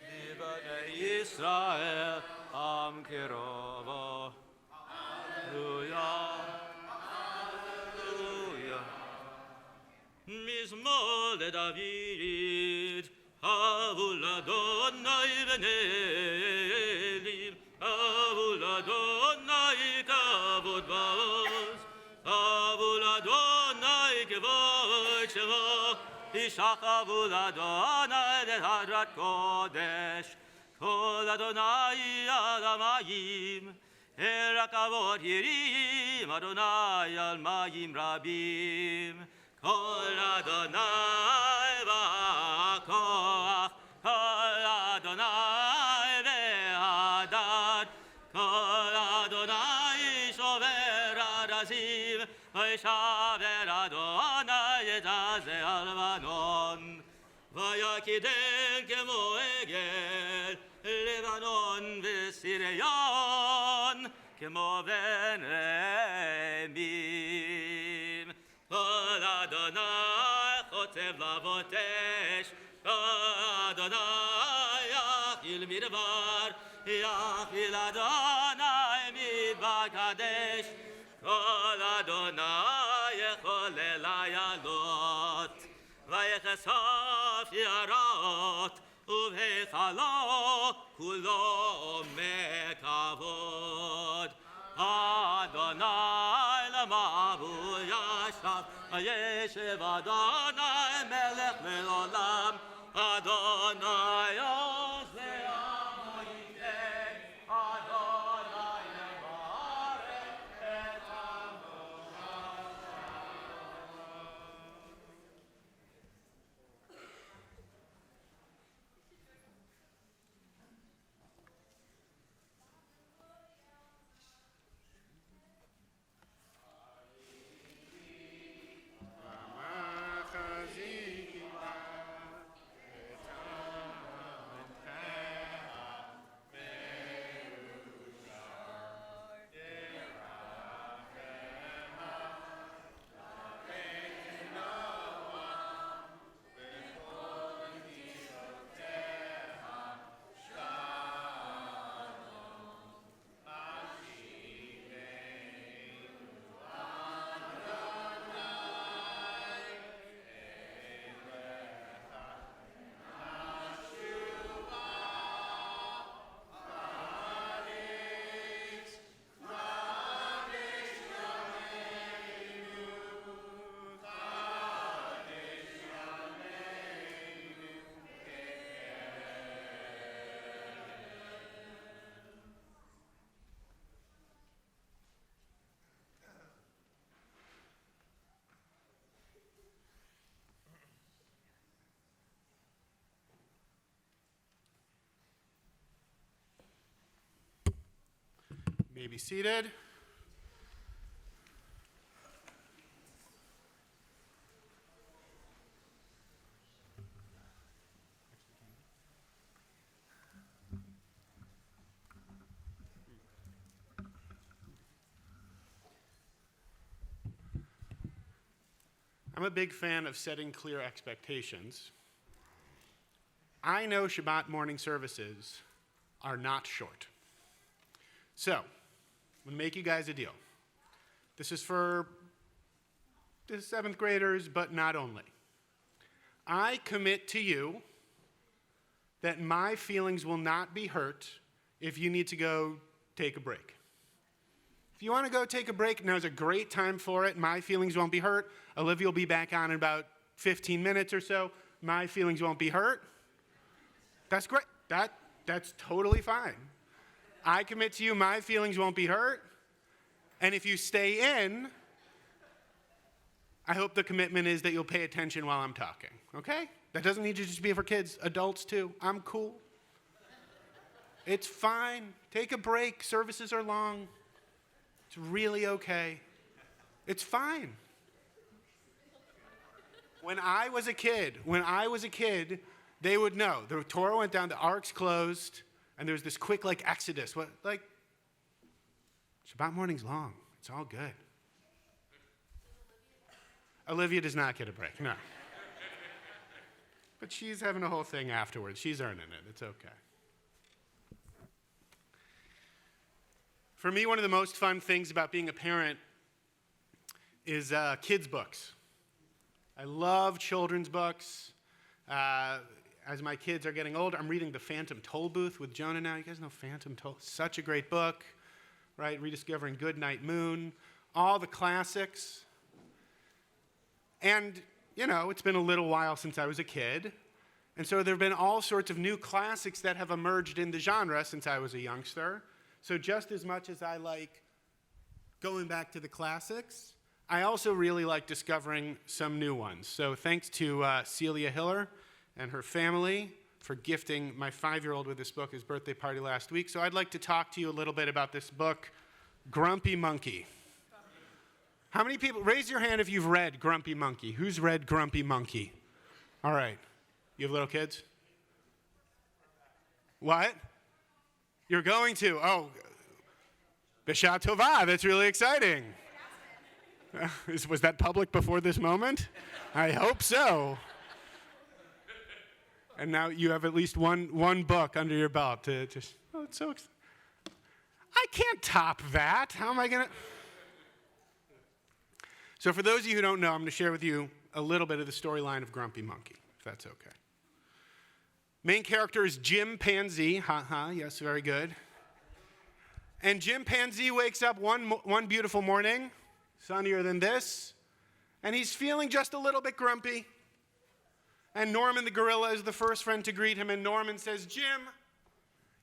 לבני ישראל עם קרובו. Hallelujah. מזמור לדוד, הבו לאדוני בנאלים, הבו לאדוני כבוד בעוז, הבו לאדוני כבוד שמו, ישחבו לאדוני להדרת קודש, כל אדוני על המים, אל הכבוד ירים אדוני על מים רבים. כל אדוני בכוח, כל אדוני בהדד, כל אדוני שובר הדסים, וישבר אדוני את עזי הלבנון. ויקידם כמו עגל, לבנון וסיריון, כמו בן רמים. כל אדוני חוצב לבוט אש, כל אדוני יחיל מדבר, יחיל אדוני מדבר קדש, כל אדוני יחולל איילות, ויחשוף יערות, ובהיכלו כולו מכבוד. אדוני למבול ישב, וישב אדוני מלך לעולם, אדוני עוז לעמו ייתן, אדוני יברך את עמו. May be seated. I'm a big fan of setting clear expectations. I know Shabbat morning services are not short. So, I'm going to make you guys a deal. This is for the 7th graders, but not only. I commit to you that my feelings will not be hurt if you need to go take a break. If you want to go take a break, now's a great time for it. My feelings won't be hurt. Olivia will be back on in about 15 minutes or so. My feelings won't be hurt. That's great. That's totally fine. I commit to you, my feelings won't be hurt. And if you stay in, I hope the commitment is that you'll pay attention while I'm talking, okay? That doesn't need to just be for kids, adults too. I'm cool. It's fine. Take a break. Services are long. It's really okay. It's fine. When I was a kid, they would know. The Torah went down, the arks closed, and there was this quick, exodus. Shabbat morning's long. It's all good. Olivia does not get a break, no. But she's having a whole thing afterwards. She's earning it. It's okay. For me, one of the most fun things about being a parent is kids' books. I love children's books. As my kids are getting older, I'm reading The Phantom Toll Booth with Jonah now. You guys know Phantom Toll? Such a great book, right? Rediscovering Goodnight Moon, all the classics. And, it's been a little while since I was a kid. And so there have been all sorts of new classics that have emerged in the genre since I was a youngster. So just as much as I like going back to the classics, I also really like discovering some new ones. So thanks to Celia Hiller and her family for gifting my 5-year-old with this book at his birthday party last week. So I'd like to talk to you a little bit about this book, Grumpy Monkey. How many people, raise your hand if you've read Grumpy Monkey. Who's read Grumpy Monkey? All right. You have little kids? What? You're going to? Oh, B'Shah Tovah. That's really exciting. Was that public before this moment? I hope so. And now you have at least one book under your belt to it's so exciting. I can't top that. How am I going to? So for those of you who don't know, I'm going to share with you a little bit of the storyline of Grumpy Monkey, if that's okay. Main character is Jim Pansy. Yes, very good. And Jim Pansy wakes up one beautiful morning, sunnier than this, and he's feeling just a little bit grumpy. And Norman the gorilla is the first friend to greet him, and Norman says, Jim,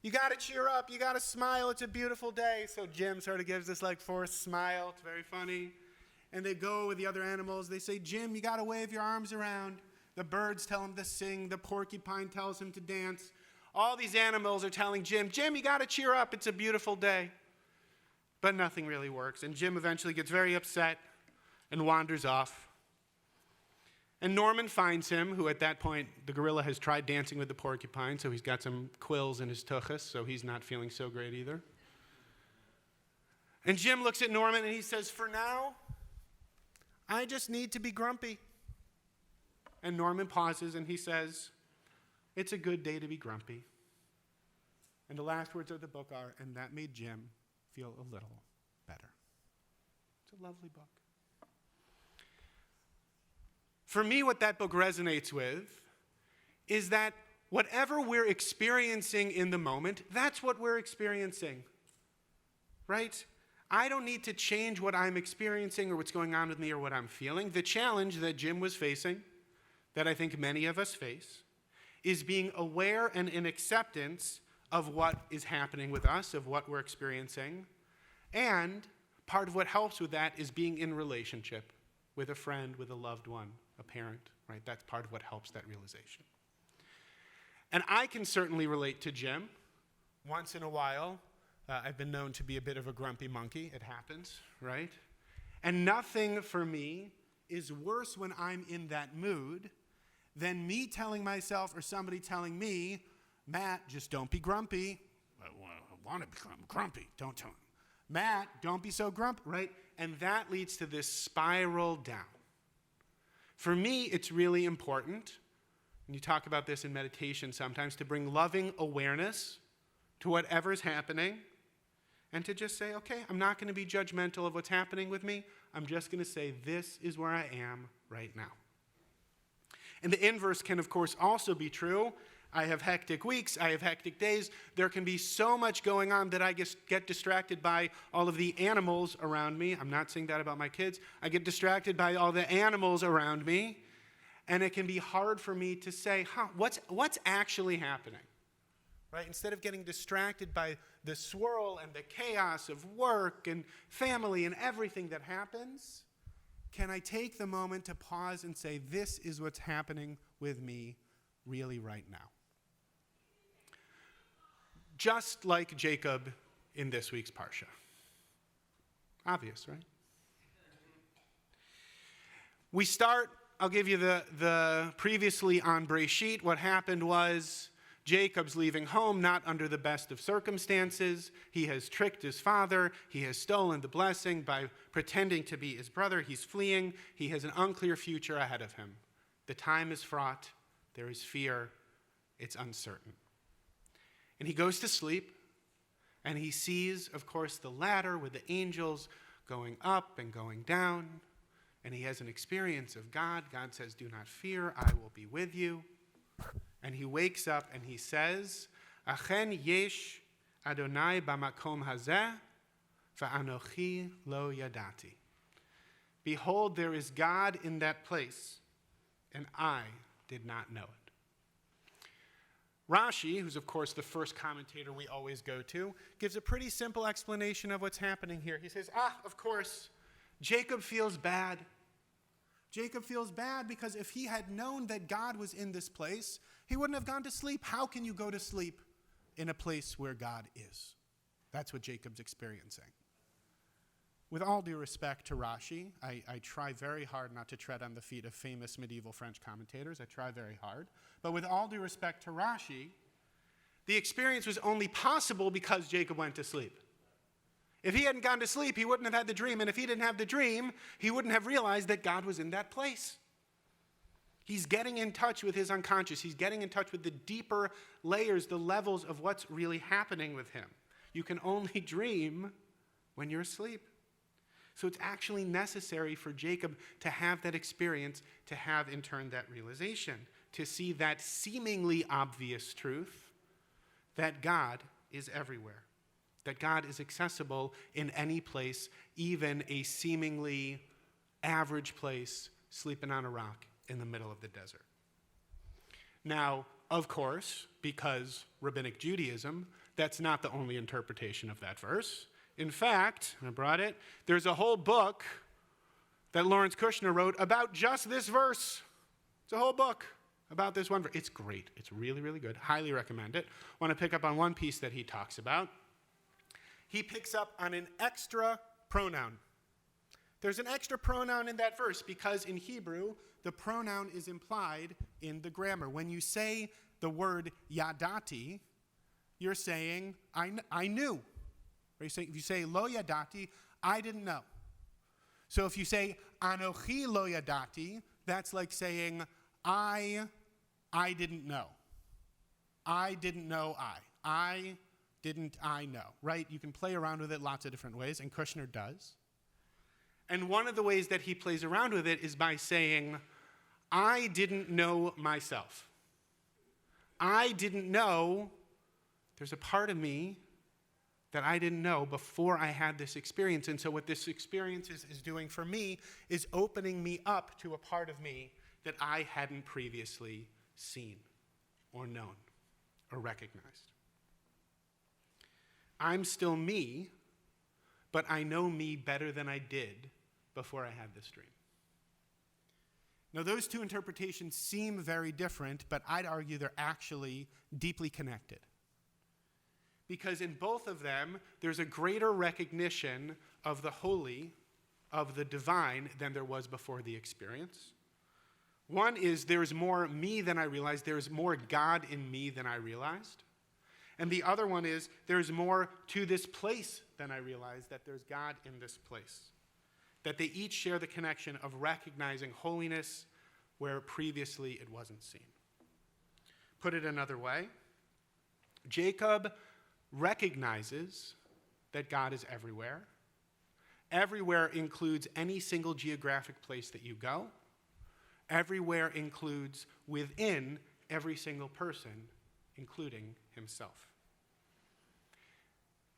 you got to cheer up, you got to smile, it's a beautiful day. So Jim sort of gives this forced smile, it's very funny. And they go with the other animals, they say, Jim, you got to wave your arms around. The birds tell him to sing, the porcupine tells him to dance. All these animals are telling Jim, you got to cheer up, it's a beautiful day. But nothing really works, and Jim eventually gets very upset and wanders off. And Norman finds him, who at that point, the gorilla has tried dancing with the porcupine, so he's got some quills in his tuchus, so he's not feeling so great either. And Jim looks at Norman and he says, for now, I just need to be grumpy. And Norman pauses and he says, it's a good day to be grumpy. And the last words of the book are, and that made Jim feel a little better. It's a lovely book. For me, what that book resonates with is that whatever we're experiencing in the moment, that's what we're experiencing, right? I don't need to change what I'm experiencing or what's going on with me or what I'm feeling. The challenge that Jim was facing, that I think many of us face, is being aware and in acceptance of what is happening with us, of what we're experiencing. And part of what helps with that is being in relationship with a friend, with a loved one, a parent, right? That's part of what helps that realization. And I can certainly relate to Jim. Once in a while, I've been known to be a bit of a grumpy monkey. It happens, right? And nothing for me is worse when I'm in that mood than me telling myself or somebody telling me, Matt, just don't be grumpy. I want to become grumpy. Don't tell him. Matt, don't be so grumpy, right? And that leads to this spiral down. For me, it's really important, and you talk about this in meditation sometimes, to bring loving awareness to whatever's happening and to just say, okay, I'm not going to be judgmental of what's happening with me. I'm just going to say, this is where I am right now. And the inverse can, of course, also be true. I have hectic weeks. I have hectic days. There can be so much going on that I get distracted by all of the animals around me. I'm not saying that about my kids. I get distracted by all the animals around me. And it can be hard for me to say, what's actually happening? Right? Instead of getting distracted by the swirl and the chaos of work and family and everything that happens, can I take the moment to pause and say, this is what's happening with me really right now? Just like Jacob in this week's Parsha. Obvious, right? We start I'll give you the previously on Breshit. What happened was Jacob's leaving home not under the best of circumstances. He has tricked his father. He has stolen the blessing by pretending to be his brother. He's fleeing. He has an unclear future ahead of him. The time is fraught. There is fear. It's uncertain. And he goes to sleep, and he sees, of course, the ladder with the angels going up and going down. And he has an experience of God. God says, "Do not fear, I will be with you." And he wakes up and he says, "Achen yesh Adonai b'makom hazeh, va'anochi lo yadati." Behold, there is God in that place, and I did not know it. Rashi, who's of course the first commentator we always go to, gives a pretty simple explanation of what's happening here. He says, of course, Jacob feels bad. Jacob feels bad because if he had known that God was in this place, he wouldn't have gone to sleep. How can you go to sleep in a place where God is? That's what Jacob's experiencing. With all due respect to Rashi, I try very hard not to tread on the feet of famous medieval French commentators. I try very hard. But with all due respect to Rashi, the experience was only possible because Jacob went to sleep. If he hadn't gone to sleep, he wouldn't have had the dream. And if he didn't have the dream, he wouldn't have realized that God was in that place. He's getting in touch with his unconscious. He's getting in touch with the deeper layers, the levels of what's really happening with him. You can only dream when you're asleep. So it's actually necessary for Jacob to have that experience, to have in turn that realization, to see that seemingly obvious truth that God is everywhere, that God is accessible in any place, even a seemingly average place, sleeping on a rock in the middle of the desert. Now, of course, because Rabbinic Judaism, that's not the only interpretation of that verse. In fact, I brought it, there's a whole book that Lawrence Kushner wrote about just this verse. It's a whole book about this one verse. It's great. It's really, really good. Highly recommend it. Want to pick up on one piece that he talks about. He picks up on an extra pronoun. There's an extra pronoun in that verse because in Hebrew, the pronoun is implied in the grammar. When you say the word yadati, you're saying, I knew. If you say lo yadati, I didn't know. So if you say anochi lo yadati, that's like saying I didn't know. I didn't know I didn't I know, right? You can play around with it lots of different ways, and Kushner does. And one of the ways that he plays around with it is by saying, I didn't know myself. I didn't know there's a part of me that I didn't know before I had this experience. And so what this experience is doing for me is opening me up to a part of me that I hadn't previously seen or known or recognized. I'm still me, but I know me better than I did before I had this dream. Now, those two interpretations seem very different, but I'd argue they're actually deeply connected. Because in both of them, there's a greater recognition of the holy, of the divine, than there was before the experience. One is there's more me than I realized. There's more God in me than I realized. And the other one is there's more to this place than I realized, that there's God in this place. That they each share the connection of recognizing holiness where previously it wasn't seen. Put it another way, Jacob recognizes that God is everywhere. Everywhere includes any single geographic place that you go. Everywhere includes within every single person, including himself.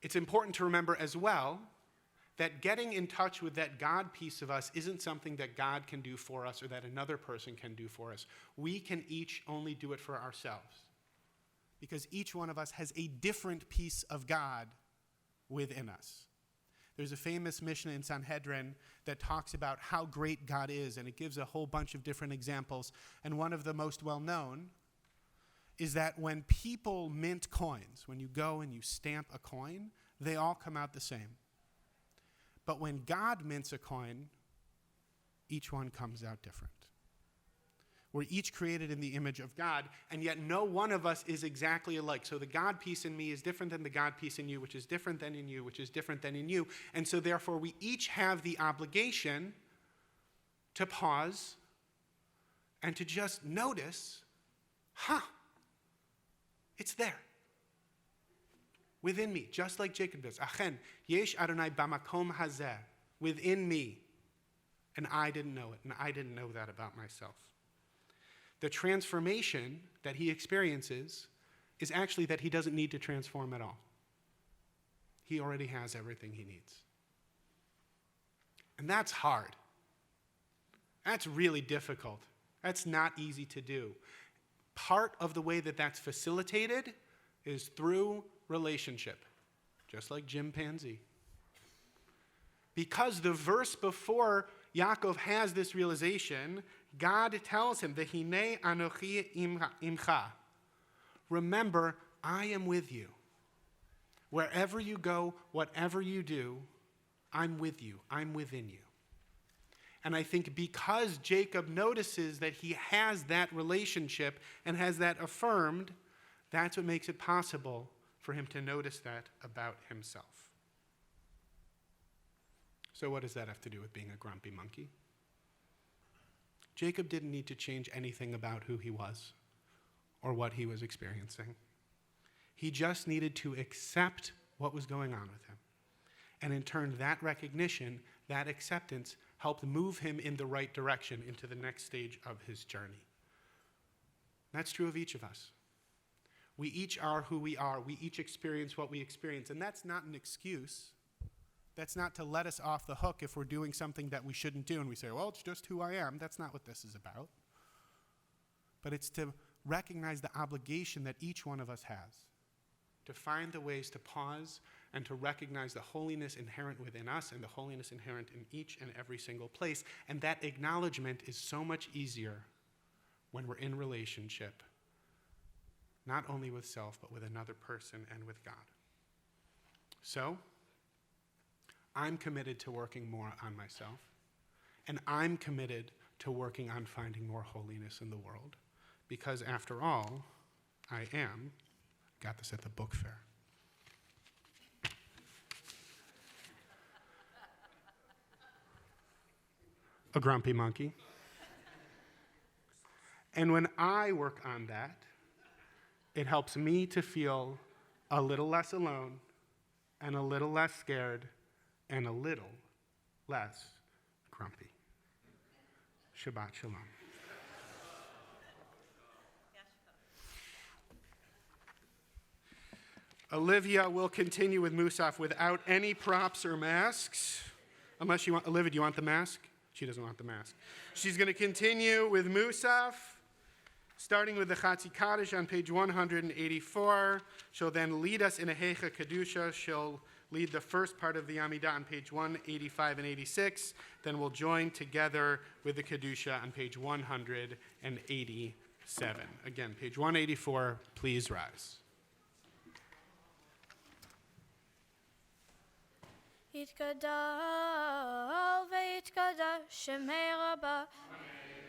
It's important to remember as well that getting in touch with that God piece of us isn't something that God can do for us or that another person can do for us. We can each only do it for ourselves because each one of us has a different piece of God within us. There's a famous Mishnah in Sanhedrin that talks about how great God is, and it gives a whole bunch of different examples. And one of the most well-known is that when people mint coins, when you go and you stamp a coin, they all come out the same. But when God mints a coin, each one comes out different. We're each created in the image of God, and yet no one of us is exactly alike. So the God piece in me is different than the God piece in you, which is different than in you, which is different than in you. And so therefore we each have the obligation to pause and to just notice, it's there. Within me, just like Jacob does. Achen, yesh Adonai bamakom hazeh, within me. And I didn't know it, and I didn't know that about myself. The transformation that he experiences is actually that he doesn't need to transform at all. He already has everything he needs. And that's hard. That's really difficult. That's not easy to do. Part of the way that that's facilitated is through relationship, just like chimpanzee. Because the verse before Yaakov has this realization, God tells him, V'hinei anochi imcha. Remember, I am with you. Wherever you go, whatever you do, I'm with you. I'm within you. And I think because Jacob notices that he has that relationship and has that affirmed, that's what makes it possible for him to notice that about himself. So what does that have to do with being a grumpy monkey? Jacob didn't need to change anything about who he was or what he was experiencing. He just needed to accept what was going on with him. And in turn, that recognition, that acceptance, helped move him in the right direction into the next stage of his journey. That's true of each of us. We each are who we are. We each experience what we experience. And that's not an excuse. That's not to let us off the hook if we're doing something that we shouldn't do and we say, well, it's just who I am. That's not what this is about. But it's to recognize the obligation that each one of us has, to find the ways to pause and to recognize the holiness inherent within us and the holiness inherent in each and every single place. And that acknowledgement is so much easier when we're in relationship, not only with self, but with another person and with God. So, I'm committed to working more on myself, and I'm committed to working on finding more holiness in the world, because after all, I got this at the book fair. A grumpy monkey. And when I work on that, it helps me to feel a little less alone and a little less scared and a little less grumpy. Shabbat shalom. Olivia will continue with Musaf without any props or masks. Unless you want, Olivia, do you want the mask? She doesn't want the mask. She's going to continue with Musaf, starting with the Chatzi Kaddish on page 184. She'll then lead us in a Heicha Kedusha. She'll lead the first part of the Amidah on page 185 and 86. Then we'll join together with the Kedusha on page 187. Again, page 184, please rise. יתגדל ויתקדש שמי רבה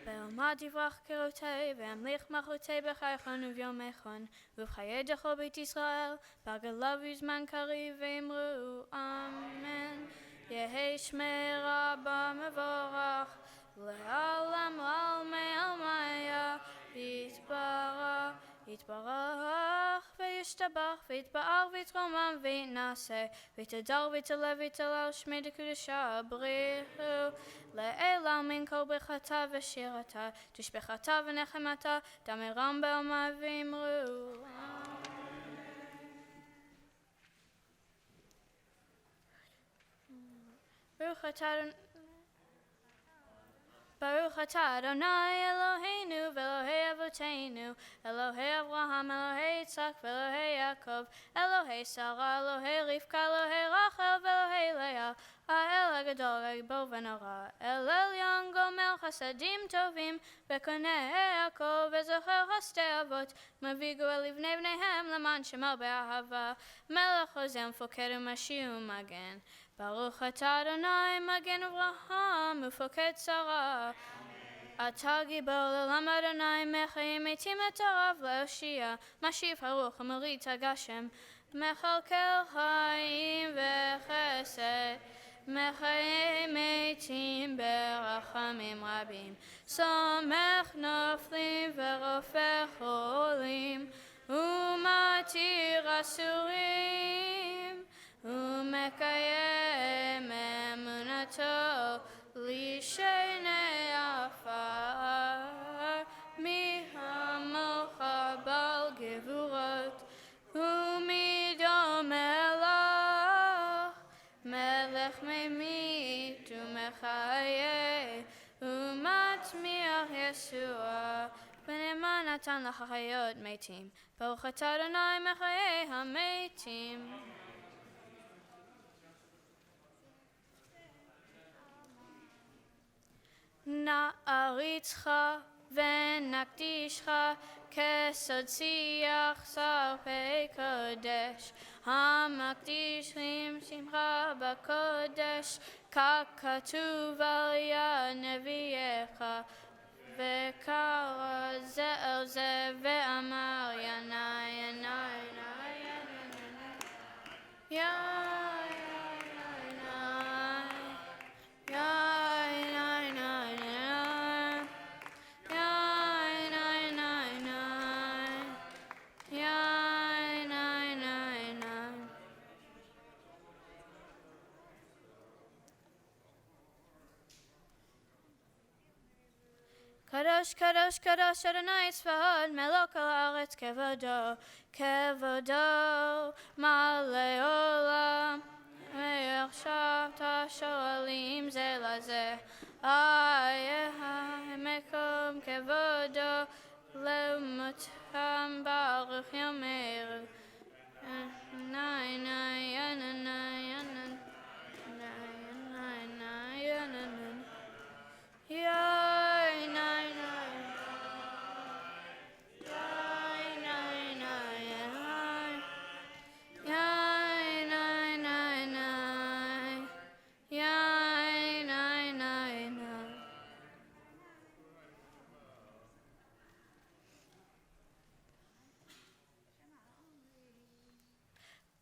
בעלמא תברח קרותי והמליך מלכותי בחייכון וביומכון ובחיי דכל בית ישראל בגלה וזמן קריב ואמרו אמן יהי שמי רבה מבורך לעולם לעלמי עלמיה יתברך יתברך וישתבח ויתפאר ויתרומם ויתנשא ויתהדר ויתעלה ויתהלל שמי דקדושה בריחו לאלה מן כל ברכתה ושירתה תשבחתה ונחמתה דמרם בעלמא ואמרו ברוך אתה אדוני אלוהינו ואלוהי אבותינו אלוהי אברהם אלוהי יצחק ואלוהי יעקב אלוהי שרה אלוהי רבקה אלוהי רחל ואלוהי לאה האל הגדול הגיבור ונורא אל עליון גומל חסדים טובים וקונה הכל וזוכר חסדי אבות מביא גואל לבני בניהם למען שמר באהבה מלך עוזר מפקד ומשיר ומגן ברוך אתה אדוני מגן אברהם ופוקד שרה אתה גיבור לעולם אדוני, מחיים מתים את הרב להושיע, משיב הרוח ומוריד הגשם, מכלכל חיים וחסד, מחיי מתים ברחמים רבים, סומך נופלים ורופא חולים, ומתיר אסורים, ומקיים אמונתו לשני עפר, מהמלך בעל גבורות, ומידו מלך ממית ומחיה, ומצמיח ישוע, ונאמן נתן לך חיות מתים, ברוך אתה אדוני מחיי המתים. נעריצך ונקדישך כסוד שיח שרפי קודש, המקדיש שמחה בקודש, ככתוב על יד נביאך, וקרא זה אל זה ואמר ינאי ינאי ינאי ינאי קדוש קדוש קדוש אדוני צבאות מלך על הארץ, כבודו כבודו מלא עולם, ועכשיו השואלים זה לזה, מקום כבודו למותם ברוך יאמרו, נאי נאי נאי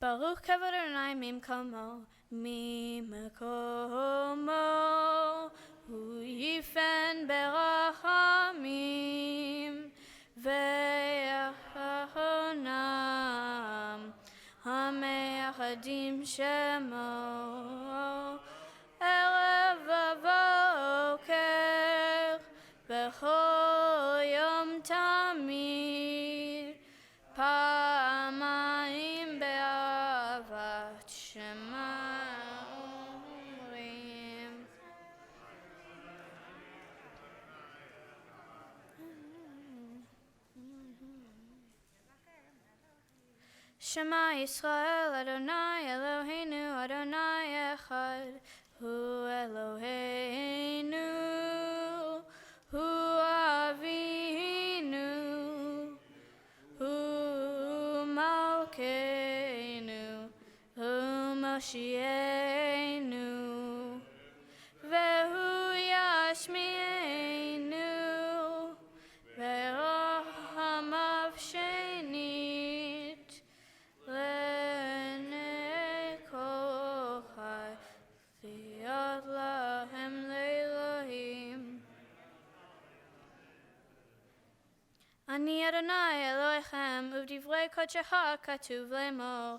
ברוך כבוד אדוני ממקומו, הוא יפן ברחמים ויחונם, המאחדים שמו ערב ובוקר, בכל יום תמיד, פעמיים באהבת שמה אומרים. שמע ישראל אדוני אלוהינו אדוני אחד, הוא אלוהינו, הוא אבינו, הוא מלכנו, הוא מושיענו, והוא ישמיענו ברחמיו שנית לעיני כל חי, להיות להם לאלוהים. אני אדוני אלוהיכם, ובדברי קודשך כתוב לאמור.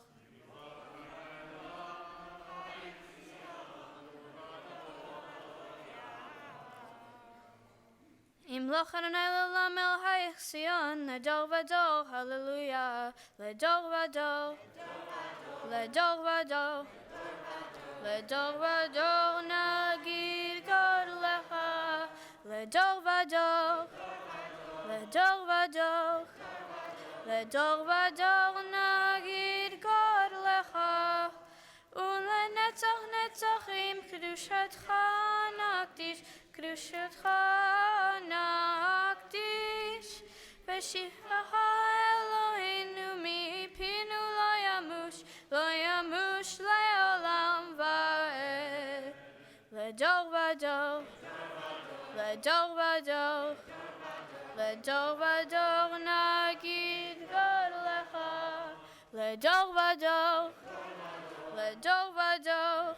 ימלוך אדוני לעולם מלך ציון, לדור ודור, הללויה, לדור ודור, לדור ודור, לדור ודור נגיד גודלך, לדור ודור, לדור ודור, לדור ודור נגיד גודלך, ולנצח נצחים קדושתך נקדיש, קדושתך נקדיש, ושבחך אלוהינו מפינו לא ימוש, לא ימוש לעולם ועד, לדור ודור, לדור לדור ודור, לדור ודור נגיד גודלך, לדור ודור, לדור ודור,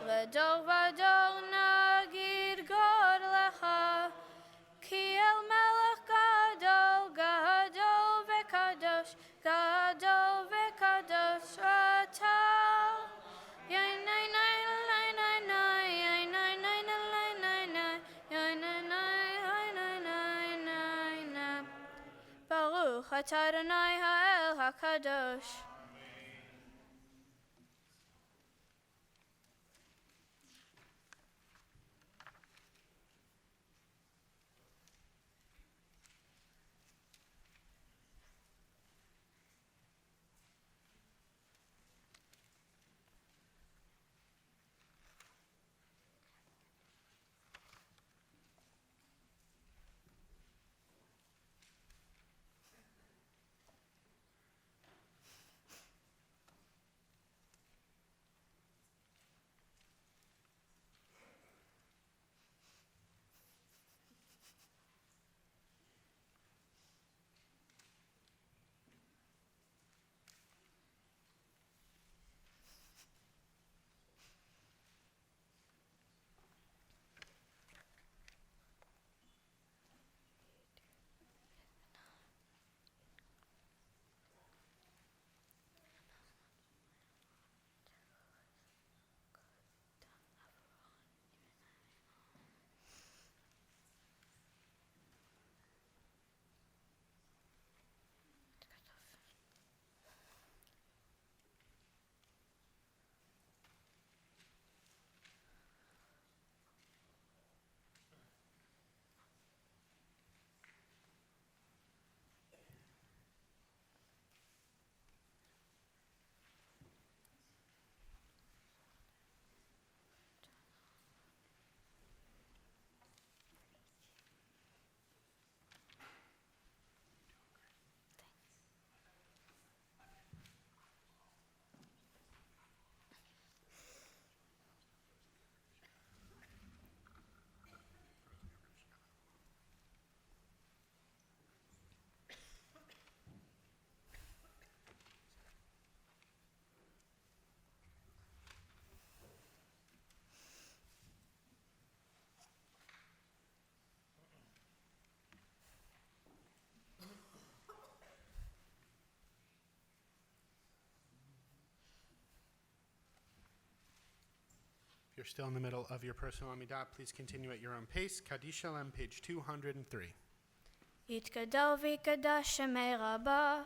לדור ודור נגיד גודלך, כי אל מלך גדול, גדול וקדוש, גדול וקדוש אתה. ברוך אתה אדוני האל הקדוש. If you're still in the middle of your personal Amidah, please continue at your own pace. Kaddish Shalem, page 203. יתגדל ויקדש שמי רבה,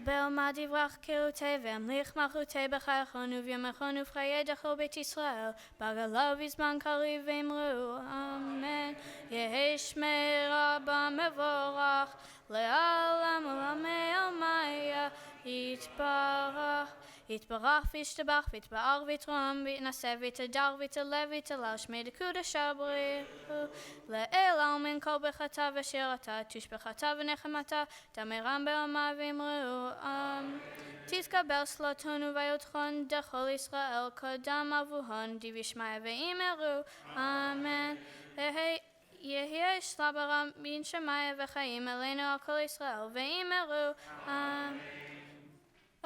בעלמא דברך קירותי והמליך מלכותי בחייכון ובימיכון ובחיי דכל בית ישראל, בגלה ובזמן קריב ואמרו אמן. יהי שמי רבה מבורך, לעולם ולעמי עלמיה יתברך. יתברך וישתבח ויתפאר ויתרום ויתנשא ויתהדר ויתעלה ויתהלל שמי דקודש בריחו לעילה ומן כל ברכתה ושירתה תשבחתה ונחמתה תמירם בעלמא ואמרו תתקבל סלוטון וביותכון דכל ישראל קודם אבוהון דיבי שמעיה ואמרו אמן. יהיה שלב בין שמעיה וחיים אלינו על כל ישראל ואמרו אמן.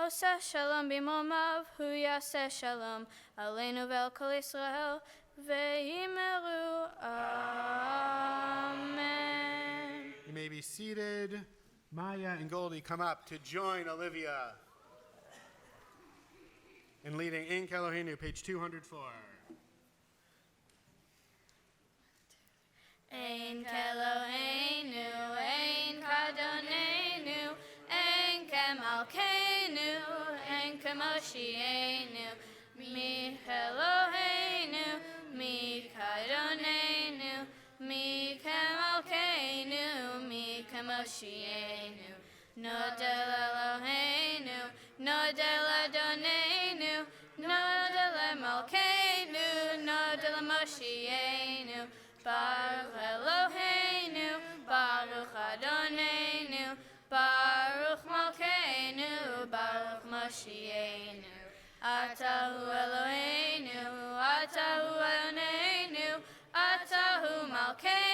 עושה שלום במרומיו, הוא יעשה שלום עלינו ועל כל ישראל, ואמרו Amen. You may be seated. Maya and Goldie come up to join Olivia in leading In Kelohenu, page 204. Ein Kelohenu, ein Kadonenu, ein Kemalkenu, ein Kemoshienu, mi Eloheinu, mi Kadonenu, mi Kemalkenu, mi Kemoshienu, Nodel Eloheinu, Nodel Adonenu, Nodel Malkeinu, Nodel Moshienu, Baruch Eloheinu, Baruch Adonenu, Baruch Malkeinu, Baruch Moshienu. Atahu Eloheinu, Atahu Adonenu, Atahu Malkeinu.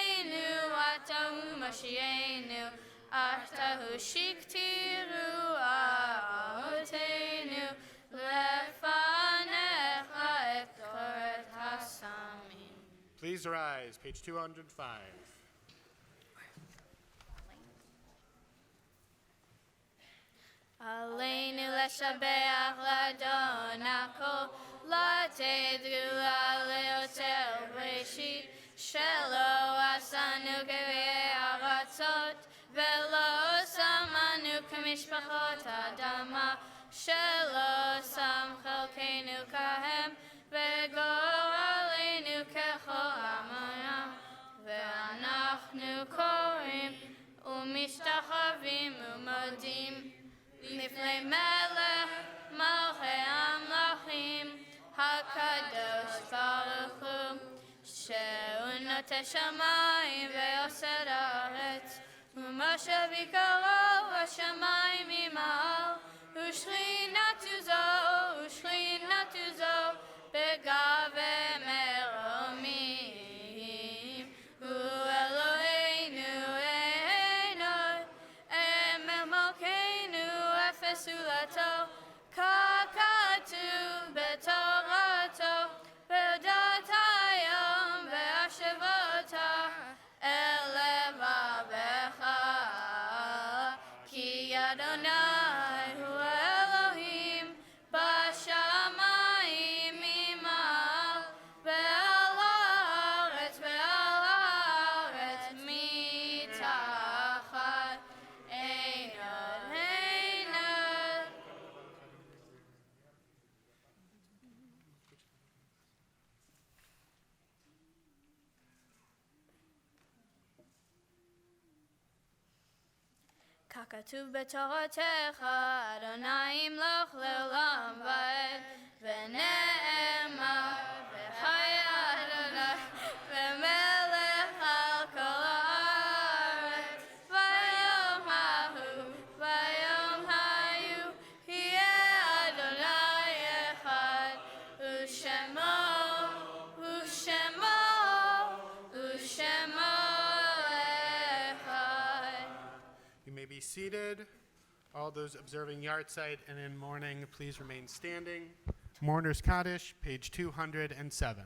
Moshienu, Atahu Shiktiru Ahotenu, Lefanecha et Toret Hasamim. Please rise, page 205. Aleinu leshabeach ladonako, latedru aleotel breshit, shelo asanu kevei aratzot, velo samanu kamishpachot adama, shelo sam chelkenu kahem, vegor aleinu kechol amonam, ve'anachnu korim, umishtachavim umodim, לפני מלך מלכי המלכים הקדוש ברוך הוא שהוא נוטה שמיים ויוסד הארץ ומשה ביקרו השמיים ממעל ושכינת עוזו בגבי מרומים הוא אלוהינו Sulato, Kakatu, Betorato, Bedatayam, Beashevota, Eleva Becha, Ki Adonai, Hu Elohim, Bashamayim Imal, Be'alaret, Mitachat, ככתוב בתורתך, אדוני ימלוך לעולם ועד, ונאמר, וחיה אדוני, ומלך על כל הארץ, ביום ההוא, ביום ההוא, יהיה אדוני אחד, ושמו You may be seated. All those observing Yartzeit and in mourning, please remain standing. Mourner's Kaddish, page 207.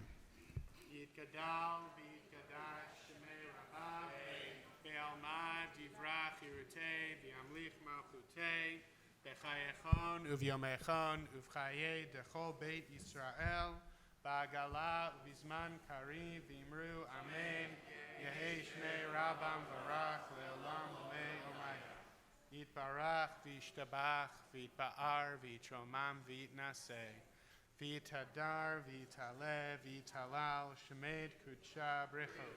Yitgadal v'yitgadash shemei Rabbah, be'alma divrach yirutei, v'yamlich malchutei, b'chayechon uvyomechon uv'chayei dechol beit Yisrael, ba'agala uv'izman karim v'imru amen, yehei shmei Rabbam varach le'olam v'mei omai. Yitbarach v'yishtabach v'yitba'ar v'yitromam v'yitnaseh. V'yitadar, v'yitaleh, v'yitalal, shemed kudsha bricho.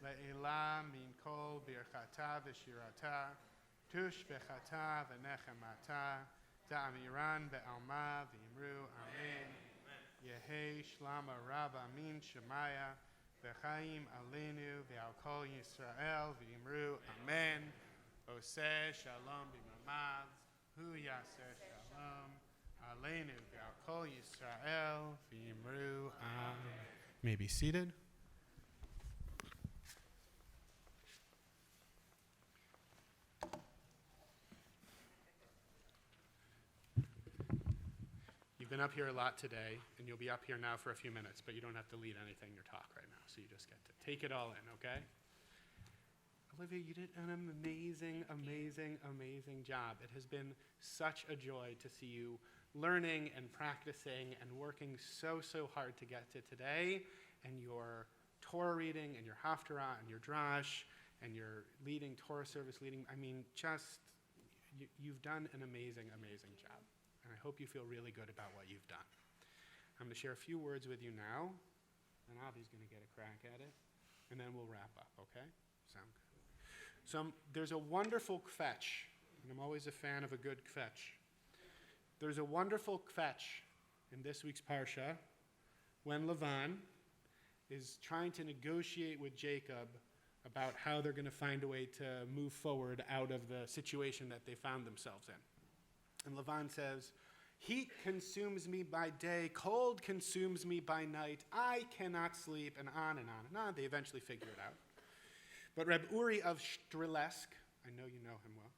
Le'ila min kol birchata v'shirata, tush v'chata v'nechemata, ta'amiran be'alma v'imru amen. Yehei shlama rabba min shemaya, v'chaim aleinu v'al kol Yisrael v'imru amen. Oseh shalom b'mamav, hu yaseh shalom. Aleinu v'al kol Yisrael v'imru amen. May be seated. You've been up here a lot today, and you'll be up here now for a few minutes, but you don't have to lead anything in your talk right now, so you just get to take it all in, okay? Olivia, you did an amazing, amazing, amazing job. It has been such a joy to see you learning and practicing and working so, so hard to get to today, and your Torah reading and your Haftarah and your Drash and your leading Torah service leading. I mean, just, you've done an amazing, amazing job. And I hope you feel really good about what you've done. I'm going to share a few words with you now, and Avi's going to get a crack at it, and then we'll wrap up, okay? Sound good? So there's a wonderful kvetch, and I'm always a fan of a good kvetch. There's a wonderful kvetch in this week's Parsha when Lavan is trying to negotiate with Jacob about how they're going to find a way to move forward out of the situation that they found themselves in. And Lavan says, heat consumes me by day, cold consumes me by night, I cannot sleep, and on and on and on. They eventually figure it out. But Reb Uri of Strelesk, I know you know him well,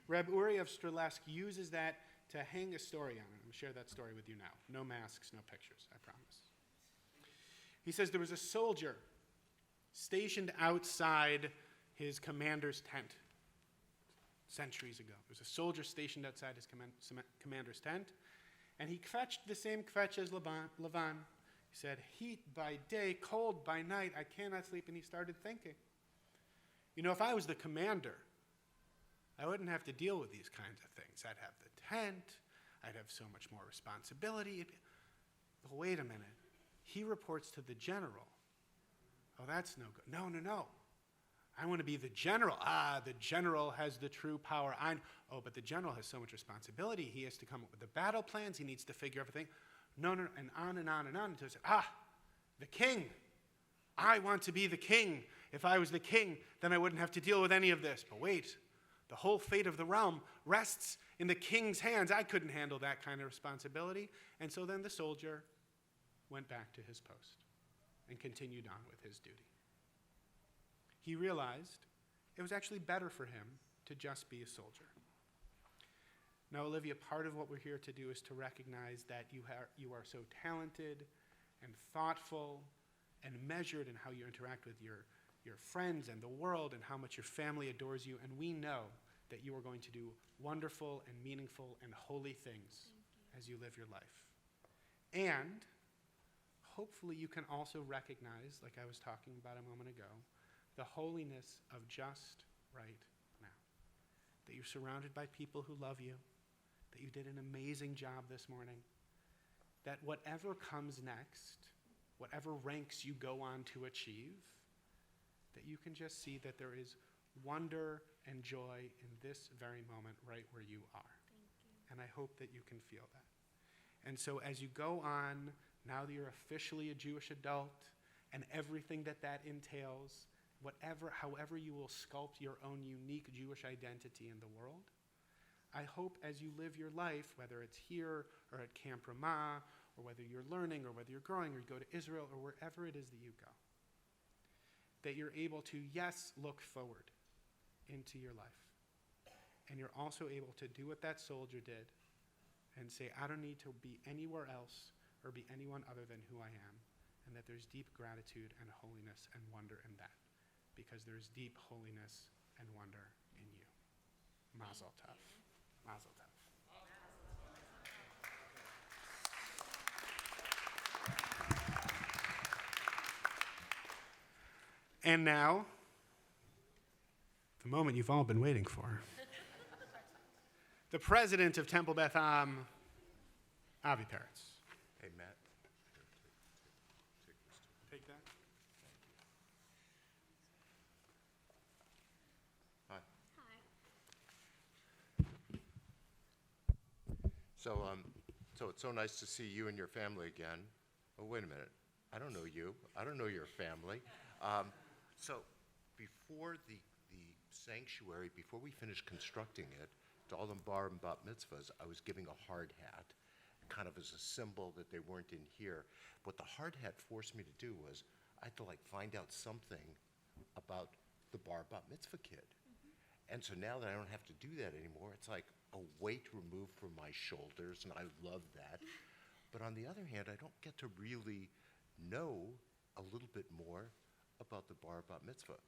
Reb Uri of Strelesk uses that to hang a story on it. I'm going to share that story with you now. No masks, no pictures, I promise. He says there was a soldier stationed outside his commander's tent centuries ago. There was a soldier stationed outside his commander's tent, and he kvetched the same kvetch as Lavan. He said, heat by day, cold by night, I cannot sleep. And he started thinking, you know, if I was the commander, I wouldn't have to deal with these kinds of things. I'd have the tent, I'd have so much more responsibility. But wait a minute, he reports to the general. Oh, that's no good. No. I want to be the general. The general has the true power. Oh, but the general has so much responsibility. He has to come up with the battle plans. He needs to figure everything. No, and on and on and on until he said, the king. I want to be the king. If I was the king, then I wouldn't have to deal with any of this. But wait, the whole fate of the realm rests in the king's hands. I couldn't handle that kind of responsibility. And so then the soldier went back to his post and continued on with his duty. He realized it was actually better for him to just be a soldier. Now, Olivia, part of what we're here to do is to recognize that you are so talented and thoughtful and measured in how you interact with your friends and the world and how much your family adores you. And we know that you are going to do wonderful and meaningful and holy things as you live your life. And hopefully you can also recognize, like I was talking about a moment ago, the holiness of just right now. That you're surrounded by people who love you, that you did an amazing job this morning, that whatever comes next, whatever ranks you go on to achieve, that you can just see that there is wonder and joy in this very moment right where you are. And I hope that you can feel that. And so as you go on, now that you're officially a Jewish adult and everything that entails, however you will sculpt your own unique Jewish identity in the world, I hope as you live your life, whether it's here or at Camp Ramah, or whether you're learning, or whether you're growing, or you go to Israel, or wherever it is that you go, that you're able to, yes, look forward into your life. And you're also able to do what that soldier did and say, I don't need to be anywhere else or be anyone other than who I am, and that there's deep gratitude and holiness and wonder in that, because there's deep holiness and wonder in you. Mazel tov. Mazel tov. And now, the moment you've all been waiting for. The president of Temple Beth Am, Avi Peretz. Hey, Matt. Take that. Hi. Hi. So it's so nice to see you and your family again. Oh, wait a minute. I don't know you. I don't know your family. So before the sanctuary, before we finished constructing it, to all the bar and bat mitzvahs, I was giving a hard hat, kind of as a symbol that they weren't in here. What the hard hat forced me to do was I had to find out something about the bar bat mitzvah kid. And so now that I don't have to do that anymore, it's like a weight removed from my shoulders, and I love that. But on the other hand, I don't get to really know a little bit more about the bar bat mitzvah.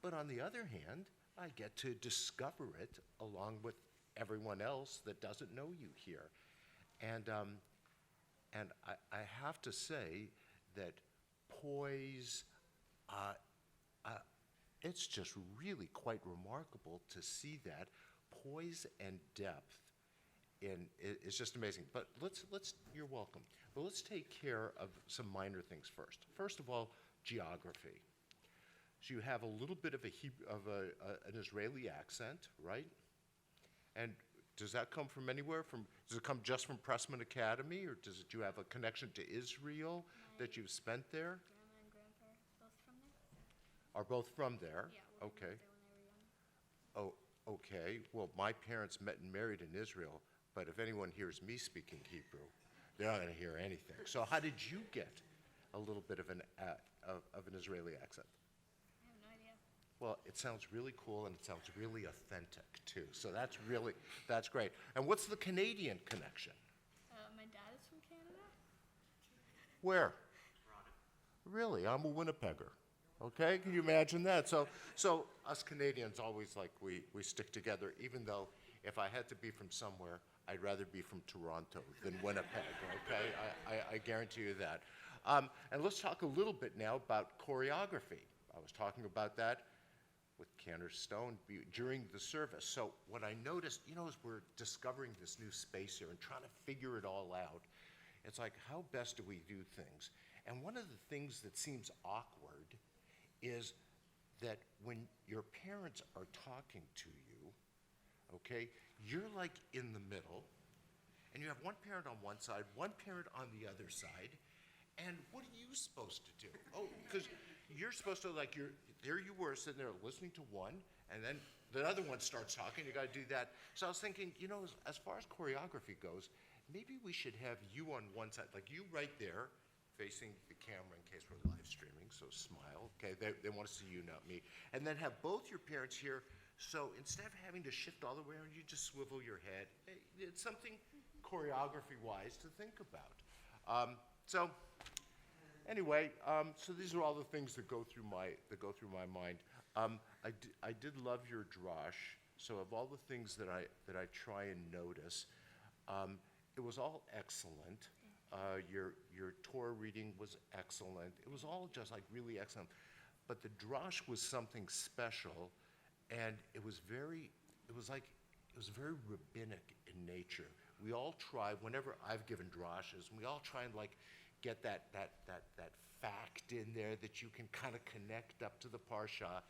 But on the other hand, I get to discover it along with everyone else that doesn't know you here. And I have to say that poise, it's just really quite remarkable to see that poise and depth. It's just amazing. But you're welcome. But let's take care of some minor things first. First of all, geography. So you have a little bit of an Israeli accent, right? And does that come from anywhere? Does it come just from Pressman Academy, or do you have a connection to Israel that you've spent there? Grandma and grandpa, both from there. Are both from there? Yeah, Okay. there when they were young. Oh, okay. Well, my parents met and married in Israel, but if anyone hears me speaking Hebrew, they're not going to hear anything. So how did you get a little bit of an Israeli accent? I have no idea. Well, it sounds really cool and it sounds really authentic too. So that's great. And what's the Canadian connection? My dad is from Canada. Where? Really? I'm a Winnipegger. Okay, can you imagine that? So us Canadians always we stick together, even though if I had to be from somewhere, I'd rather be from Toronto than Winnipeg, okay? I guarantee you that. And let's talk a little bit now about choreography. I was talking about that with Cantor Stone during the service. So what I noticed, as we're discovering this new space here and trying to figure it all out, it's like, how best do we do things? And one of the things that seems awkward is that when your parents are talking to you, okay, you're like in the middle, and you have one parent on one side, one parent on the other side, and what are you supposed to do? Oh, because you're supposed to, there you were sitting there listening to one, and then the other one starts talking, you gotta do that. So I was thinking, as far as choreography goes, maybe we should have you on one side, like you right there, facing the camera in case we're live streaming, so smile, okay? They want to see you, not me. And then have both your parents here, so instead of having to shift all the way around, you just swivel your head. It's something choreography-wise to think about. So anyway, so these are all the things that go through my mind. I did love your drosh. So of all the things that I try and notice, it was all excellent. Your Torah reading was excellent. It was all just really excellent. But the drosh was something special, and it was very rabbinic in nature. We all try, whenever I've given droshes, we all try and get that fact in there that you can kind of connect up to the parsha.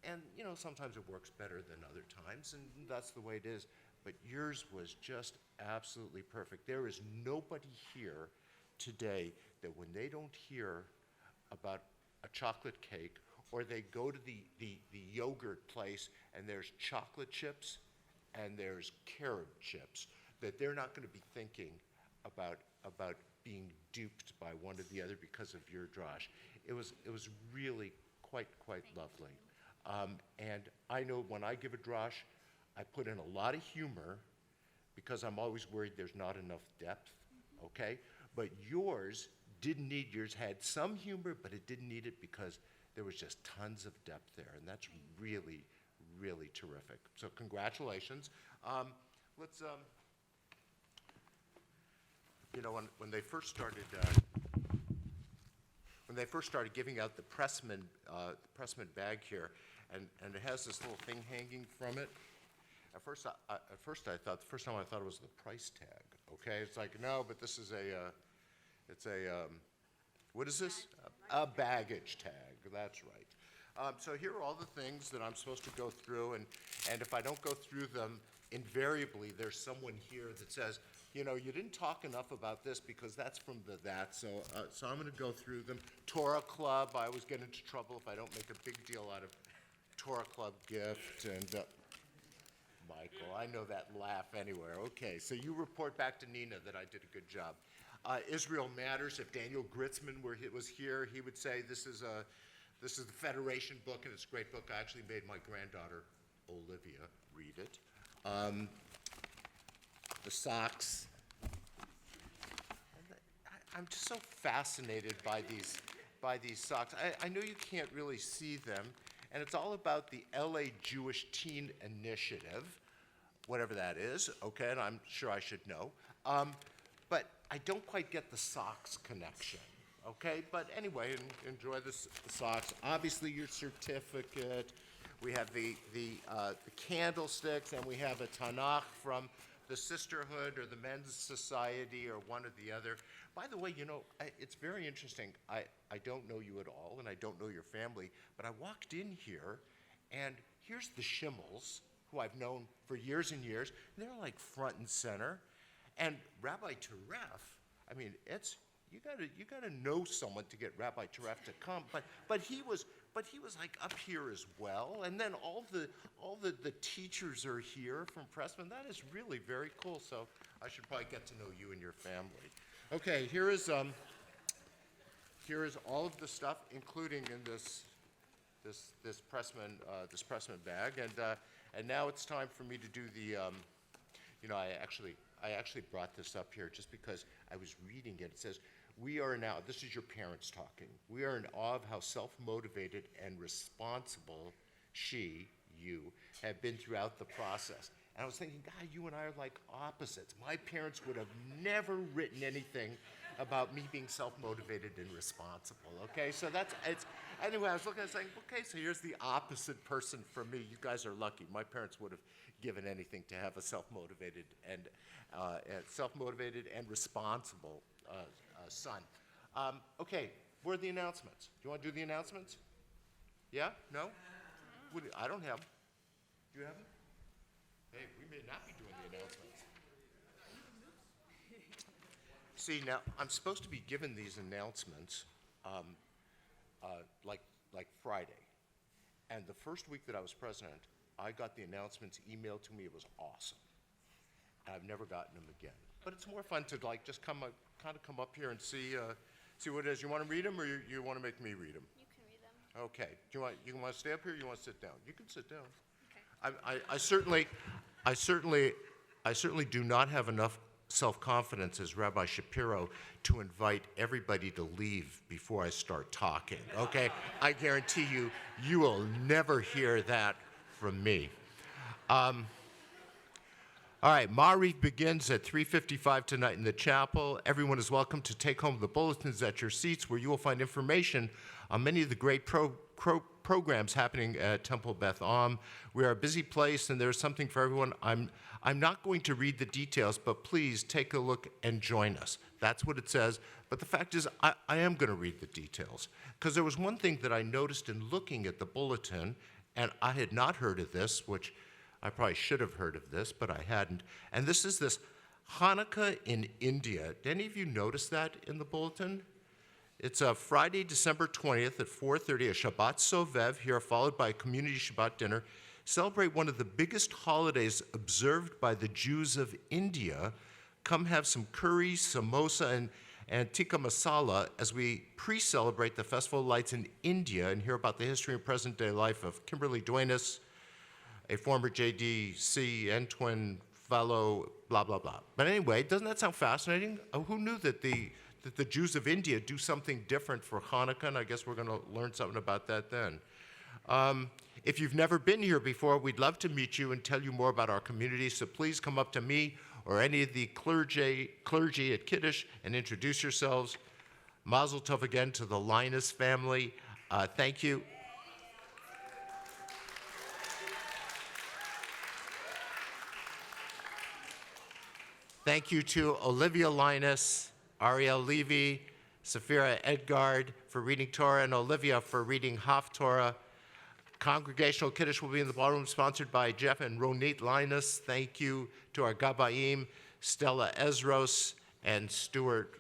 And sometimes it works better than other times, and that's the way it is. But yours was just absolutely perfect. There is nobody here today that when they don't hear about a chocolate cake, or they go to the yogurt place and there's chocolate chips and there's carob chips, that they're not going to be thinking about being duped by one or the other because of your drosh. It was really quite lovely. And I know when I give a drosh, I put in a lot of humor because I'm always worried there's not enough depth, okay? But yours didn't need, yours had some humor, but it didn't need it because there was just tons of depth there, and that's really, really terrific. So congratulations. Let's, when they first started giving out the Pressman bag here, and it has this little thing hanging from it. At first I thought it was the price tag. Okay, it's like, no, but this is what is this? A baggage tag. That's right. So here are all the things that I'm supposed to go through, and if I don't go through them, invariably there's someone here that says, you didn't talk enough about this because that's from that. So I'm going to go through them. Torah Club. I always get into trouble if I don't make a big deal out of Torah Club gift, and Michael, I know that laugh anywhere. Okay, so you report back to Nina that I did a good job. Israel Matters. If Daniel Gritzman was here, he would say this is the Federation book, and it's a great book. I actually made my granddaughter Olivia read it. The socks. I'm just so fascinated by these socks. I know you can't really see them. And it's all about the LA Jewish Teen Initiative, whatever that is, okay, and I'm sure I should know. But I don't quite get the socks connection, okay? But anyway, enjoy the socks. Obviously, your certificate. We have the candlesticks, and we have a Tanakh from the Sisterhood or the Men's Society or one or the other. By the way, it's very interesting. I don't know you at all, and I don't know your family, but I walked in here, and here's the Schimmels, who I've known for years and years, and they're like front and center. And Rabbi Teref, I mean, you gotta know someone to get Rabbi Teref to come, but he was like up here as well, and then all the teachers are here from Pressman. That is really very cool. So I should probably get to know you and your family. Okay, here is all of the stuff, including in this this Pressman bag, and now it's time for me to do the. I actually brought this up here just because I was reading it. It says, "We are now." This is your parents talking. "We are in awe of how self-motivated and responsible you have been throughout the process." And I was thinking, God, you and I are like opposites. My parents would have never written anything about me being self-motivated and responsible, okay? So anyway, I was looking and saying, okay, so here's the opposite person from me. You guys are lucky. My parents would have given anything to have a self-motivated and responsible son. Okay, where are the announcements? Do you want to do the announcements? Yeah? No? I don't have them. Do you have them? Hey, we may not be doing the announcements. See, now, I'm supposed to be given these announcements like Friday. And the first week that I was president, I got the announcements emailed to me. It was awesome. I've never gotten them again. But it's more fun to just come up here and see what it is. You want to read them, or you want to make me read them? You can read them. Okay. Do you want to stay up here, or you want to sit down? You can sit down. Okay. I certainly do not have enough self-confidence as Rabbi Shapiro to invite everybody to leave before I start talking, okay? I guarantee you will never hear that from me. All right, Ma'ariv begins at 3:55 tonight in the chapel. Everyone is welcome to take home the bulletins at your seats, where you will find information on many of the great programs happening at Temple Beth Am. We are a busy place, and there's something for everyone. I'm not going to read the details, but please take a look and join us. That's what it says. But the fact is, I am going to read the details, because there was one thing that I noticed in looking at the bulletin, and I had not heard of this, which I probably should have heard of this, but I hadn't. And this is this Hanukkah in India. Did any of you notice that in the bulletin? It's Friday, December 20th at 4:30, a Shabbat Sovev here, followed by a community Shabbat dinner. Celebrate one of the biggest holidays observed by the Jews of India. Come have some curry, samosa, and tikka masala as we pre-celebrate the Festival of Lights in India and hear about the history and present-day life of Kimberly Duenas, a former JDC N-Twin fellow, blah, blah, blah. But anyway, doesn't that sound fascinating? Who knew that the Jews of India do something different for Hanukkah? And I guess we're going to learn something about that then. If you've never been here before, we'd love to meet you and tell you more about our community. So please come up to me or any of the clergy at Kiddush and introduce yourselves. Mazel tov again to the Linus family. Thank you. Thank you to Olivia Linus, Ariel Levy, Safira Edgard for reading Torah, and Olivia for reading Haftorah. Congregational Kiddush will be in the ballroom, sponsored by Jeff and Ronit Linus. Thank you to our Gabaim, Stella Ezros, and Stuart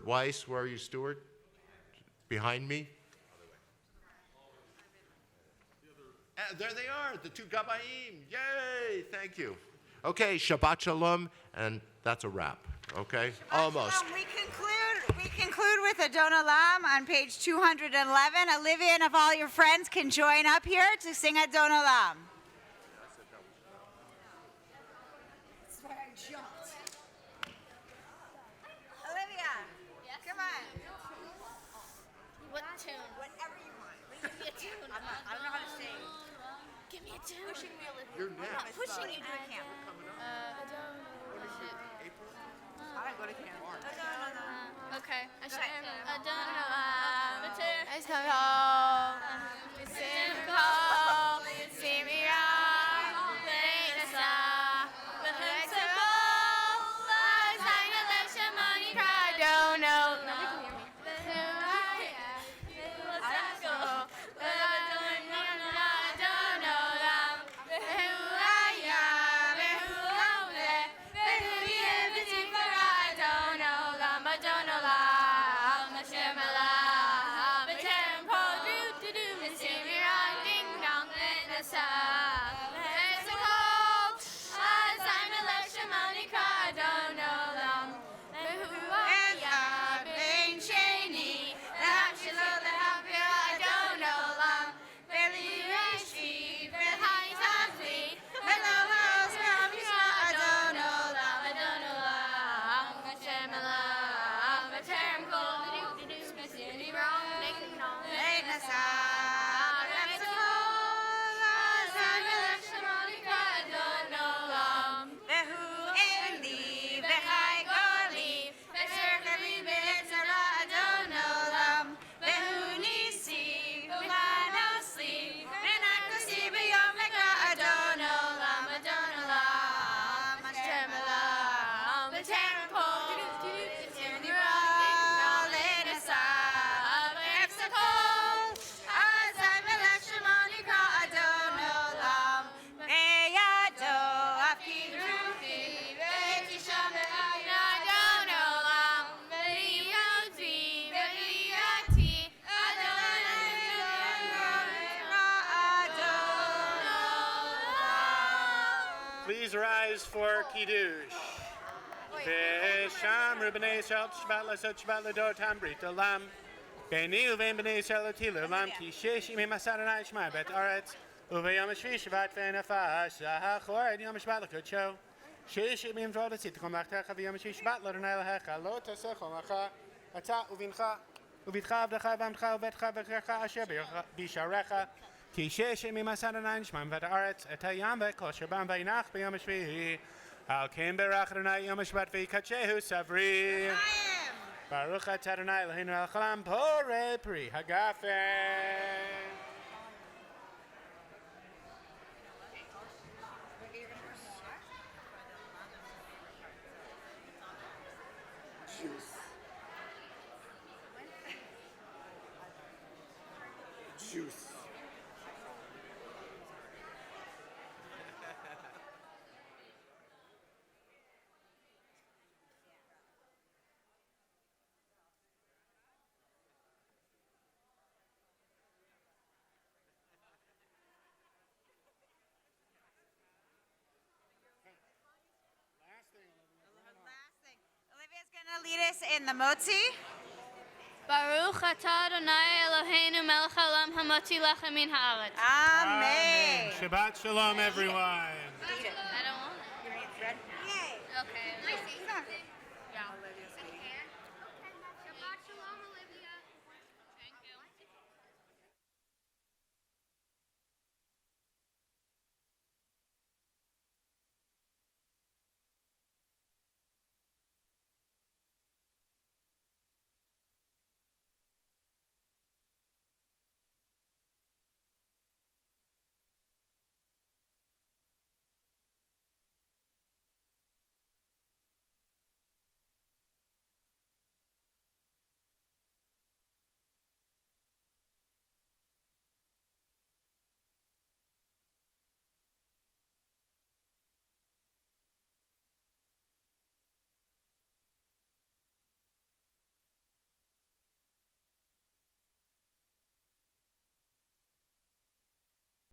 Weiss. Where are you, Stuart? Behind me? There they are, the two Gabaim. Yay, thank you. Okay, Shabbat Shalom, and that's a wrap, okay? Almost. We conclude with Adon Olam on page 211. Olivia and if all your friends can join up here to sing Adon Olam. Olivia, come on. What tune? Whatever you want. Give me a tune. I don't know how to sing. Give me a tune. Pushing me, Olivia. You're I'm not next. pushing you to a camp. I go to camp. Okay. Ding rise for Kiddush. V'shamru b'nei Yisrael Shabbat Lasot Shabbat L'Dotam Brit Olam. B'nei uvein b'nei Yisrael Otilu Olam Ki shesh imim Asaronai Shema Bet Aretz. Uveyom Shvi Shabbat V'nefash Zahachor Et Yom Shabbat L'Kodsho. Shesh imim V'od Tzitkom Lachtecha V'yom Shvi Shabbat L'Adonai L'Hecha Lo Tasechom Lacha Ata Uvincha Uvitcha Avdecha V'amcha Uvetcha V'checha Asher Bisharecha. Ki shesh imim Asaronai Shema Bet Aretz Et Hayam V'Kol Shabam V'Inach B'yom Shvi. Al Kim Berach Adonai Yom Shabbat V'Yikachehu Savri. Baruch Atah Adonai Eloheinu Melech Haolam Porei Pri Hagafen. Juice. Olivia's going to lead us in the motzi. Baruch atah Adonai Eloheinu melech haolam hamotzi lechem min haaretz. Amen. Shabbat shalom, everyone.